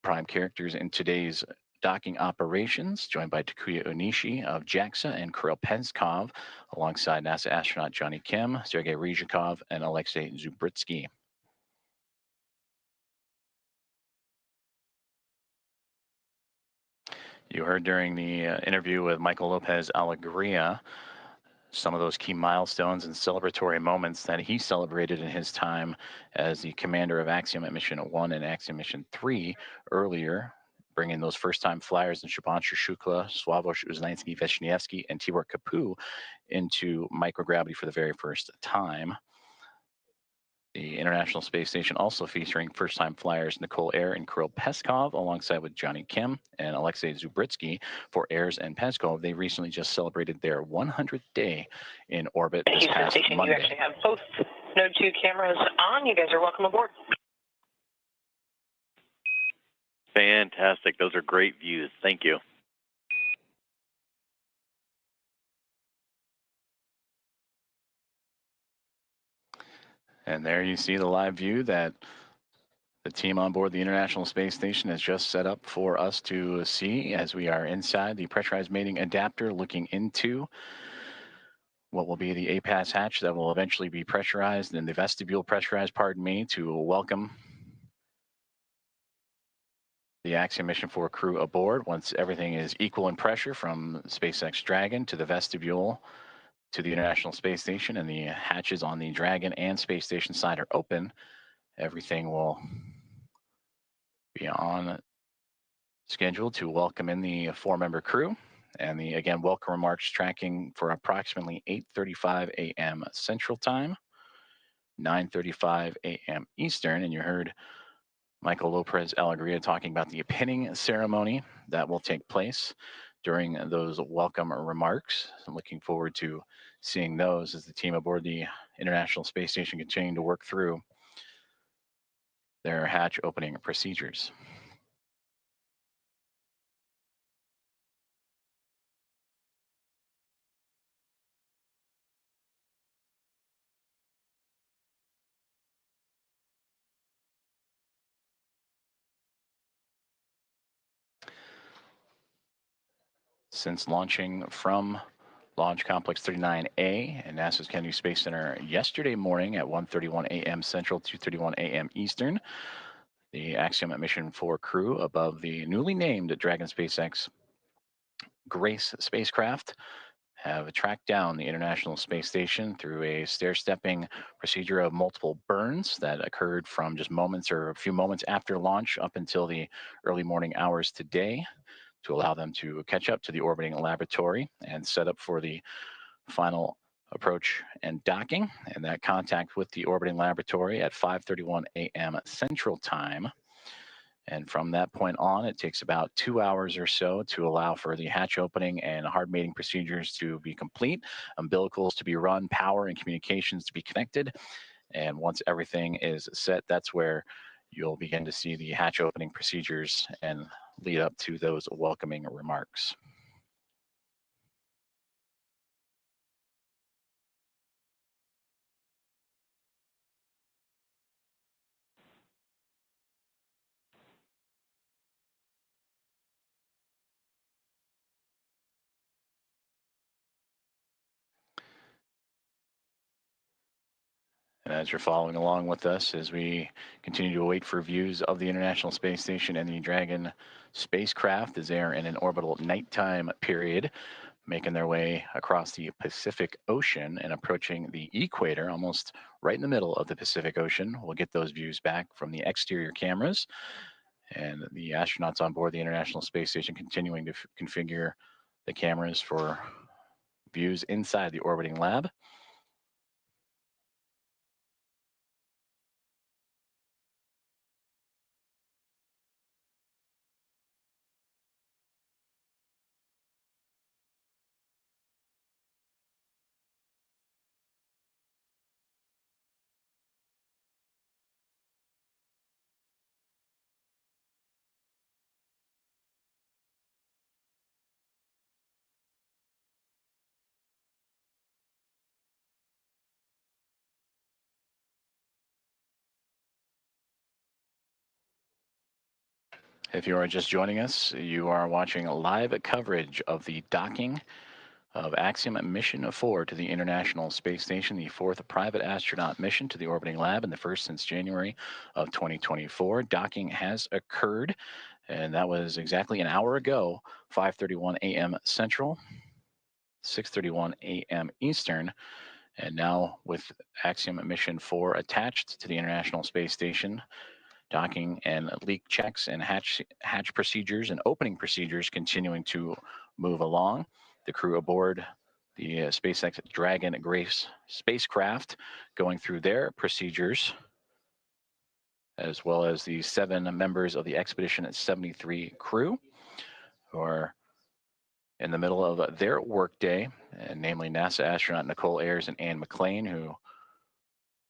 prime characters in today's docking operations, joined by Takuya Onishi of JAXA and Kirill Peskov, alongside NASA astronaut Johnny Kim, Sergei Ryzhikov, and Alexei Zubritsky. You heard during the interview with Michael Lopez Alegria some of those key milestones and celebratory moments that he celebrated in his time as the commander of Axiom at Mission 1 and Axiom Mission 3 earlier, bringing those first-time flyers in Shubhanshu Shukla, Sławomir Uznański-Wiśniewski, and Tibor Kapu into microgravity for the very first time. The International Space Station also featuring first-time flyers Nicole Ayer and Kirill Peskov, alongside with Johnny Kim and Alexei Zubritsky for Ayers and Peskov. They recently just celebrated their 100th day in orbit this past Station, Monday. you actually have both Node 2 cameras on. You guys are welcome aboard. Fantastic. Those are great views. Thank you. And there you see the live view that the team on board the International Space Station has just set up for us to see as we are inside the pressurized mating adapter, looking into what will be the APAS hatch that will eventually be pressurized, and the vestibule pressurized, pardon me, to welcome the Axiom Mission 4 crew aboard once everything is equal in pressure from SpaceX Dragon to the vestibule to the International Space Station, and the hatches on the Dragon and Space Station side are open. Everything will be on schedule to welcome in the 4-member crew. And the, again, welcome remarks tracking for approximately 8:35 a.m. Central Time, 9:35 a.m. Eastern. And you heard Michael Lopez Alegria talking about the pinning ceremony that will take place during those welcome remarks. I'm looking forward to seeing those as the team aboard the International Space Station continuing to work through their hatch opening procedures. Since launching from Launch Complex 39A and NASA's Kennedy Space Center yesterday morning at 1:31 a.m. Central, 2:31 a.m. Eastern, the Axiom Mission 4 crew above the newly named Dragon SpaceX Grace spacecraft have tracked down the International Space Station through a stair-stepping procedure of multiple burns that occurred from just moments or a few moments after launch up until the early morning hours today, to allow them to catch up to the orbiting laboratory and set up for the final approach and docking. And that contact with the orbiting laboratory at 5:31 a.m. Central Time. And from that point on, it takes about 2 hours or so to allow for the hatch opening and hard mating procedures to be complete, umbilicals to be run, power and communications to be connected. And once everything is set, that's where you'll begin to see the hatch opening procedures and lead up to those welcoming remarks. And as you're following along with us, as we continue to wait for views of the International Space Station and the Dragon spacecraft as they are in an orbital nighttime period, making their way across the Pacific Ocean and approaching the equator, almost right in the middle of the Pacific Ocean. We'll get those views back from the exterior cameras. And the astronauts on board the International Space Station continuing to configure the cameras for views inside the orbiting lab. If you are just joining us, you are watching live coverage of the docking of Axiom Mission 4 to the International Space Station, the 4th private astronaut mission to the orbiting lab and the first since January of 2024. Docking has occurred And that was exactly an hour ago, 5:31 a.m. Central, 6:31 a.m. Eastern. And now with Axiom Mission 4 attached to the International Space Station, docking and leak checks and hatch procedures and opening procedures continuing to move along. The crew aboard the SpaceX Dragon Grace spacecraft going through their procedures, as well as the 7 members of the Expedition 73 crew who are in the middle of their workday, and namely NASA astronaut Nicole Ayers and Anne McClain, who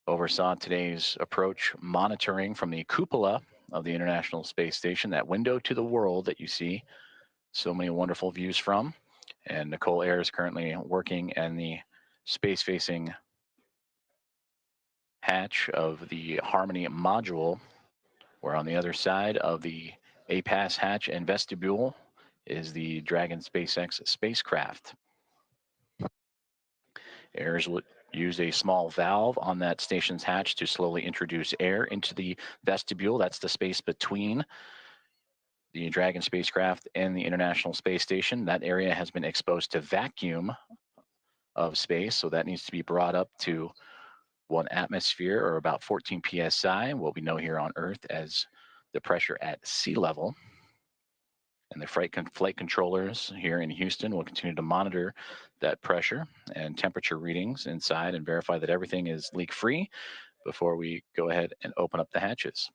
oversaw today's approach monitoring from the cupola of the International Space Station, that window to the world that you see so many wonderful views from. And Nicole Ayers currently working in the space-facing hatch of the Harmony module, where on the other side of the APAS hatch and vestibule is the Dragon SpaceX spacecraft. Ayers would use a small valve on that station's hatch to slowly introduce air into the vestibule. That's the space between the Dragon spacecraft and the International Space Station. That area has been exposed to vacuum of space, so that needs to be brought up to 1 atmosphere, or about 14 psi, what we know here on Earth as the pressure at sea level. And the flight controllers here in Houston will continue to monitor that pressure and temperature readings inside and verify that everything is leak-free before we go ahead and open up the hatches.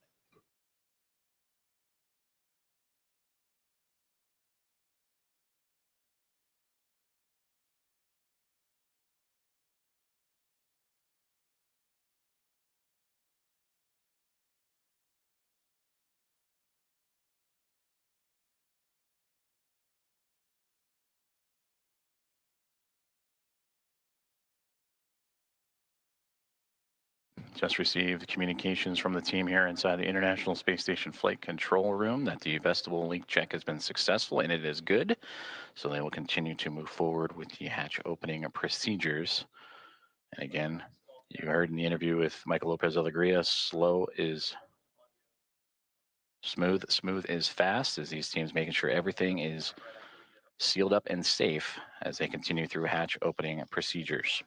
Just received communications from the team here inside the International Space Station Flight Control Room that the vestibule leak check has been successful, and it is good. So they will continue to move forward with the hatch opening procedures. And again, you heard in the interview with Michael Lopez Alegria, slow is smooth, smooth is fast, as these teams making sure everything is sealed up and safe as they continue through hatch opening procedures.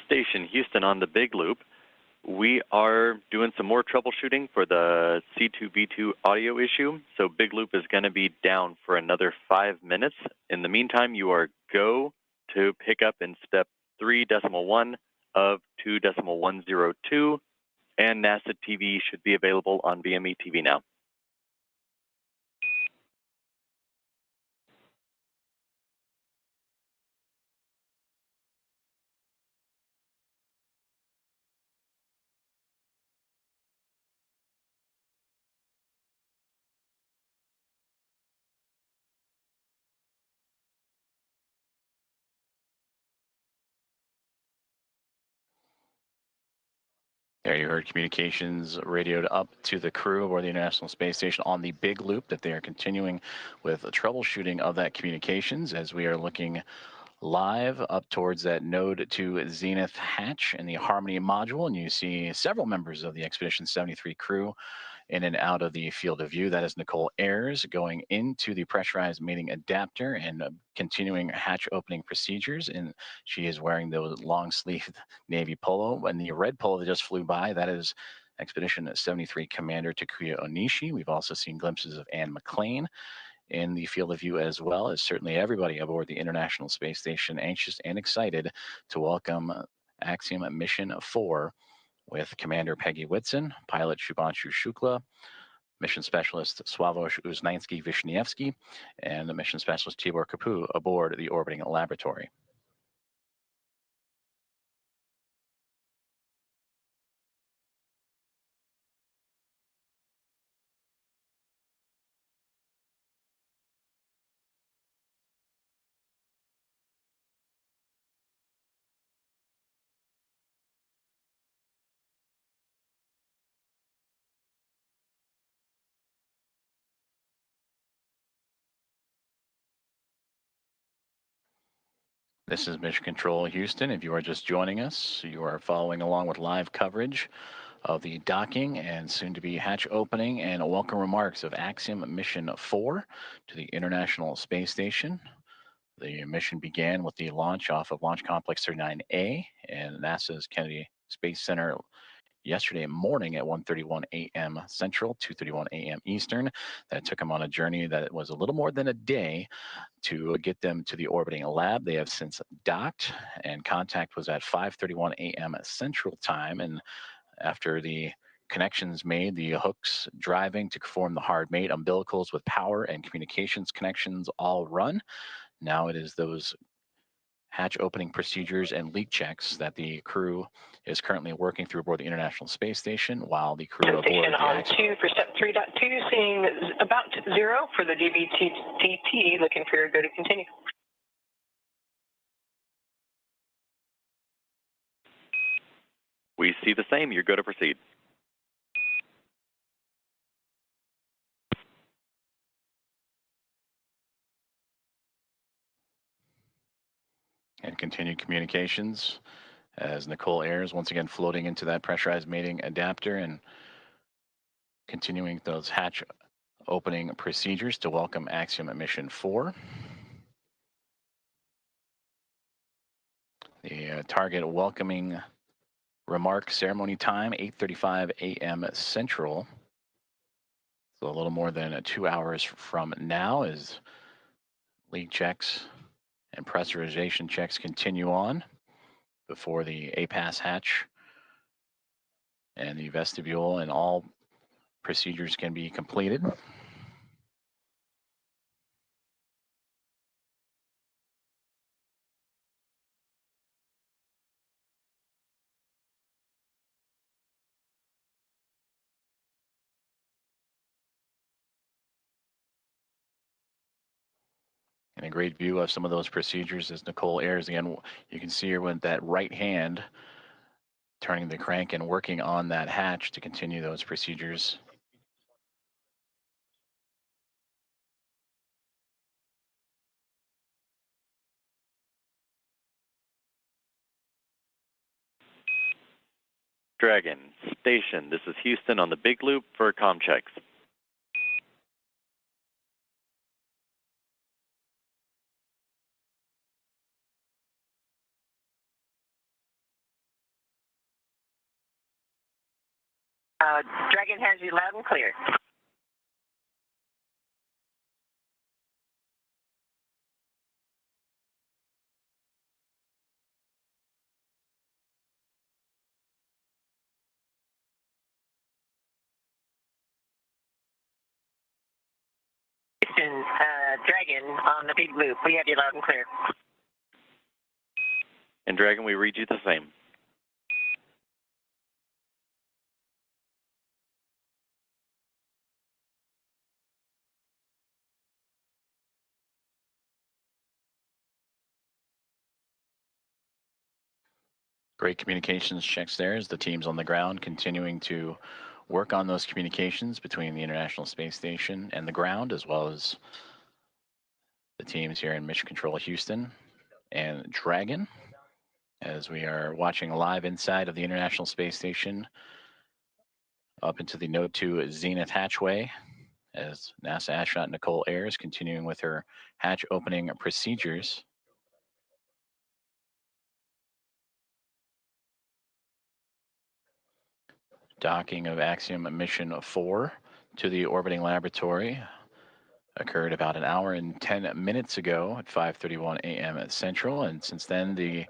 Station Houston on the big loop. We are doing some more troubleshooting for the C2V2 audio issue, so big loop is going to be down for another 5 minutes. In the meantime, you are go to pick up in step 3.1 of 2.102, and NASA TV should be available on VME TV now. There you heard communications radioed up to the crew aboard the International Space Station on the big loop that they are continuing with the troubleshooting of that communications as we are looking live up towards that node to Zenith hatch in the Harmony module. And you see several members of the Expedition 73 crew in and out of the field of view. That is Nicole Ayers going into the pressurized mating adapter and continuing hatch opening procedures. And she is wearing those long sleeved navy polo. And the red polo that just flew by, that is Expedition 73 Commander Takuya Onishi. We've also seen glimpses of Anne McClain in the field of view, as well as certainly everybody aboard the International Space Station anxious and excited to welcome Axiom Mission 4 with Commander Peggy Whitson, pilot Shubhanshu Shukla, mission specialist Sławomir Uznański-Wiśniewski, and the mission specialist Tibor Kapu aboard the orbiting laboratory. This is Mission Control Houston. If you are just joining us, you are following along with live coverage of the docking and soon-to-be hatch opening and welcome remarks of Axiom Mission 4 to the International Space Station. The mission began with the launch off of Launch Complex 39A and NASA's Kennedy Space Center yesterday morning at 1:31 a.m. Central, 2:31 a.m. Eastern. That took them on a journey that was a little more than a day to get them to the orbiting lab. They have since docked, and contact was at 5:31 a.m. Central Time. And after the connections made, the hooks driving to form the hard mate, umbilicals with power and communications connections all run. Now it is those hatch opening procedures and leak checks that the crew is currently working through aboard the International Space Station, while the crew aboard Station the on Axiom 2 for step 3.2, seeing about 0 for the DVTT, looking for your go to continue. We see the same. You're good to proceed. and continued communications as Nicole Ayers once again floating into that pressurized mating adapter and continuing those hatch opening procedures to welcome Axiom Mission 4. The target welcoming remark ceremony time, 8:35 a.m. Central. So a little more than 2 hours from now as leak checks and pressurization checks continue on before the APAS hatch and the vestibule and all procedures can be completed. And a great view of some of those procedures as Nicole Ayers again. You can see her with that right hand turning the crank and working on that hatch to continue those procedures. Dragon, station, this is Houston on the big loop for comm checks. Dragon has you loud and clear. Dragon on the big loop. We have you loud and clear. And Dragon, we read you the same. Great communications checks there as the teams on the ground continuing to work on those communications between the International Space Station and the ground, as well as the teams here in Mission Control Houston and Dragon, as we are watching live inside of the International Space Station up into the Node 2 Zenith hatchway as NASA astronaut Nicole Ayers continuing with her hatch opening procedures. Docking of Axiom Mission 4 to the orbiting laboratory occurred about an hour and 10 minutes ago at 5:31 a.m. Central, and since then the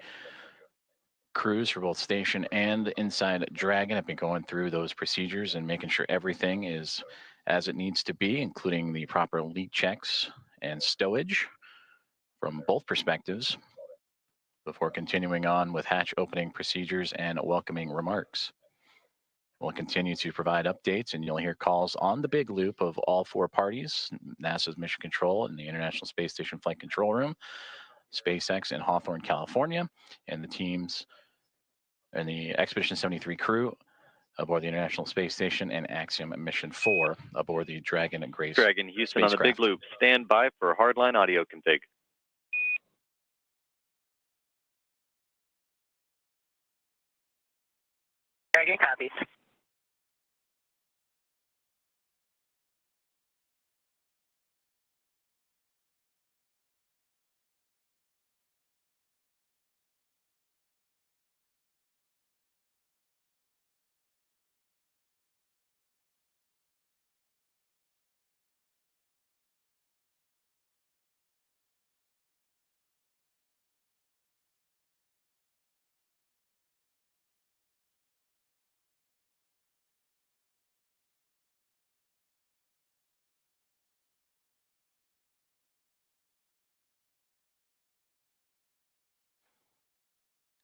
crews for both station and inside Dragon have been going through those procedures and making sure everything is as it needs to be, including the proper leak checks and stowage from both perspectives, before continuing on with hatch opening procedures and welcoming remarks. We'll continue to provide updates, and you'll hear calls on the big loop of all four parties, NASA's Mission Control and the International Space Station Flight Control Room, SpaceX in Hawthorne, California, and the teams and the Expedition 73 crew aboard the International Space Station, and Axiom Mission 4 aboard the Dragon and Grace Dragon Houston on the big spacecraft. loop. Stand by for hardline audio config. Dragon copies.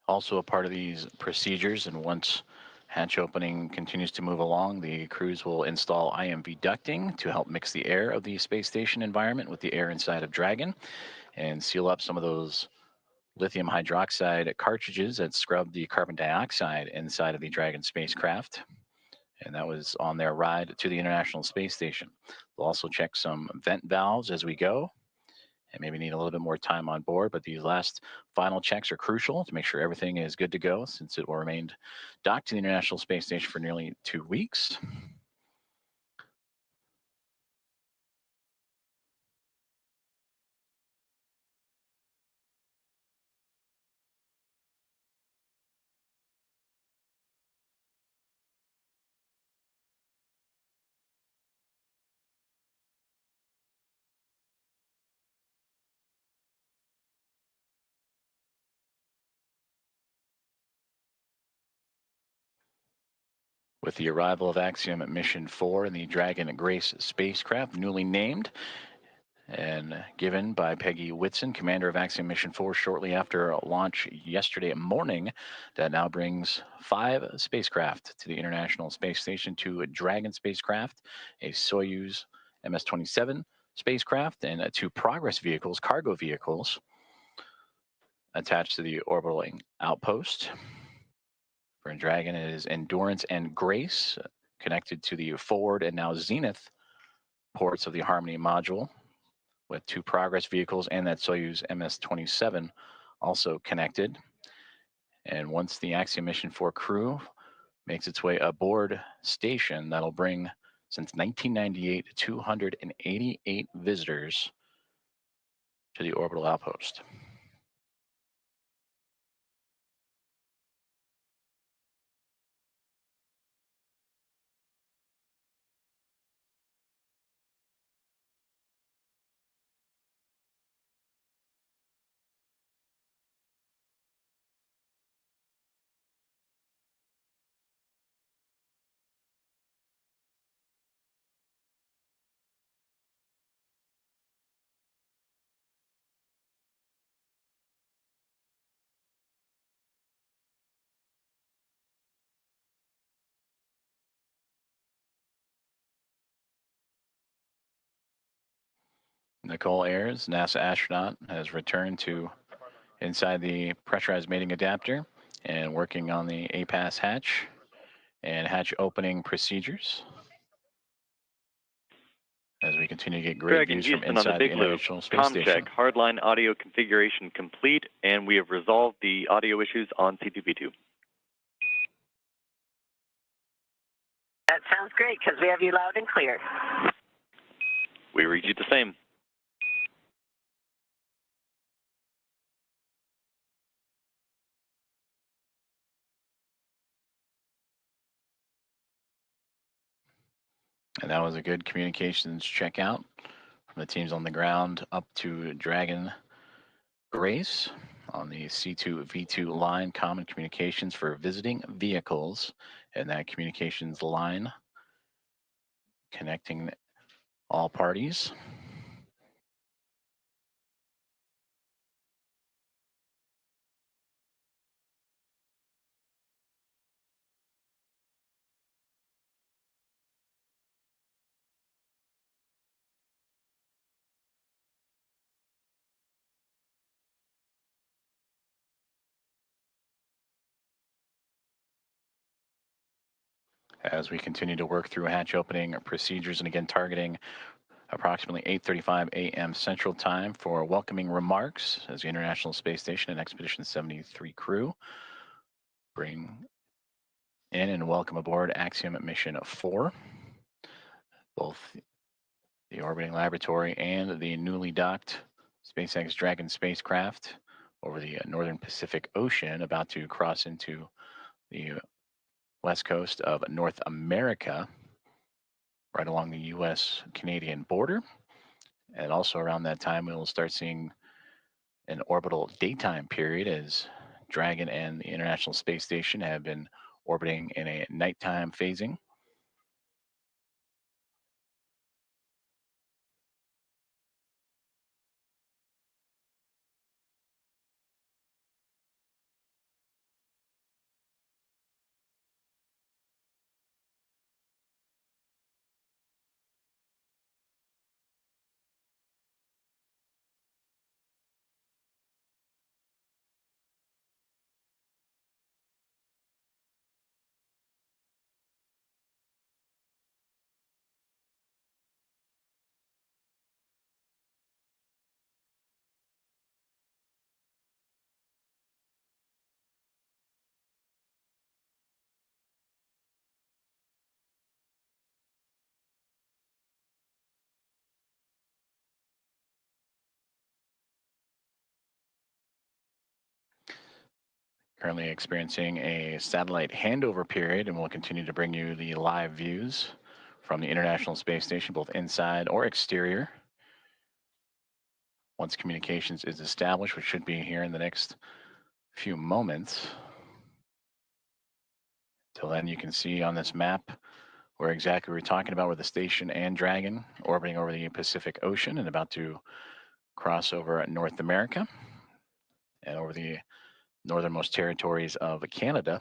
Also a part of these procedures, and once hatch opening continues to move along, the crews will install IMV ducting to help mix the air of the space station environment with the air inside of Dragon and seal up some of those lithium hydroxide cartridges that scrub the carbon dioxide inside of the Dragon spacecraft. And that was on their ride to the International Space Station. We'll also check some vent valves as we go, and maybe need a little bit more time on board, but these last final checks are crucial to make sure everything is good to go, since it will remain docked to the International Space Station for nearly 2 weeks. With the arrival of Axiom Mission 4 and the Dragon Grace spacecraft, newly named and given by Peggy Whitson, commander of Axiom Mission 4, shortly after launch yesterday morning, that now brings 5 spacecraft to the International Space Station, 2 Dragon spacecraft, a Soyuz MS-27 spacecraft, and 2 Progress vehicles, cargo vehicles, attached to the orbiting outpost. For Dragon, it is Endurance and Grace, connected to the forward and now Zenith ports of the Harmony module, with 2 Progress vehicles and that Soyuz MS-27 also connected. And once the Axiom Mission 4 crew makes its way aboard station, that'll bring, since 1998, 288 visitors to the orbital outpost. Nicole Ayers, NASA astronaut, has returned to inside the pressurized mating adapter and working on the APAS hatch and hatch opening procedures, as we continue to get great Dragon views from Houston on the inside the big loop. International Space Com Station. check. Hardline audio configuration complete, and we have resolved the audio issues on C2P2. That sounds great, because we have you loud and clear. We read you the same. And that was a good communications checkout from the teams on the ground up to Dragon Grace. on the C2V2 line, common communications for visiting vehicles, and that communications line connecting all parties. As we continue to work through hatch opening procedures, and again targeting approximately 8:35 a.m. Central Time for welcoming remarks as the International Space Station and Expedition 73 crew bring in and welcome aboard Axiom Mission 4. Both the orbiting laboratory and the newly docked SpaceX Dragon spacecraft over the northern Pacific Ocean, about to cross into the west coast of North America, right along the U.S.-Canadian border. And also around that time, we will start seeing an orbital daytime period as Dragon and the International Space Station have been orbiting in a nighttime phasing. Currently experiencing a satellite handover period, and we'll continue to bring you the live views from the International Space Station, both inside or exterior. Once communications is established, which should be here in the next few moments. Till then, you can see on this map where exactly we're talking about, where the station and Dragon orbiting over the Pacific Ocean and about to cross over North America and over the northernmost territories of Canada.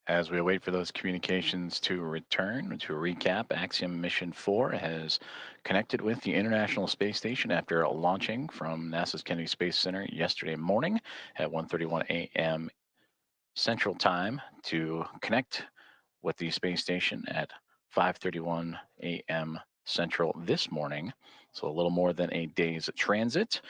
As we wait for those communications to return, to recap, Axiom Mission 4 has connected with the International Space Station after launching from NASA's Kennedy Space Center yesterday morning at 1:31 a.m. Central Time to connect with the space station at 5:31 a.m. Central this morning. So a little more than a day's transit,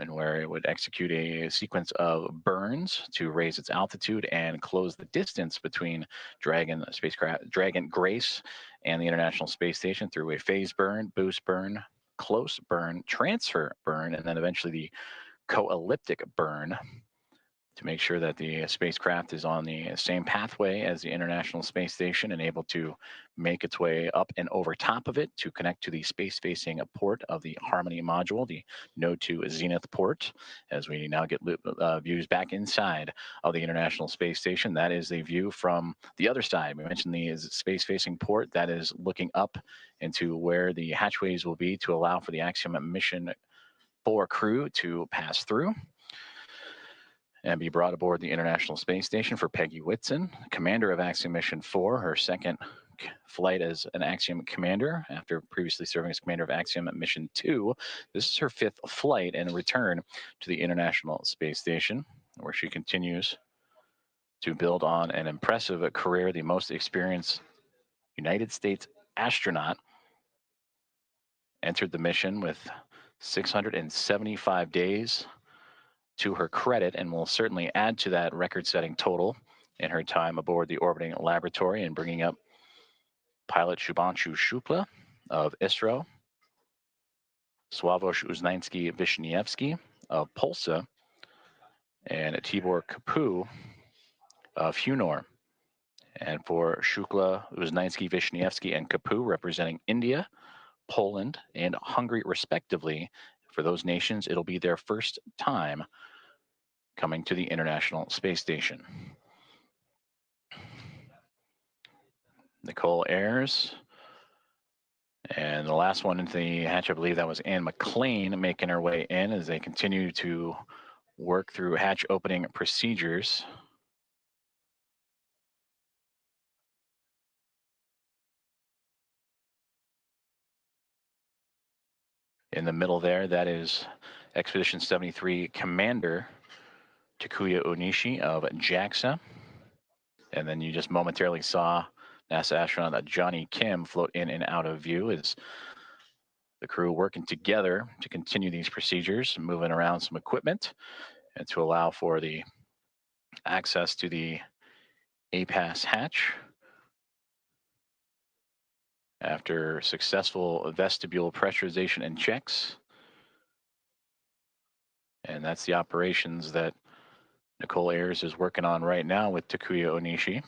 and where it would execute a sequence of burns to raise its altitude and close the distance between Dragon spacecraft, Dragon Grace, and the International Space Station through a phase burn, boost burn, close burn, transfer burn, and then eventually the co-elliptic burn, to make sure that the spacecraft is on the same pathway as the International Space Station and able to make its way up and over top of it to connect to the space-facing port of the Harmony module, the Node 2 Zenith port, as we now get views back inside of the International Space Station. That is a view from the other side. We mentioned the space-facing port. That is looking up into where the hatchways will be to allow for the Axiom Mission 4 crew to pass through and be brought aboard the International Space Station. For Peggy Whitson, commander of Axiom Mission 4, her second flight as an Axiom commander after previously serving as commander of Axiom Mission 2. This is her 5th flight and return to the International Space Station, where she continues to build on an impressive career, the most experienced United States astronaut. Entered the mission with 675 days to her credit and will certainly add to that record-setting total in her time aboard the orbiting laboratory, and bringing up pilot Shubhanshu Shukla of ISRO, Sławomir Uznański-Wiśniewski of Polsa, and Tibor Kapu of Hunor. And for Shukla, Uznański-Wiśniewski, and Kapu, representing India, Poland, and Hungary, respectively, for those nations, it'll be their first time coming to the International Space Station. Nicole Ayers. And the last one into the hatch, I believe that was Anne McLean making her way in as they continue to work through hatch opening procedures. In the middle there, that is Expedition 73 Commander Takuya Onishi of JAXA. And then you just momentarily saw NASA astronaut Johnny Kim float in and out of view as the crew working together to continue these procedures, moving around some equipment and to allow for the access to the APAS hatch. After successful vestibule pressurization and checks. And that's the operations that Nicole Ayers is working on right now with Takuya Onishi.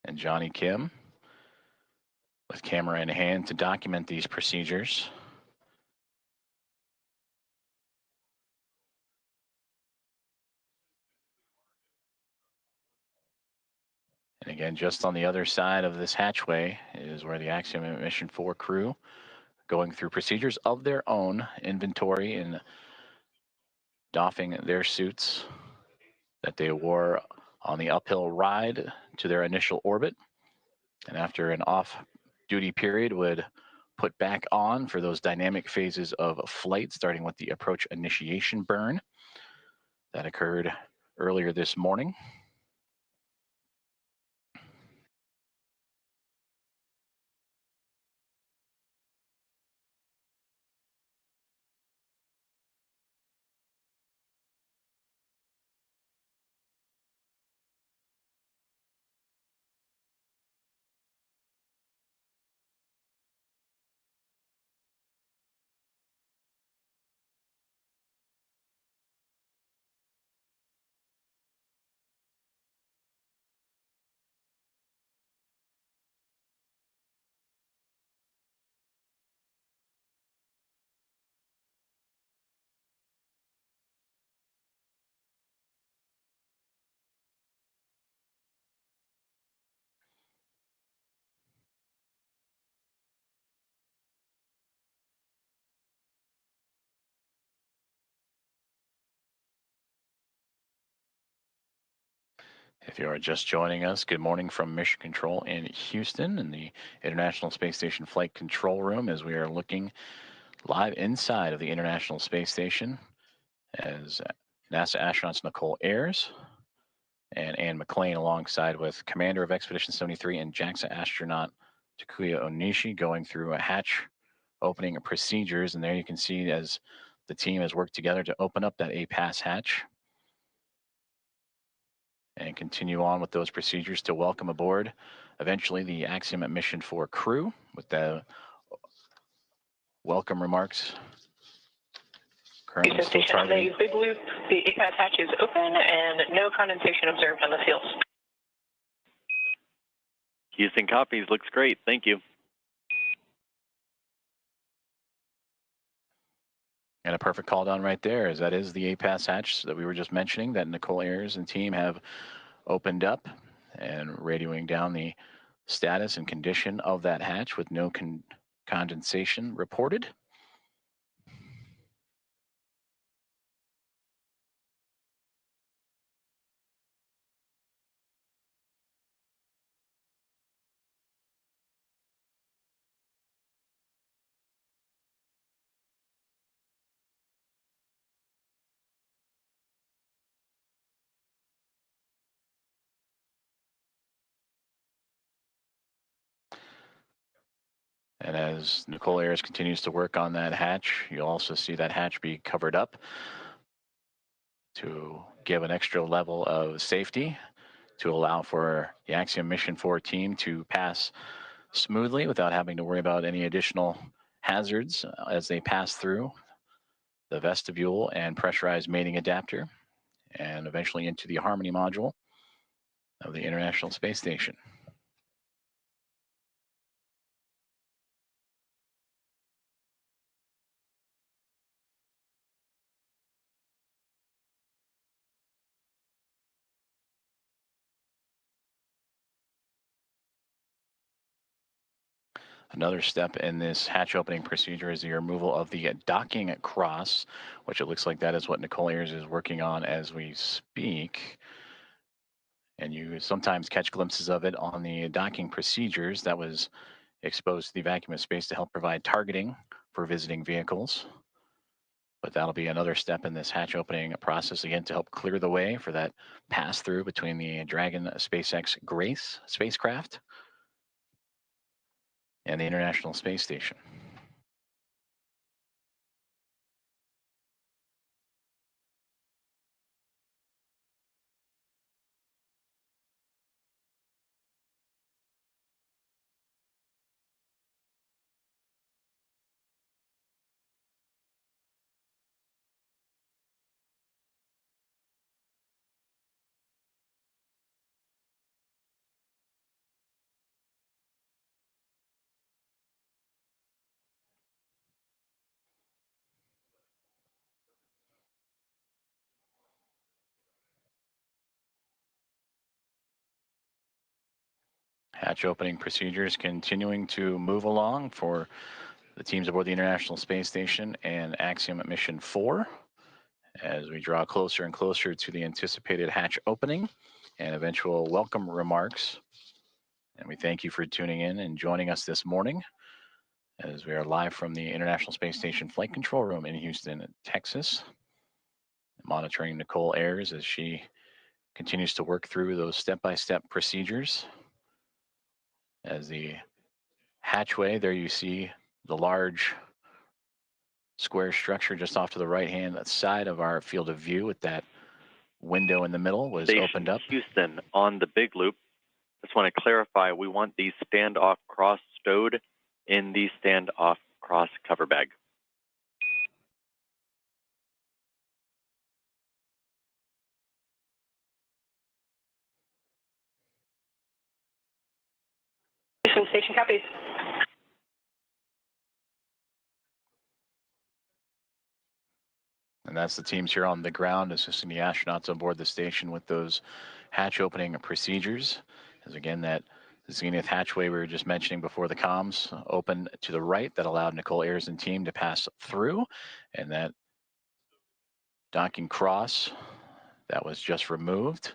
And Johnny Kim with camera in hand to document these procedures. And again, just on the other side of this hatchway is where the Axiom Mission 4 crew going through procedures of their own, inventory and doffing their suits that they wore on the uphill ride to their initial orbit. And after an off-duty period would put back on for those dynamic phases of flight, starting with the approach initiation burn that occurred earlier this morning. If you are just joining us, good morning from Mission Control in Houston in the International Space Station Flight Control Room, as we are looking live inside of the International Space Station as NASA astronauts Nicole Ayers and Anne McLean, alongside with Commander of Expedition 73 and JAXA astronaut Takuya Onishi, going through a hatch opening procedures. And there you can see as the team has worked together to open up that APAS hatch and continue on with those procedures to welcome aboard eventually the Axiom Mission 4 crew with the welcome remarks. Currently still targeting. Big loop, the APAS hatch is open and no condensation observed on the seals. Houston copies. Looks great. Thank you. And a perfect call down right there, as that is the APAS hatch that we were just mentioning that Nicole Ayers and team have opened up, and radioing down the status and condition of that hatch with no condensation reported. And as Nicole Ayers continues to work on that hatch, you'll also see that hatch be covered up to give an extra level of safety to allow for the Axiom Mission 4 team to pass smoothly without having to worry about any additional hazards as they pass through the vestibule and pressurized mating adapter and eventually into the Harmony module of the International Space Station. Another step in this hatch opening procedure is the removal of the docking cross, which it looks like that is what Nicole Ayers is working on as we speak. And you sometimes catch glimpses of it on the docking procedures that was exposed to the vacuum of space to help provide targeting for visiting vehicles. But that'll be another step in this hatch opening process, again, to help clear the way for that pass through between the Dragon SpaceX Grace spacecraft and the International Space Station. Hatch opening procedures continuing to move along for the teams aboard the International Space Station and Axiom Mission 4 as we draw closer and closer to the anticipated hatch opening and eventual welcome remarks. And we thank you for tuning in and joining us this morning as we are live from the International Space Station Flight Control Room in Houston, Texas, monitoring Nicole Ayers as she continues to work through those step-by-step procedures. As the hatchway, there you see the large square structure just off to the right-hand side of our field of view with that window in the middle was Station opened up. Houston on the big loop. Just want to clarify, we want the standoff cross stowed in the standoff cross cover bag. Station copies. And that's the teams here on the ground assisting the astronauts on board the station with those hatch opening procedures. As again, that zenith hatchway we were just mentioning before the comms opened to the right that allowed Nicole Ayers and team to pass through. And that docking cross that was just removed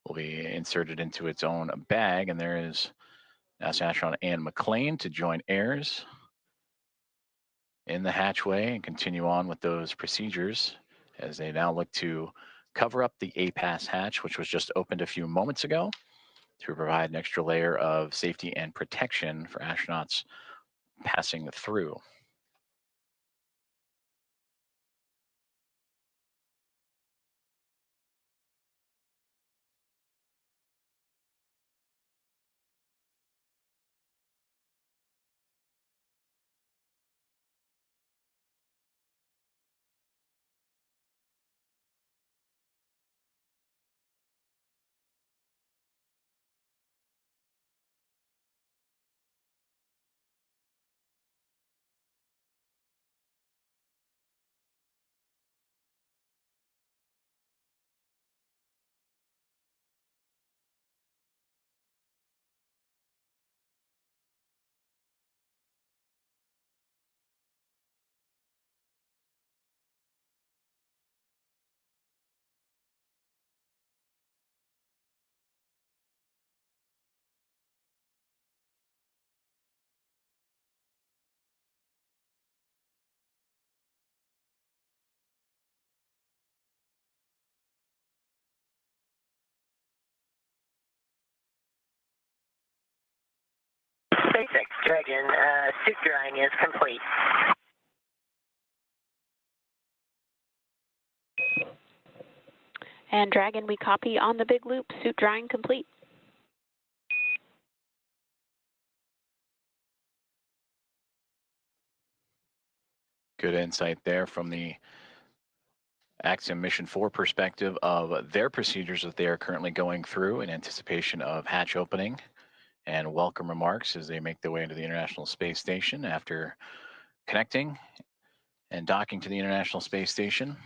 will be inserted into its own bag. And there is NASA astronaut Ann McLean to join Ayers in the hatchway and continue on with those procedures as they now look to cover up the APAS hatch, which was just opened a few moments ago, to provide an extra layer of safety and protection for astronauts passing through. Dragon, suit drying is complete. And Dragon, we copy on the big loop, suit drying complete. Good insight there from the Axiom Mission 4 perspective of their procedures that they are currently going through in anticipation of hatch opening, and welcome remarks as they make their way into the International Space Station after connecting and docking to the International Space Station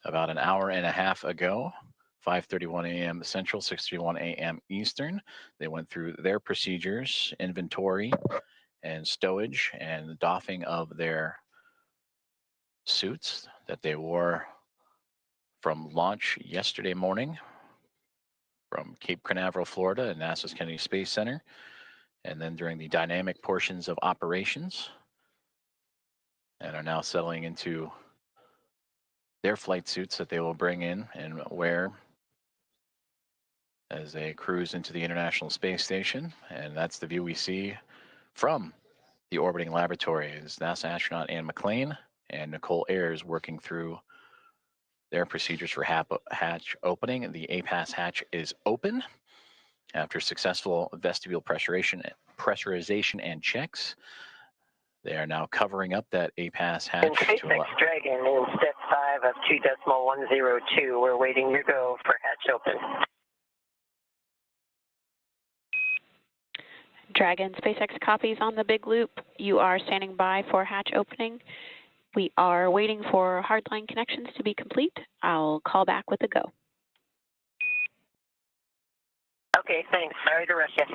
about an hour and a half ago, 5:31 a.m. Central, 6:31 a.m. Eastern. They went through their procedures, inventory, and stowage, and doffing of their suits that they wore from launch yesterday morning from Cape Canaveral, Florida, and NASA's Kennedy Space Center, and then during the dynamic portions of operations, and are now settling into their flight suits that they will bring in and wear as they cruise into the International Space Station. And that's the view we see from the orbiting laboratory is NASA astronaut Anne McClain and Nicole Ayers working through their procedures for hatch opening. The APAS hatch is open after successful vestibule pressurization and checks. They are now covering up that APAS hatch. And SpaceX Dragon in step 5 of 2.102. We're waiting your go for hatch open. Dragon, SpaceX copies on the big loop. You are standing by for hatch opening. We are waiting for hardline connections to be complete. I'll call back with a go. Okay, thanks. Sorry to rush you.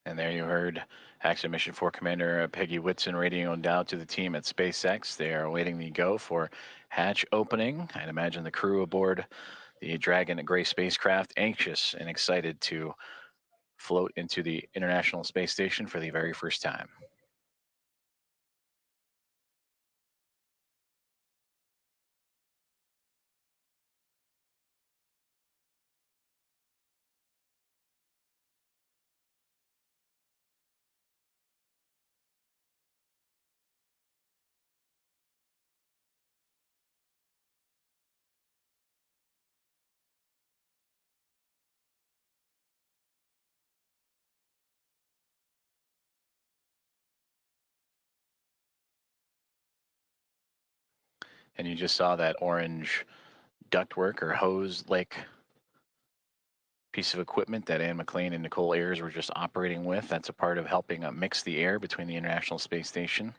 And there you heard Axiom Mission 4 Commander Peggy Whitson radioing down to the team at SpaceX. They are awaiting the go for hatch opening. I'd imagine the crew aboard the Dragon Gray spacecraft anxious and excited to float into the International Space Station for the very first time. And you just saw that orange ductwork or hose-like piece of equipment that Anne McClain and Nicole Ayers were just operating with. That's a part of helping mix the air between the International Space Station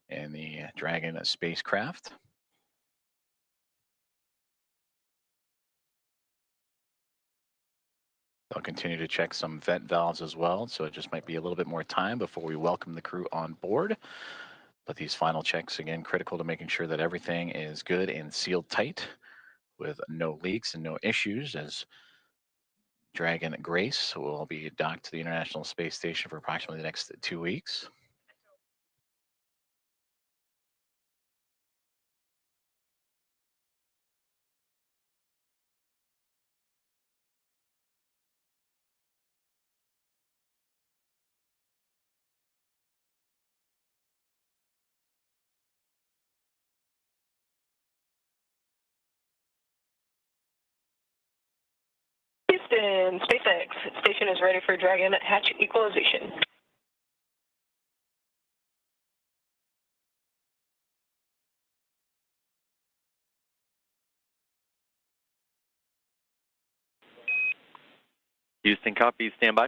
and the Dragon spacecraft. They'll continue to check some vent valves as well, so it just might be a little bit more time before we welcome the crew on board. But these final checks, again, critical to making sure that everything is good and sealed tight with no leaks and no issues, as Dragon Grace will be docked to the International Space Station for approximately the next 2 weeks. Houston, SpaceX station is ready for Dragon hatch equalization. Houston, copy. Stand by.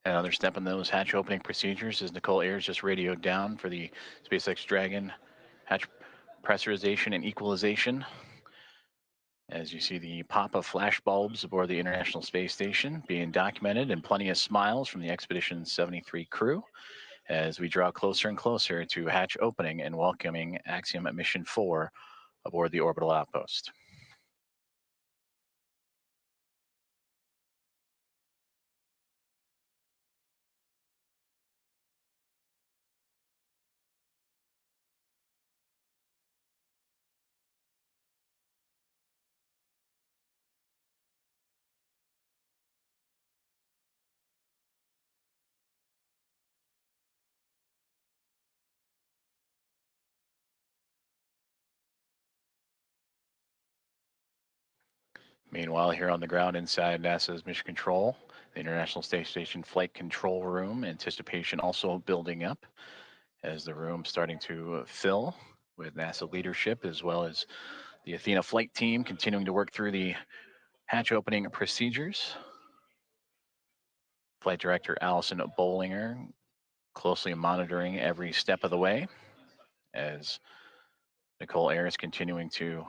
Another step in those hatch opening procedures is Nicole Ayers just radioed down for the SpaceX Dragon hatch pressurization and equalization. As you see the pop of flash bulbs aboard the International Space Station being documented, and plenty of smiles from the Expedition 73 crew as we draw closer and closer to hatch opening and welcoming Axiom Mission 4 aboard the orbital outpost. Meanwhile, here on the ground inside NASA's Mission Control, the International Space Station Flight Control Room, anticipation also building up as the room starting to fill with NASA leadership, as well as the Athena flight team continuing to work through the hatch opening procedures. Flight Director Allison Bollinger closely monitoring every step of the way as Nicole Ayers continuing to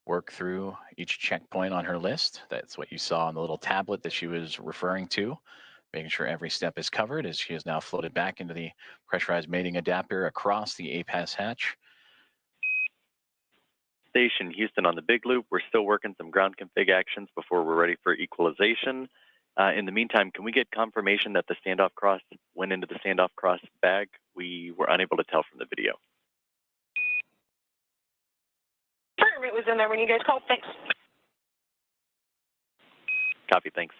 work through each checkpoint on her list. That's what you saw on the little tablet that she was referring to, making sure every step is covered as she is now floated back into the pressurized mating adapter across the APAS hatch. Station Houston on the big loop. We're still working some ground config actions before we're ready for equalization. In the meantime, can we get confirmation that the standoff cross went into the standoff cross bag? We were unable to tell from the video. It was in there when you guys called. Thanks. Copy, thanks.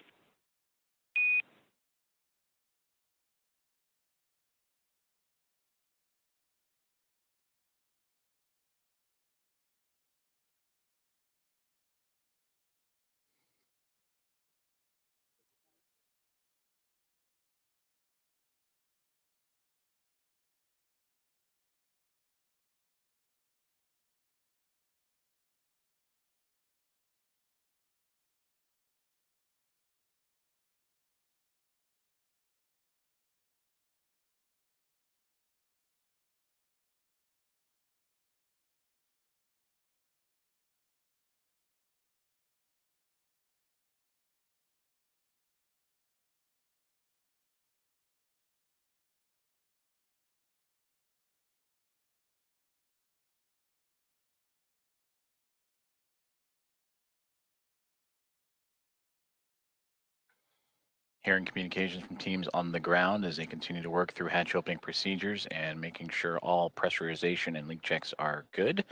Hearing communications from teams on the ground as they continue to work through hatch opening procedures and making sure all pressurization and leak checks are good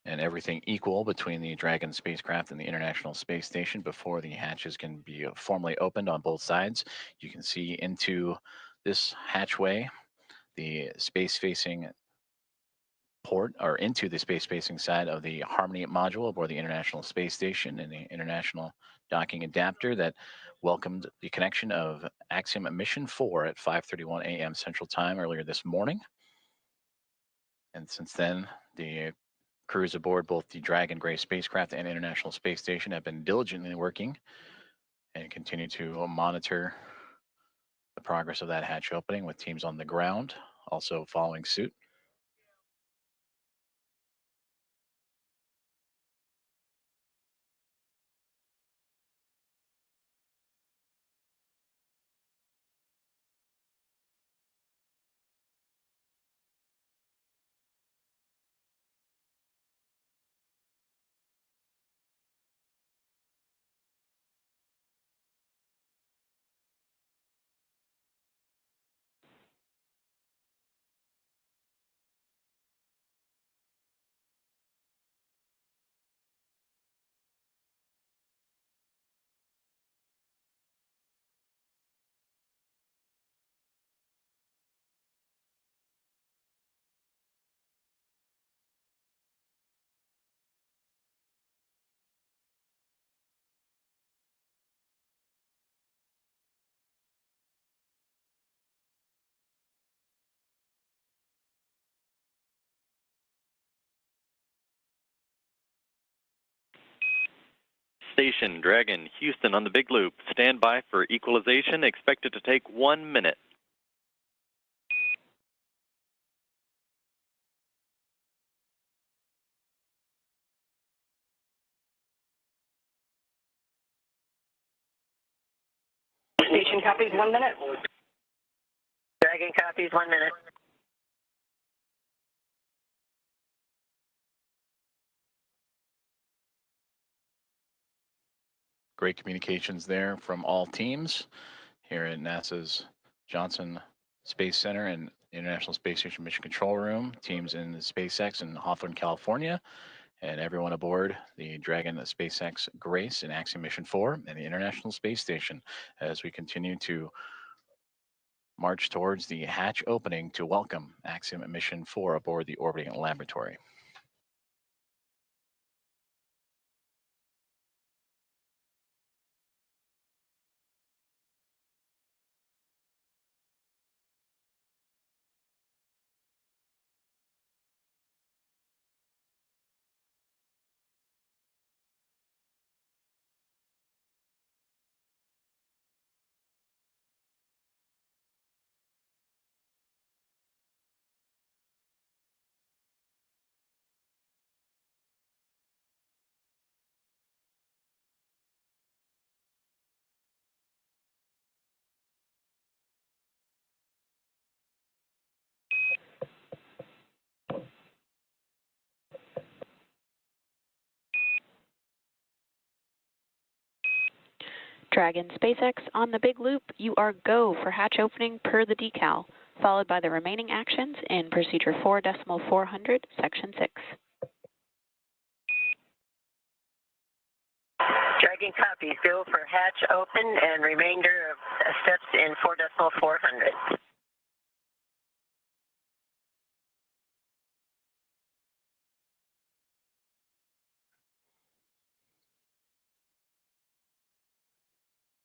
and everything equal between the Dragon spacecraft and the International Space Station before the hatches can be formally opened on both sides. You can see into this hatchway, the space-facing port, or into the space-facing side of the Harmony module aboard the International Space Station and the International Docking Adapter that welcomed the connection of Axiom Mission 4 at 5:31 a.m. Central Time earlier this morning. And since then, the crews aboard both the Dragon Gray spacecraft and International Space Station have been diligently working and continue to monitor the progress of that hatch opening with teams on the ground also following suit. Station Dragon Houston on the big loop. Stand by for equalization. Expected to take 1 minute. Station copies 1 minute. Dragon copies 1 minute. Great communications there from all teams here at NASA's Johnson Space Center and International Space Station Mission Control Room, teams in SpaceX in Hawthorne, California, and everyone aboard the Dragon SpaceX Grace and Axiom Mission 4 and the International Space Station as we continue to march towards the hatch opening to welcome Axiom Mission 4 aboard the orbiting laboratory. Dragon SpaceX on the big loop, you are go for hatch opening per the decal, followed by the remaining actions in procedure 4.400, section 6. Dragon copies. Go for hatch open and remainder of steps in 4.400.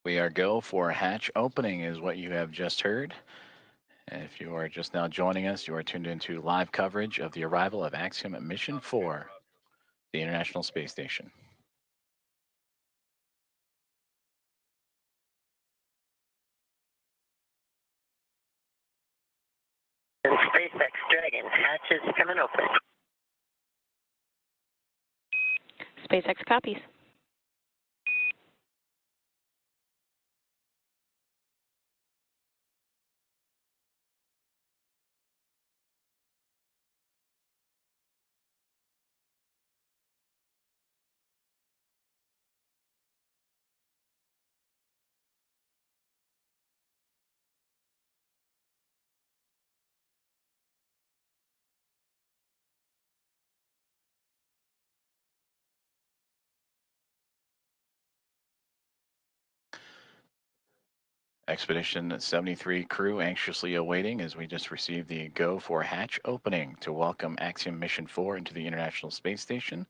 We are go for hatch opening is what you have just heard. And if you are just now joining us, you are tuned into live coverage of the arrival of Axiom at Mission 4, the International Space Station. And SpaceX Dragon, hatch is coming open. SpaceX copies. Expedition 73 crew anxiously awaiting as we just received the go for hatch opening to welcome Axiom Mission 4 into the International Space Station.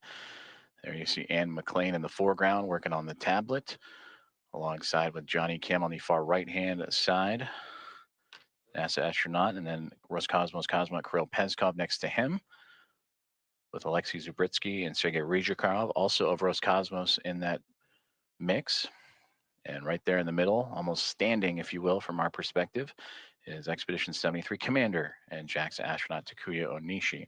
There you see Ann McLean in the foreground working on the tablet, alongside with Johnny Kim on the far right-hand side, NASA astronaut, and then Roscosmos cosmonaut Kirill Peskov next to him, with Alexei Zubritsky and Sergei Ryzhikov, also of Roscosmos in that mix. And right there in the middle, almost standing, if you will, from our perspective, is Expedition 73 Commander and JAXA astronaut Takuya Onishi.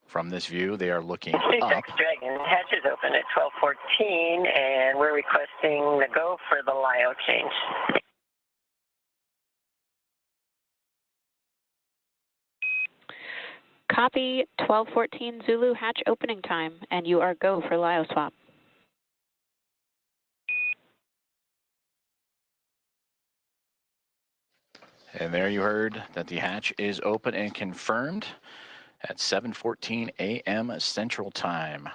From this view, they are looking SpaceX up. Dragon, hatch is open at 12:14, and we're requesting the go for the LIO change. Copy 1214 Zulu hatch opening time, and you are go for LIO swap. And there you heard that the hatch is open and confirmed at 7:14 a.m. Central Time,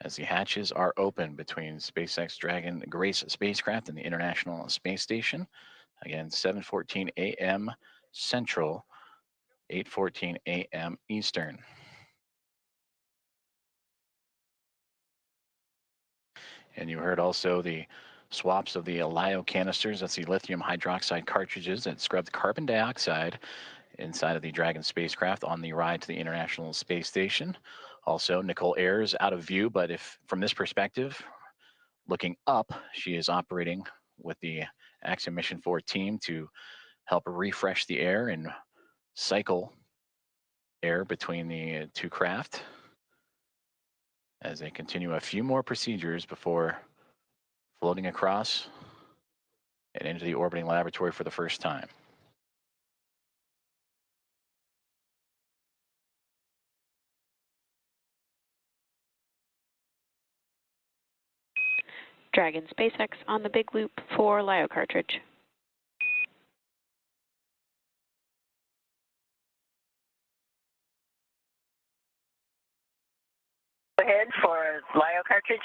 as the hatches are open between SpaceX Dragon Grace spacecraft and the International Space Station. Again, 7:14 a.m. Central, 8:14 a.m. Eastern. And you heard also the swaps of the LIO canisters. That's the lithium hydroxide cartridges that scrub the carbon dioxide inside of the Dragon spacecraft on the ride to the International Space Station. Also, Nicole Ayers out of view, but if from this perspective, looking up, she is operating with the Axiom Mission 4 team to help refresh the air and cycle air between the two craft as they continue a few more procedures before floating across and into the orbiting laboratory for the first time. Dragon SpaceX on the big loop for LIO cartridge. Go ahead for LIO cartridge.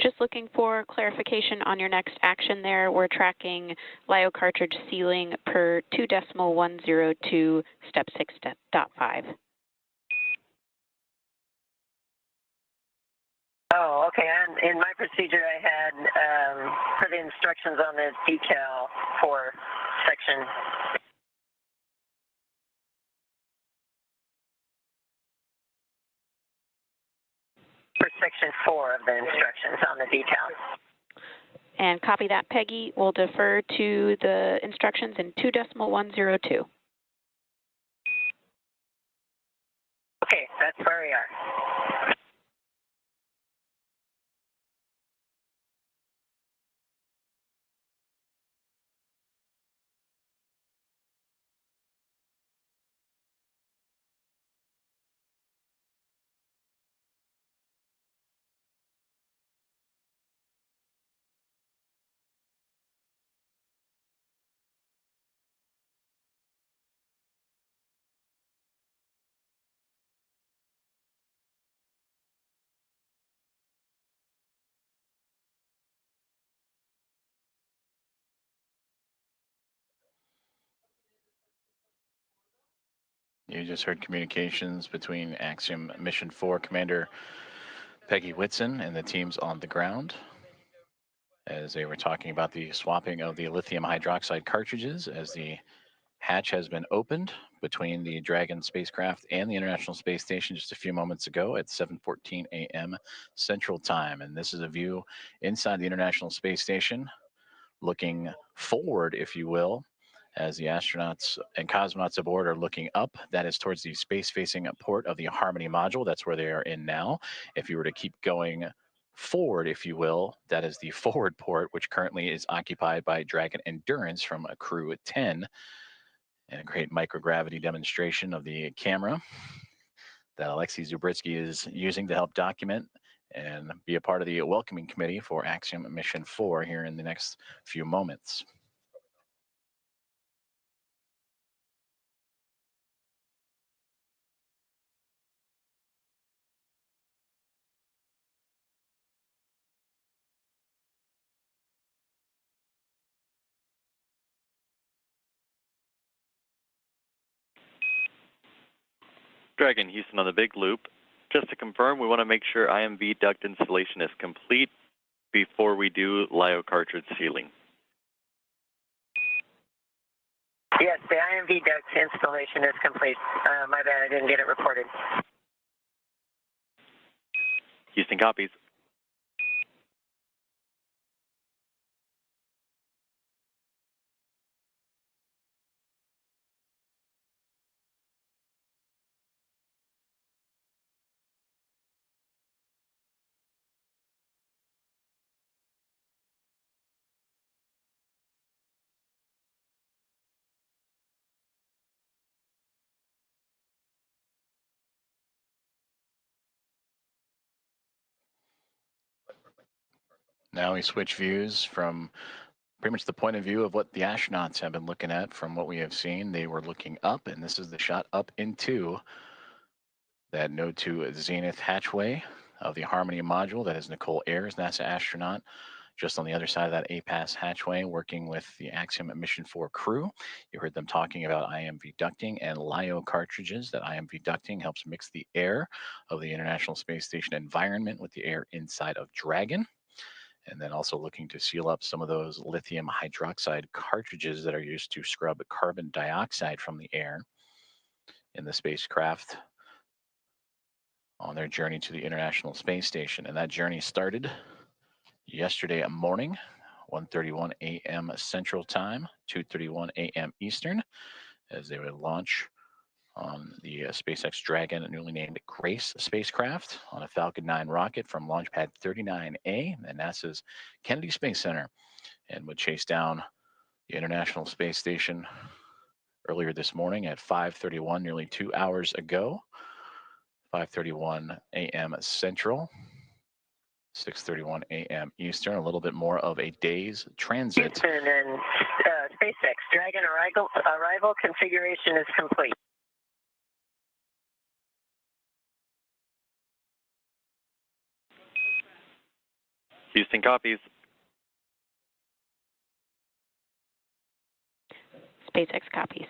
Just looking for clarification on your next action there. We're tracking LIO cartridge sealing per 2.102 step 6.5. Oh, okay. In my procedure, I had for the instructions on the decal for section. For section 4 of the instructions on the decal. And copy that, Peggy. We'll defer to the instructions in 2.102. Okay, that's where we are. You just heard communications between Axiom Mission 4 Commander Peggy Whitson and the teams on the ground as they were talking about the swapping of the lithium hydroxide cartridges as the hatch has been opened between the Dragon spacecraft and the International Space Station just a few moments ago at 7:14 a.m. Central Time. And this is a view inside the International Space Station, looking forward, if you will, as the astronauts and cosmonauts aboard are looking up. That is towards the space-facing port of the Harmony module. That's where they are in now. If you were to keep going forward, if you will, that is the forward port, which currently is occupied by Dragon Endurance from Crew 10. And a great microgravity demonstration of the camera that Alexei Zubritsky is using to help document and be a part of the welcoming committee for Axiom Mission 4 here in the next few moments. Dragon Houston on the big loop. Just to confirm, we want to make sure IMV duct installation is complete before we do LiO cartridge sealing. Yes, the IMV duct installation is complete. My bad, I didn't get it reported. Houston copies. Now we switch views from pretty much the point of view of what the astronauts have been looking at. From what we have seen, they were looking up, and this is the shot up into that node 2 zenith hatchway of the Harmony module. That is Nicole Ayers, NASA astronaut, just on the other side of that APAS hatchway, working with the Axiom Mission 4 crew. You heard them talking about IMV ducting and LiO cartridges. That IMV ducting helps mix the air of the International Space Station environment with the air inside of Dragon. And then also looking to seal up some of those lithium hydroxide cartridges that are used to scrub carbon dioxide from the air in the spacecraft on their journey to the International Space Station. And that journey started yesterday morning, 1:31 a.m. Central Time, 2:31 a.m. Eastern, as they would launch on the SpaceX Dragon, newly named Grace spacecraft, on a Falcon 9 rocket from Launch Pad 39A at NASA's Kennedy Space Center, and would chase down the International Space Station earlier this morning at 5:31, nearly 2 hours ago, 5:31 a.m. Central, 6:31 a.m. Eastern, a little bit more of a day's transit. Houston and SpaceX Dragon arrival configuration is complete. Houston copies. SpaceX copies.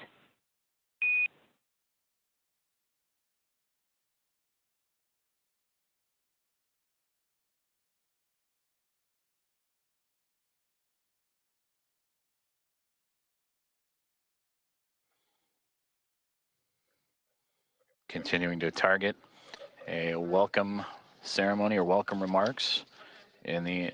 Continuing to target a welcome ceremony or welcome remarks in the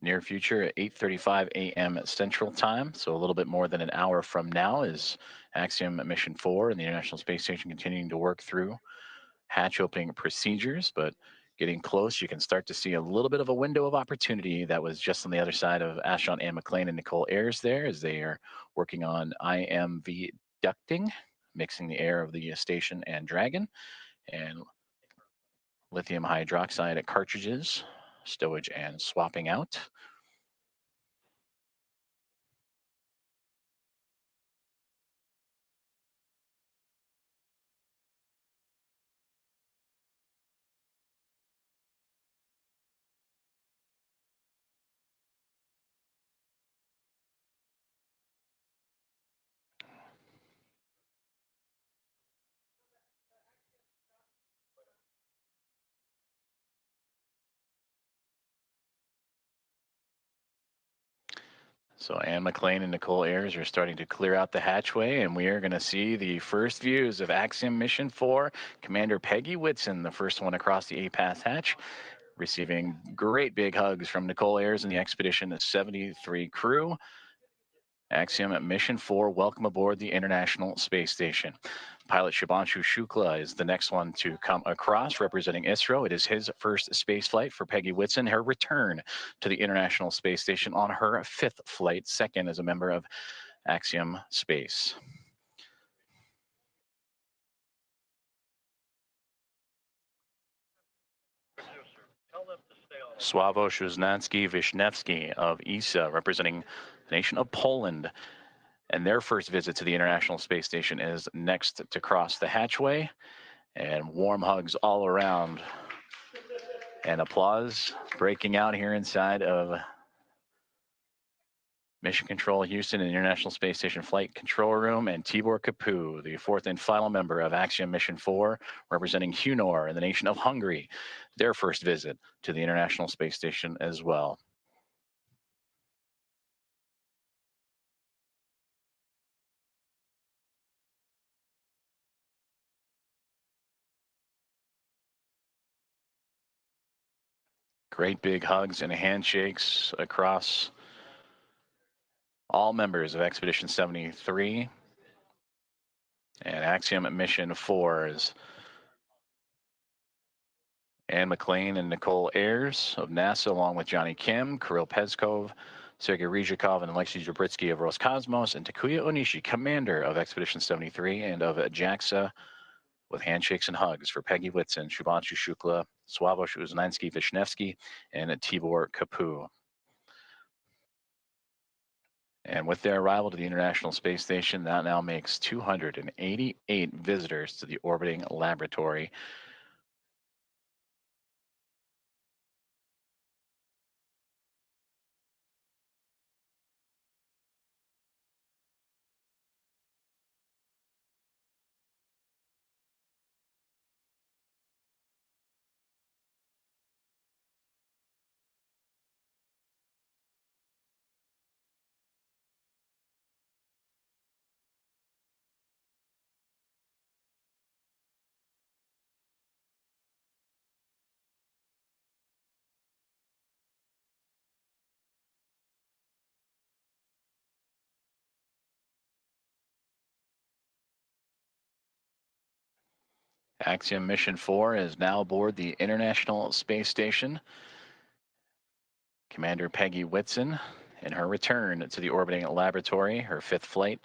near future at 8:35 a.m. Central Time. So a little bit more than an hour from now is Axiom Mission 4 and the International Space Station continuing to work through hatch opening procedures, but getting close, you can start to see a little bit of a window of opportunity that was just on the other side of astronaut Anne McLean and Nicole Ayers there, as they are working on IMV ducting, mixing the air of the station and Dragon, and lithium hydroxide cartridges, stowage and swapping out. So Ann McLean and Nicole Ayers are starting to clear out the hatchway, and we are going to see the first views of Axiom Mission 4. Commander Peggy Whitson, the first one across the A-Pass hatch, receiving great big hugs from Nicole Ayers and the Expedition 73 crew. Axiom Mission 4, welcome aboard the International Space Station. Pilot Shubhanshu Shukla is the next one to come across, representing ISRO. It is his first space flight for Peggy Whitson, her return to the International Space Station on her 5th flight, second as a member of Axiom Space. Sławomir Wisniewski of ESA, representing the nation of Poland. And their first visit to the International Space Station is next to cross the hatchway. And warm hugs all around. And applause breaking out here inside of Mission Control Houston and International Space Station Flight Control Room. And Tibor Kapu, the fourth and final member of Axiom Mission 4, representing Hunor in the nation of Hungary, their first visit to the International Space Station as well. Great big hugs and handshakes across all members of Expedition 73 and Axiom Mission 4's Ann McLean and Nicole Ayers of NASA, along with Johnny Kim, Kirill Peskov, Sergei Ryzhikov, and Alexei Zabritsky of Roscosmos, and Takuya Onishi, commander of Expedition 73 and of JAXA, with handshakes and hugs for Peggy Whitson, Shubhanshu Shukla, Sławomir Wisniewski, and Tibor Kapu. And with their arrival to the International Space Station, that now makes 288 visitors to the orbiting laboratory. Axiom Mission 4 is now aboard the International Space Station. Commander Peggy Whitson in her return to the orbiting laboratory, her 5th flight.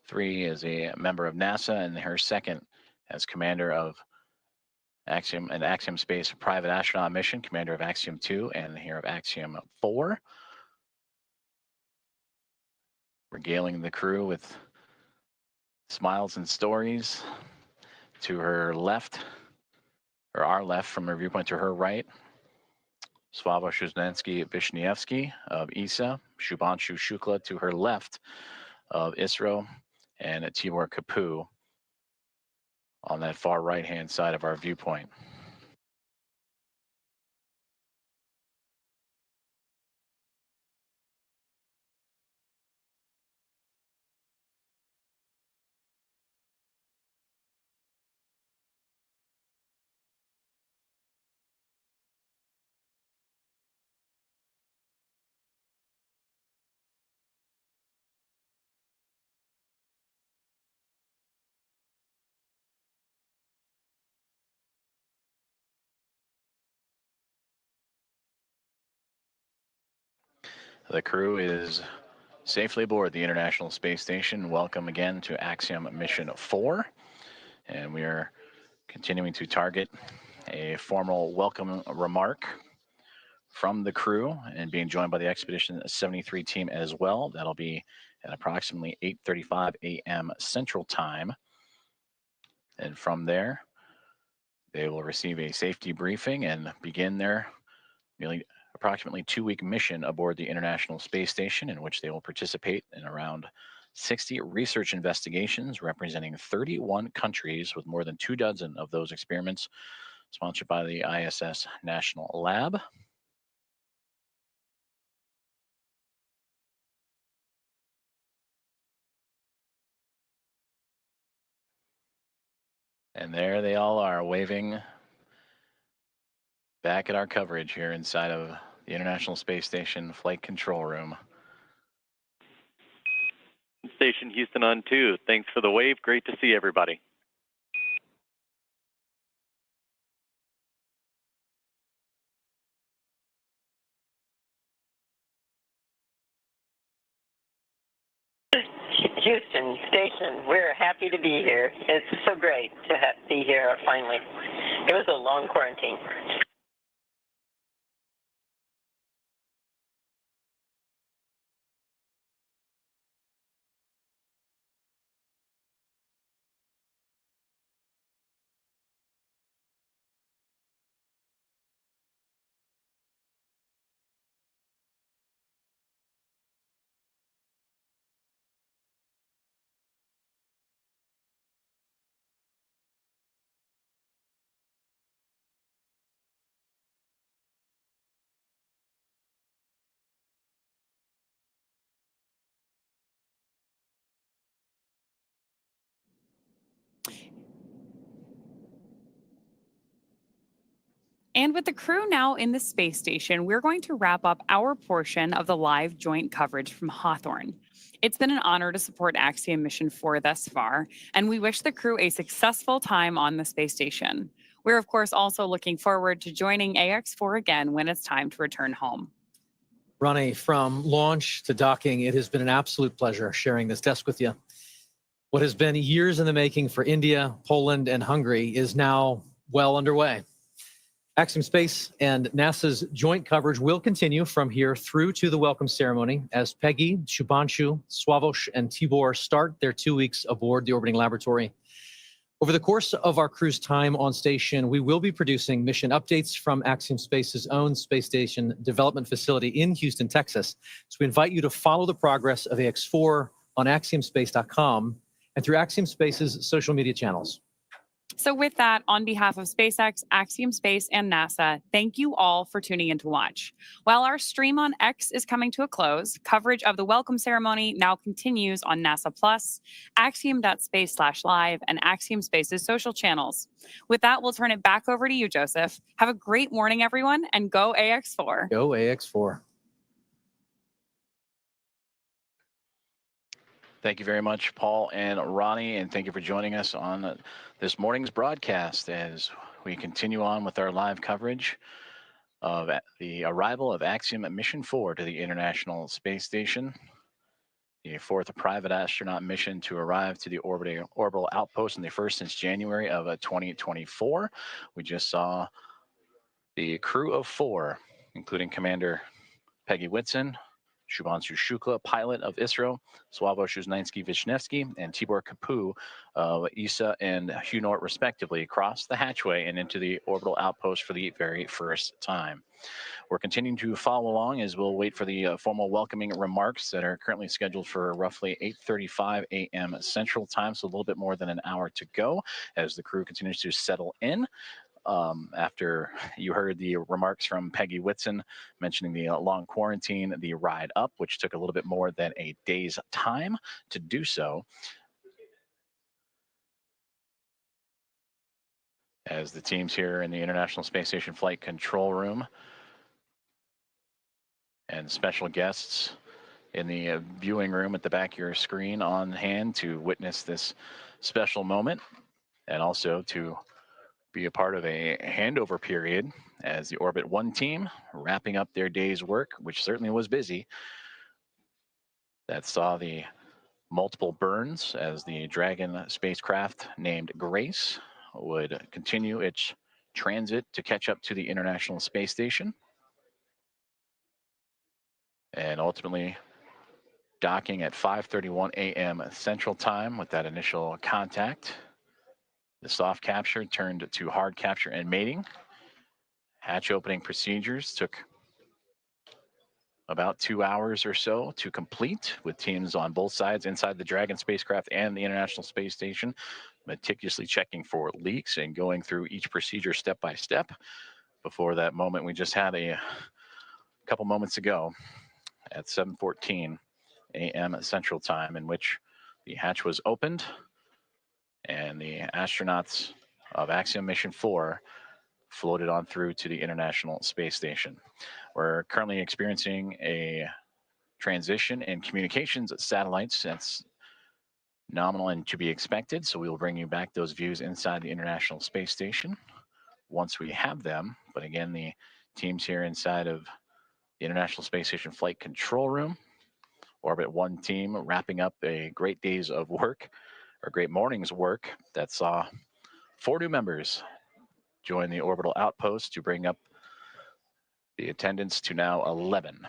3 is a member of NASA, and her 2nd as commander of Axiom and Axiom Space private astronaut mission, commander of Axiom 2 and here of Axiom 4. Regaling the crew with smiles and stories. To her left, or our left from her viewpoint, to her right, Sławomir Wisniewski of ESA, Shubhanshu Shukla to her left of ISRO, and Tibor Kapu on that far right-hand side of our viewpoint. The crew is safely aboard the International Space Station. Welcome again to Axiom Mission 4. And we are continuing to target a formal welcome remark from the crew and being joined by the Expedition 73 team as well. That'll be at approximately 8:35 a.m. Central Time. And from there, they will receive a safety briefing and begin their nearly approximately 2-week mission aboard the International Space Station, in which they will participate in around 60 research investigations representing 31 countries, with more than 24 of those experiments sponsored by the ISS National Lab. And there they all are, waving back at our coverage here inside of the International Space Station Flight Control Room. Station Houston on 2. Thanks for the wave. Great to see everybody. Houston Station, we're happy to be here. It's so great to be here finally. It was a long quarantine. And with the crew now in the space station, we're going to wrap up our portion of the live joint coverage from Hawthorne. It's been an honor to support Axiom Mission 4 thus far, and we wish the crew a successful time on the space station. We're, of course, also looking forward to joining AX4 again when it's time to return home. Ronnie, from launch to docking, it has been an absolute pleasure sharing this desk with you. What has been years in the making for India, Poland, and Hungary is now well underway. Axiom Space and NASA's joint coverage will continue from here through to the welcome ceremony as Peggy, Shubhanshu, Swavesh, and Tibor start their 2 weeks aboard the orbiting laboratory. Over the course of our crew's time on station, we will be producing mission updates from Axiom Space's own space station development facility in Houston, Texas. So we invite you to follow the progress of AX4 on axiomspace.com and through Axiom Space's social media channels. So with that, on behalf of SpaceX, Axiom Space, and NASA, thank you all for tuning in to watch. While our stream on X is coming to a close, coverage of the welcome ceremony now continues on NASA Plus, axiom.space/live, and Axiom Space's social channels. With that, we'll turn it back over to you, Joseph. Have a great morning, everyone, and go AX4. Go AX4. Thank you very much, Paul and Ronnie, and thank you for joining us on this morning's broadcast as we continue on with our live coverage of the arrival of Axiom Mission 4 to the International Space Station, the fourth private astronaut mission to arrive to the orbital outpost and the first since January of 2024. We just saw the crew of 4, including Commander Peggy Whitson, Shubhanshu Shukla, pilot of ISRO, Swavesh Uznanski-Vishnevsky, and Tibor Kapu of ESA and HUNORT, respectively, crossed the hatchway and into the orbital outpost for the very first time. We're continuing to follow along as we'll wait for the formal welcoming remarks that are currently scheduled for roughly 8:35 a.m. Central Time, so a little bit more than an hour to go as the crew continues to settle in. After you heard the remarks from Peggy Whitson mentioning the long quarantine, the ride up, which took a little bit more than a day's time to do so. As the teams here in the International Space Station Flight Control Room and special guests in the viewing room at the back of your screen on hand to witness this special moment and also to be a part of a handover period as the Orbit 1 team wrapping up their day's work, which certainly was busy. That saw the multiple burns as the Dragon spacecraft named Grace would continue its transit to catch up to the International Space Station. And ultimately docking at 5:31 a.m. Central Time with that initial contact. The soft capture turned to hard capture and mating. Hatch opening procedures took about 2 hours or so to complete, with teams on both sides inside the Dragon spacecraft and the International Space Station meticulously checking for leaks and going through each procedure step by step before that moment we just had a couple moments ago at 7:14 a.m. Central Time, in which the hatch was opened and the astronauts of Axiom Mission 4 floated on through to the International Space Station. We're currently experiencing a transition in communications satellites. That's nominal and to be expected, so we will bring you back those views inside the International Space Station once we have them. But again, the teams here inside of the International Space Station Flight Control Room, Orbit 1 team wrapping up a great day's of work, or great morning's work that saw 4 new members join the orbital outpost to bring up the attendance to now 11.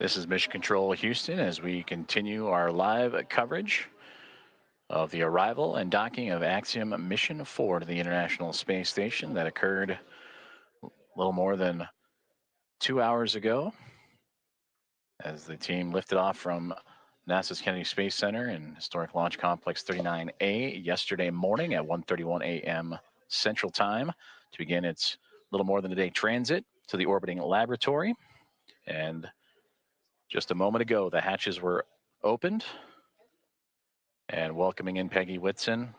This is Mission Control Houston as we continue our live coverage of the arrival and docking of Axiom Mission 4 to the International Space Station that occurred a little more than 2 hours ago as the team lifted off from NASA's Kennedy Space Center and Historic Launch Complex 39A yesterday morning at 1:31 a.m. Central Time to begin its little more than a day transit to the orbiting laboratory. And just a moment ago, the hatches were opened and welcoming in Peggy Whitson,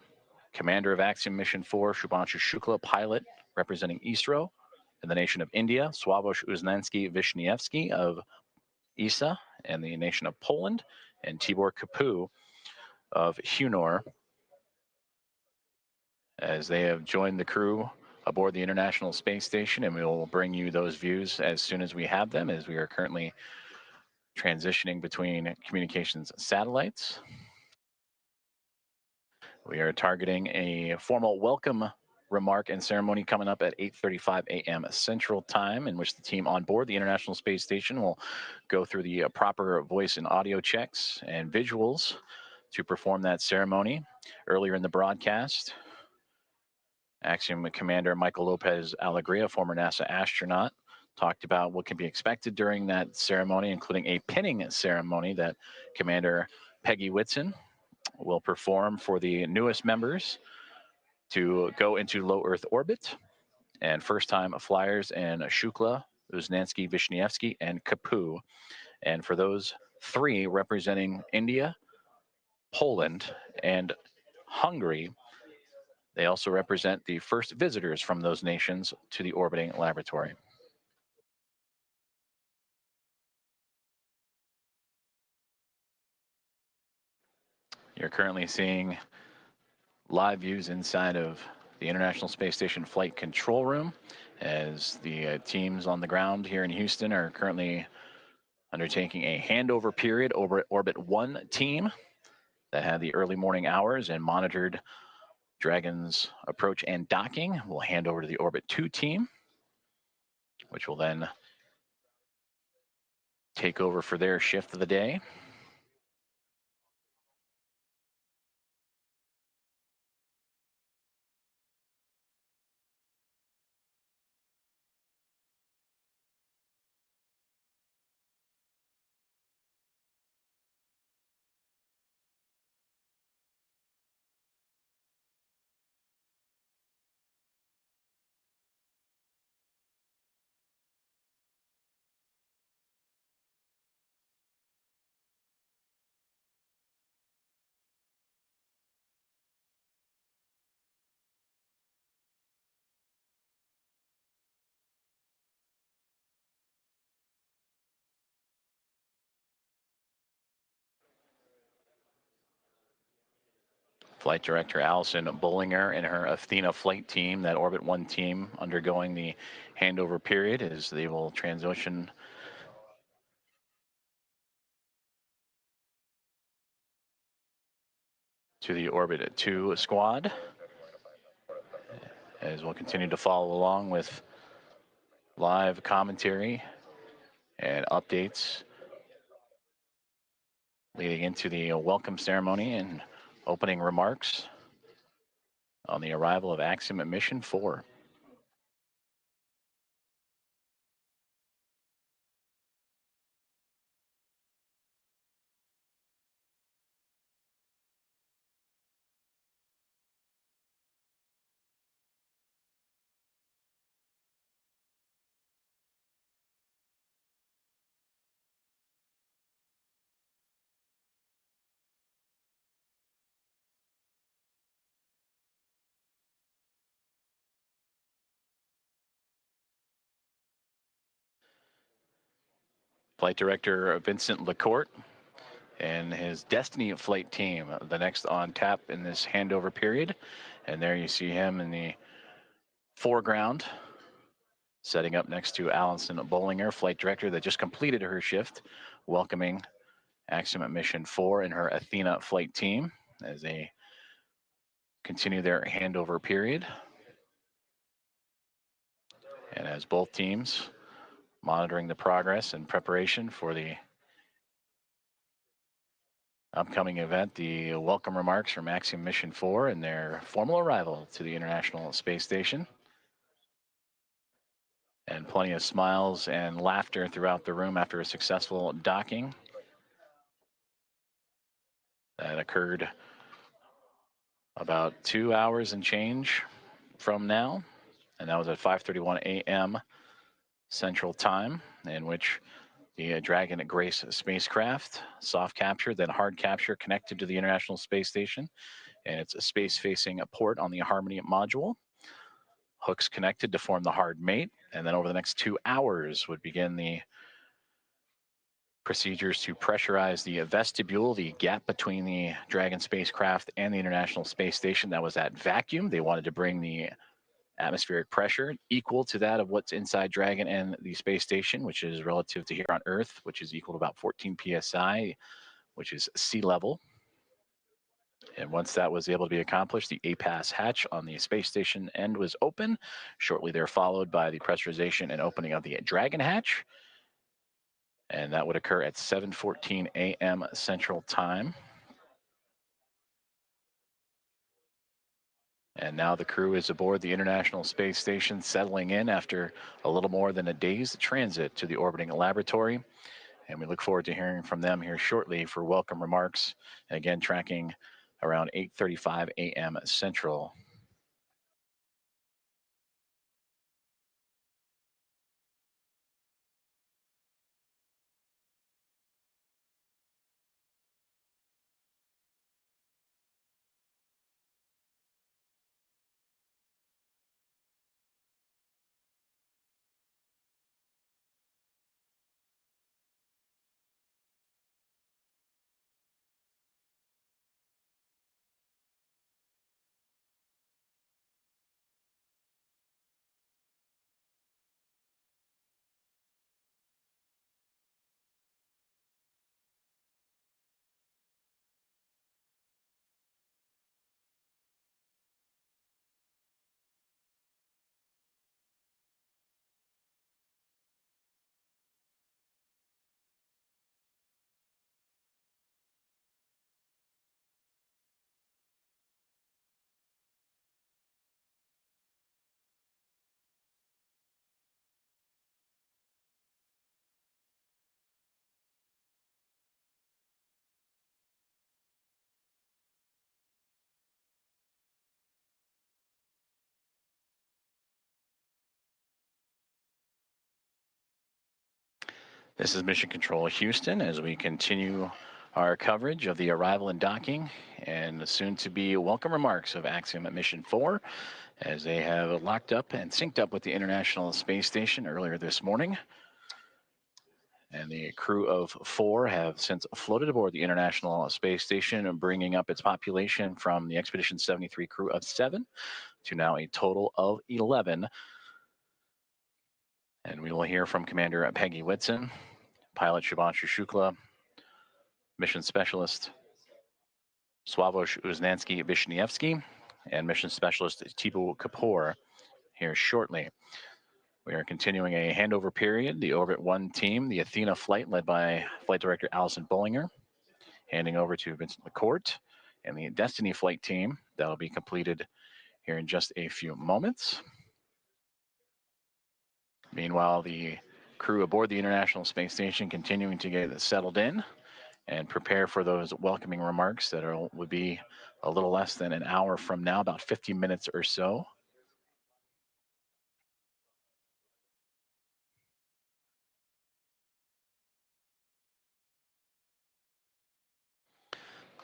commander of Axiom Mission 4, Shubhanshu Shukla, pilot representing ISRO, in the nation of India, Sławosz Uznański-Wiśniewski of ESA and the nation of Poland, and Tibor Kapu of Hunor, as they have joined the crew aboard the International Space Station, and we will bring you those views as soon as we have them, as we are currently transitioning between communications satellites. We are targeting a formal welcome remark and ceremony coming up at 8:35 a.m. Central Time, in which the team on board the International Space Station will go through the proper voice and audio checks and visuals to perform that ceremony. Earlier in the broadcast, Axiom Commander Michael Lopez Alegria, former NASA astronaut, talked about what can be expected during that ceremony, including a pinning ceremony that Commander Peggy Whitson will perform for the newest members to go into low Earth orbit, and first-time flyers and Shukla, Uznański, Wiśniewski, and Kapu. And for those 3 representing India, Poland, and Hungary, they also represent the first visitors from those nations to the orbiting laboratory. You're currently seeing live views inside of the International Space Station Flight Control Room as the teams on the ground here in Houston are currently undertaking a handover period over at Orbit 1 team that had the early morning hours and monitored Dragon's approach and docking. We'll hand over to the Orbit 2 team, which will then take over for their shift of the day. Flight Director Allison Bollinger and her Athena flight team, that Orbit 1 team, undergoing the handover period as they will transition to the Orbit 2 squad, as we'll continue to follow along with live commentary and updates leading into the welcome ceremony and opening remarks on the arrival of Axiom at Mission 4. Flight Director Vincent Lacourt and his Destiny flight team, the next on tap in this handover period. And there you see him in the foreground, setting up next to Allison Bollinger, Flight Director that just completed her shift, welcoming Axiom at Mission 4 and her Athena flight team as they continue their handover period. And as both teams monitoring the progress and preparation for the upcoming event, the welcome remarks from Axiom Mission 4 and their formal arrival to the International Space Station. And plenty of smiles and laughter throughout the room after a successful docking that occurred about 2 hours and change from now. And that was at 5:31 a.m. Central Time, in which the Dragon Grace spacecraft, soft capture, then hard capture, connected to the International Space Station and its space-facing port on the Harmony module. Hooks connected to form the hard mate, and then over the next 2 hours would begin the procedures to pressurize the vestibule, the gap between the Dragon spacecraft and the International Space Station that was at vacuum. They wanted to bring the atmospheric pressure equal to that of what's inside Dragon and the space station, which is relative to here on Earth, which is equal to about 14 psi, which is sea level. And once that was able to be accomplished, the APAS hatch on the space station end was open. Shortly there followed by the pressurization and opening of the Dragon hatch. And that would occur at 7:14 a.m. Central Time. And now the crew is aboard the International Space Station, settling in after a little more than a day's transit to the orbiting laboratory. And we look forward to hearing from them here shortly for welcome remarks. And again, tracking around 8:35 a.m. Central. This is Mission Control Houston as we continue our coverage of the arrival and docking and the soon-to-be welcome remarks of Axiom at Mission 4 as they have locked up and synced up with the International Space Station earlier this morning. And the crew of 4 have since floated aboard the International Space Station, bringing up its population from the Expedition 73 crew of 7 to now a total of 11. And we will hear from Commander Peggy Whitson, pilot Shubhanshu Shukla, mission specialist Sławomir Uznansky-Wisniewski, and mission specialist Thibaut Kapoor here shortly. We are continuing a handover period. The Orbit 1 team, the Athena flight led by Flight Director Allison Bollinger, handing over to Vincent LaCourte, and the Destiny flight team. That'll be completed here in just a few moments. Meanwhile, the crew aboard the International Space Station continuing to get settled in and prepare for those welcoming remarks that would be a little less than an hour from now, about 50 minutes or so.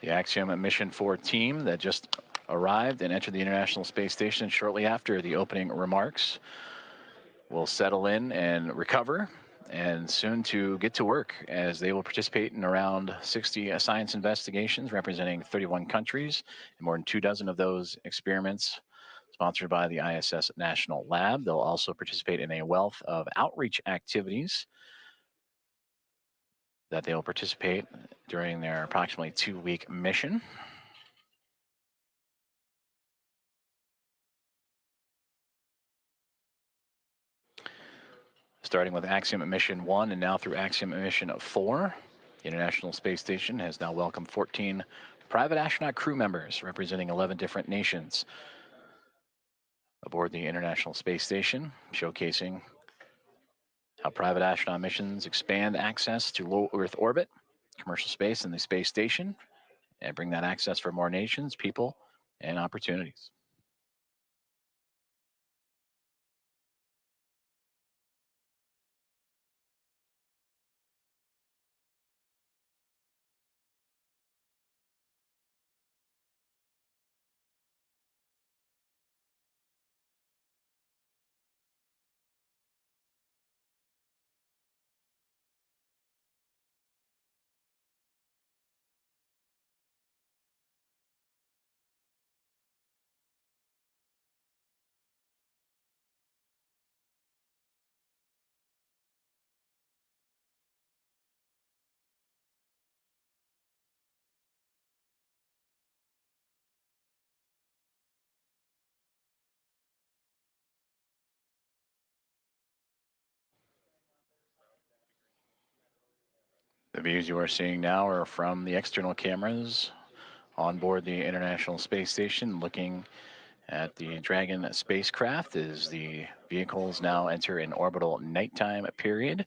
The Axiom Mission 4 team that just arrived and entered the International Space Station shortly after the opening remarks will settle in and recover, and soon to get to work as they will participate in around 60 science investigations representing 31 countries, and more than 24 of those experiments sponsored by the ISS National Lab. They'll also participate in a wealth of outreach activities that they will participate during their approximately 2-week mission. Starting with Axiom Mission 1 and now through Axiom Mission 4, the International Space Station has now welcomed 14 private astronaut crew members representing 11 different nations aboard the International Space Station, showcasing how private astronaut missions expand access to low Earth orbit, commercial space, and the space station, and bring that access for more nations, people, and opportunities. The views you are seeing now are from the external cameras on board the International Space Station, looking at the Dragon spacecraft as the vehicles now enter an orbital nighttime period.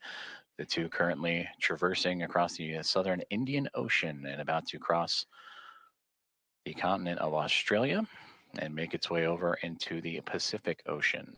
The two currently traversing across the southern Indian Ocean and about to cross the continent of Australia and make its way over into the Pacific Ocean.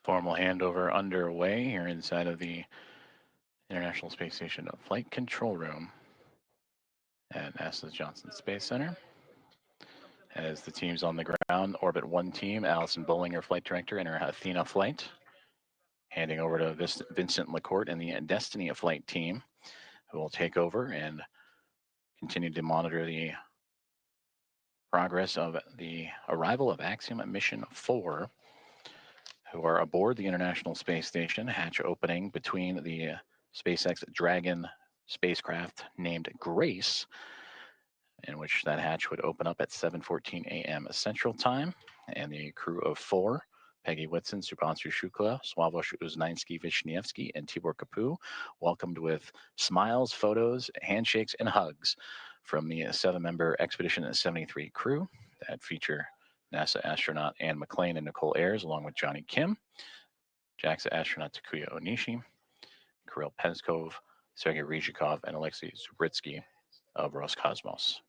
Formal handover underway here inside of the International Space Station Flight Control Room at NASA's Johnson Space Center. As the teams on the ground, Orbit 1 team, Allison Bollinger, Flight Director, in her Athena flight, handing over to Vincent LaCourte and the Destiny flight team, who will take over and continue to monitor the progress of the arrival of Axiom Mission 4, who are aboard the International Space Station, hatch opening between the SpaceX Dragon spacecraft named Grace, in which that hatch would open up at 7:14 a.m. Central Time, and the crew of 4, Peggy Whitson, Shubhanshu Shukla, Sławosz Uznański-Wiśniewski, and Tibor Kapu, welcomed with smiles, photos, handshakes, and hugs from the 7-member Expedition 73 crew that feature NASA astronaut Anne McClain and Nicole Ayers, along with Johnny Kim, JAXA astronaut Takuya Onishi, Kirill Peskov, Sergei Ryzhikov, and Alexei Zubritsky of Roscosmos.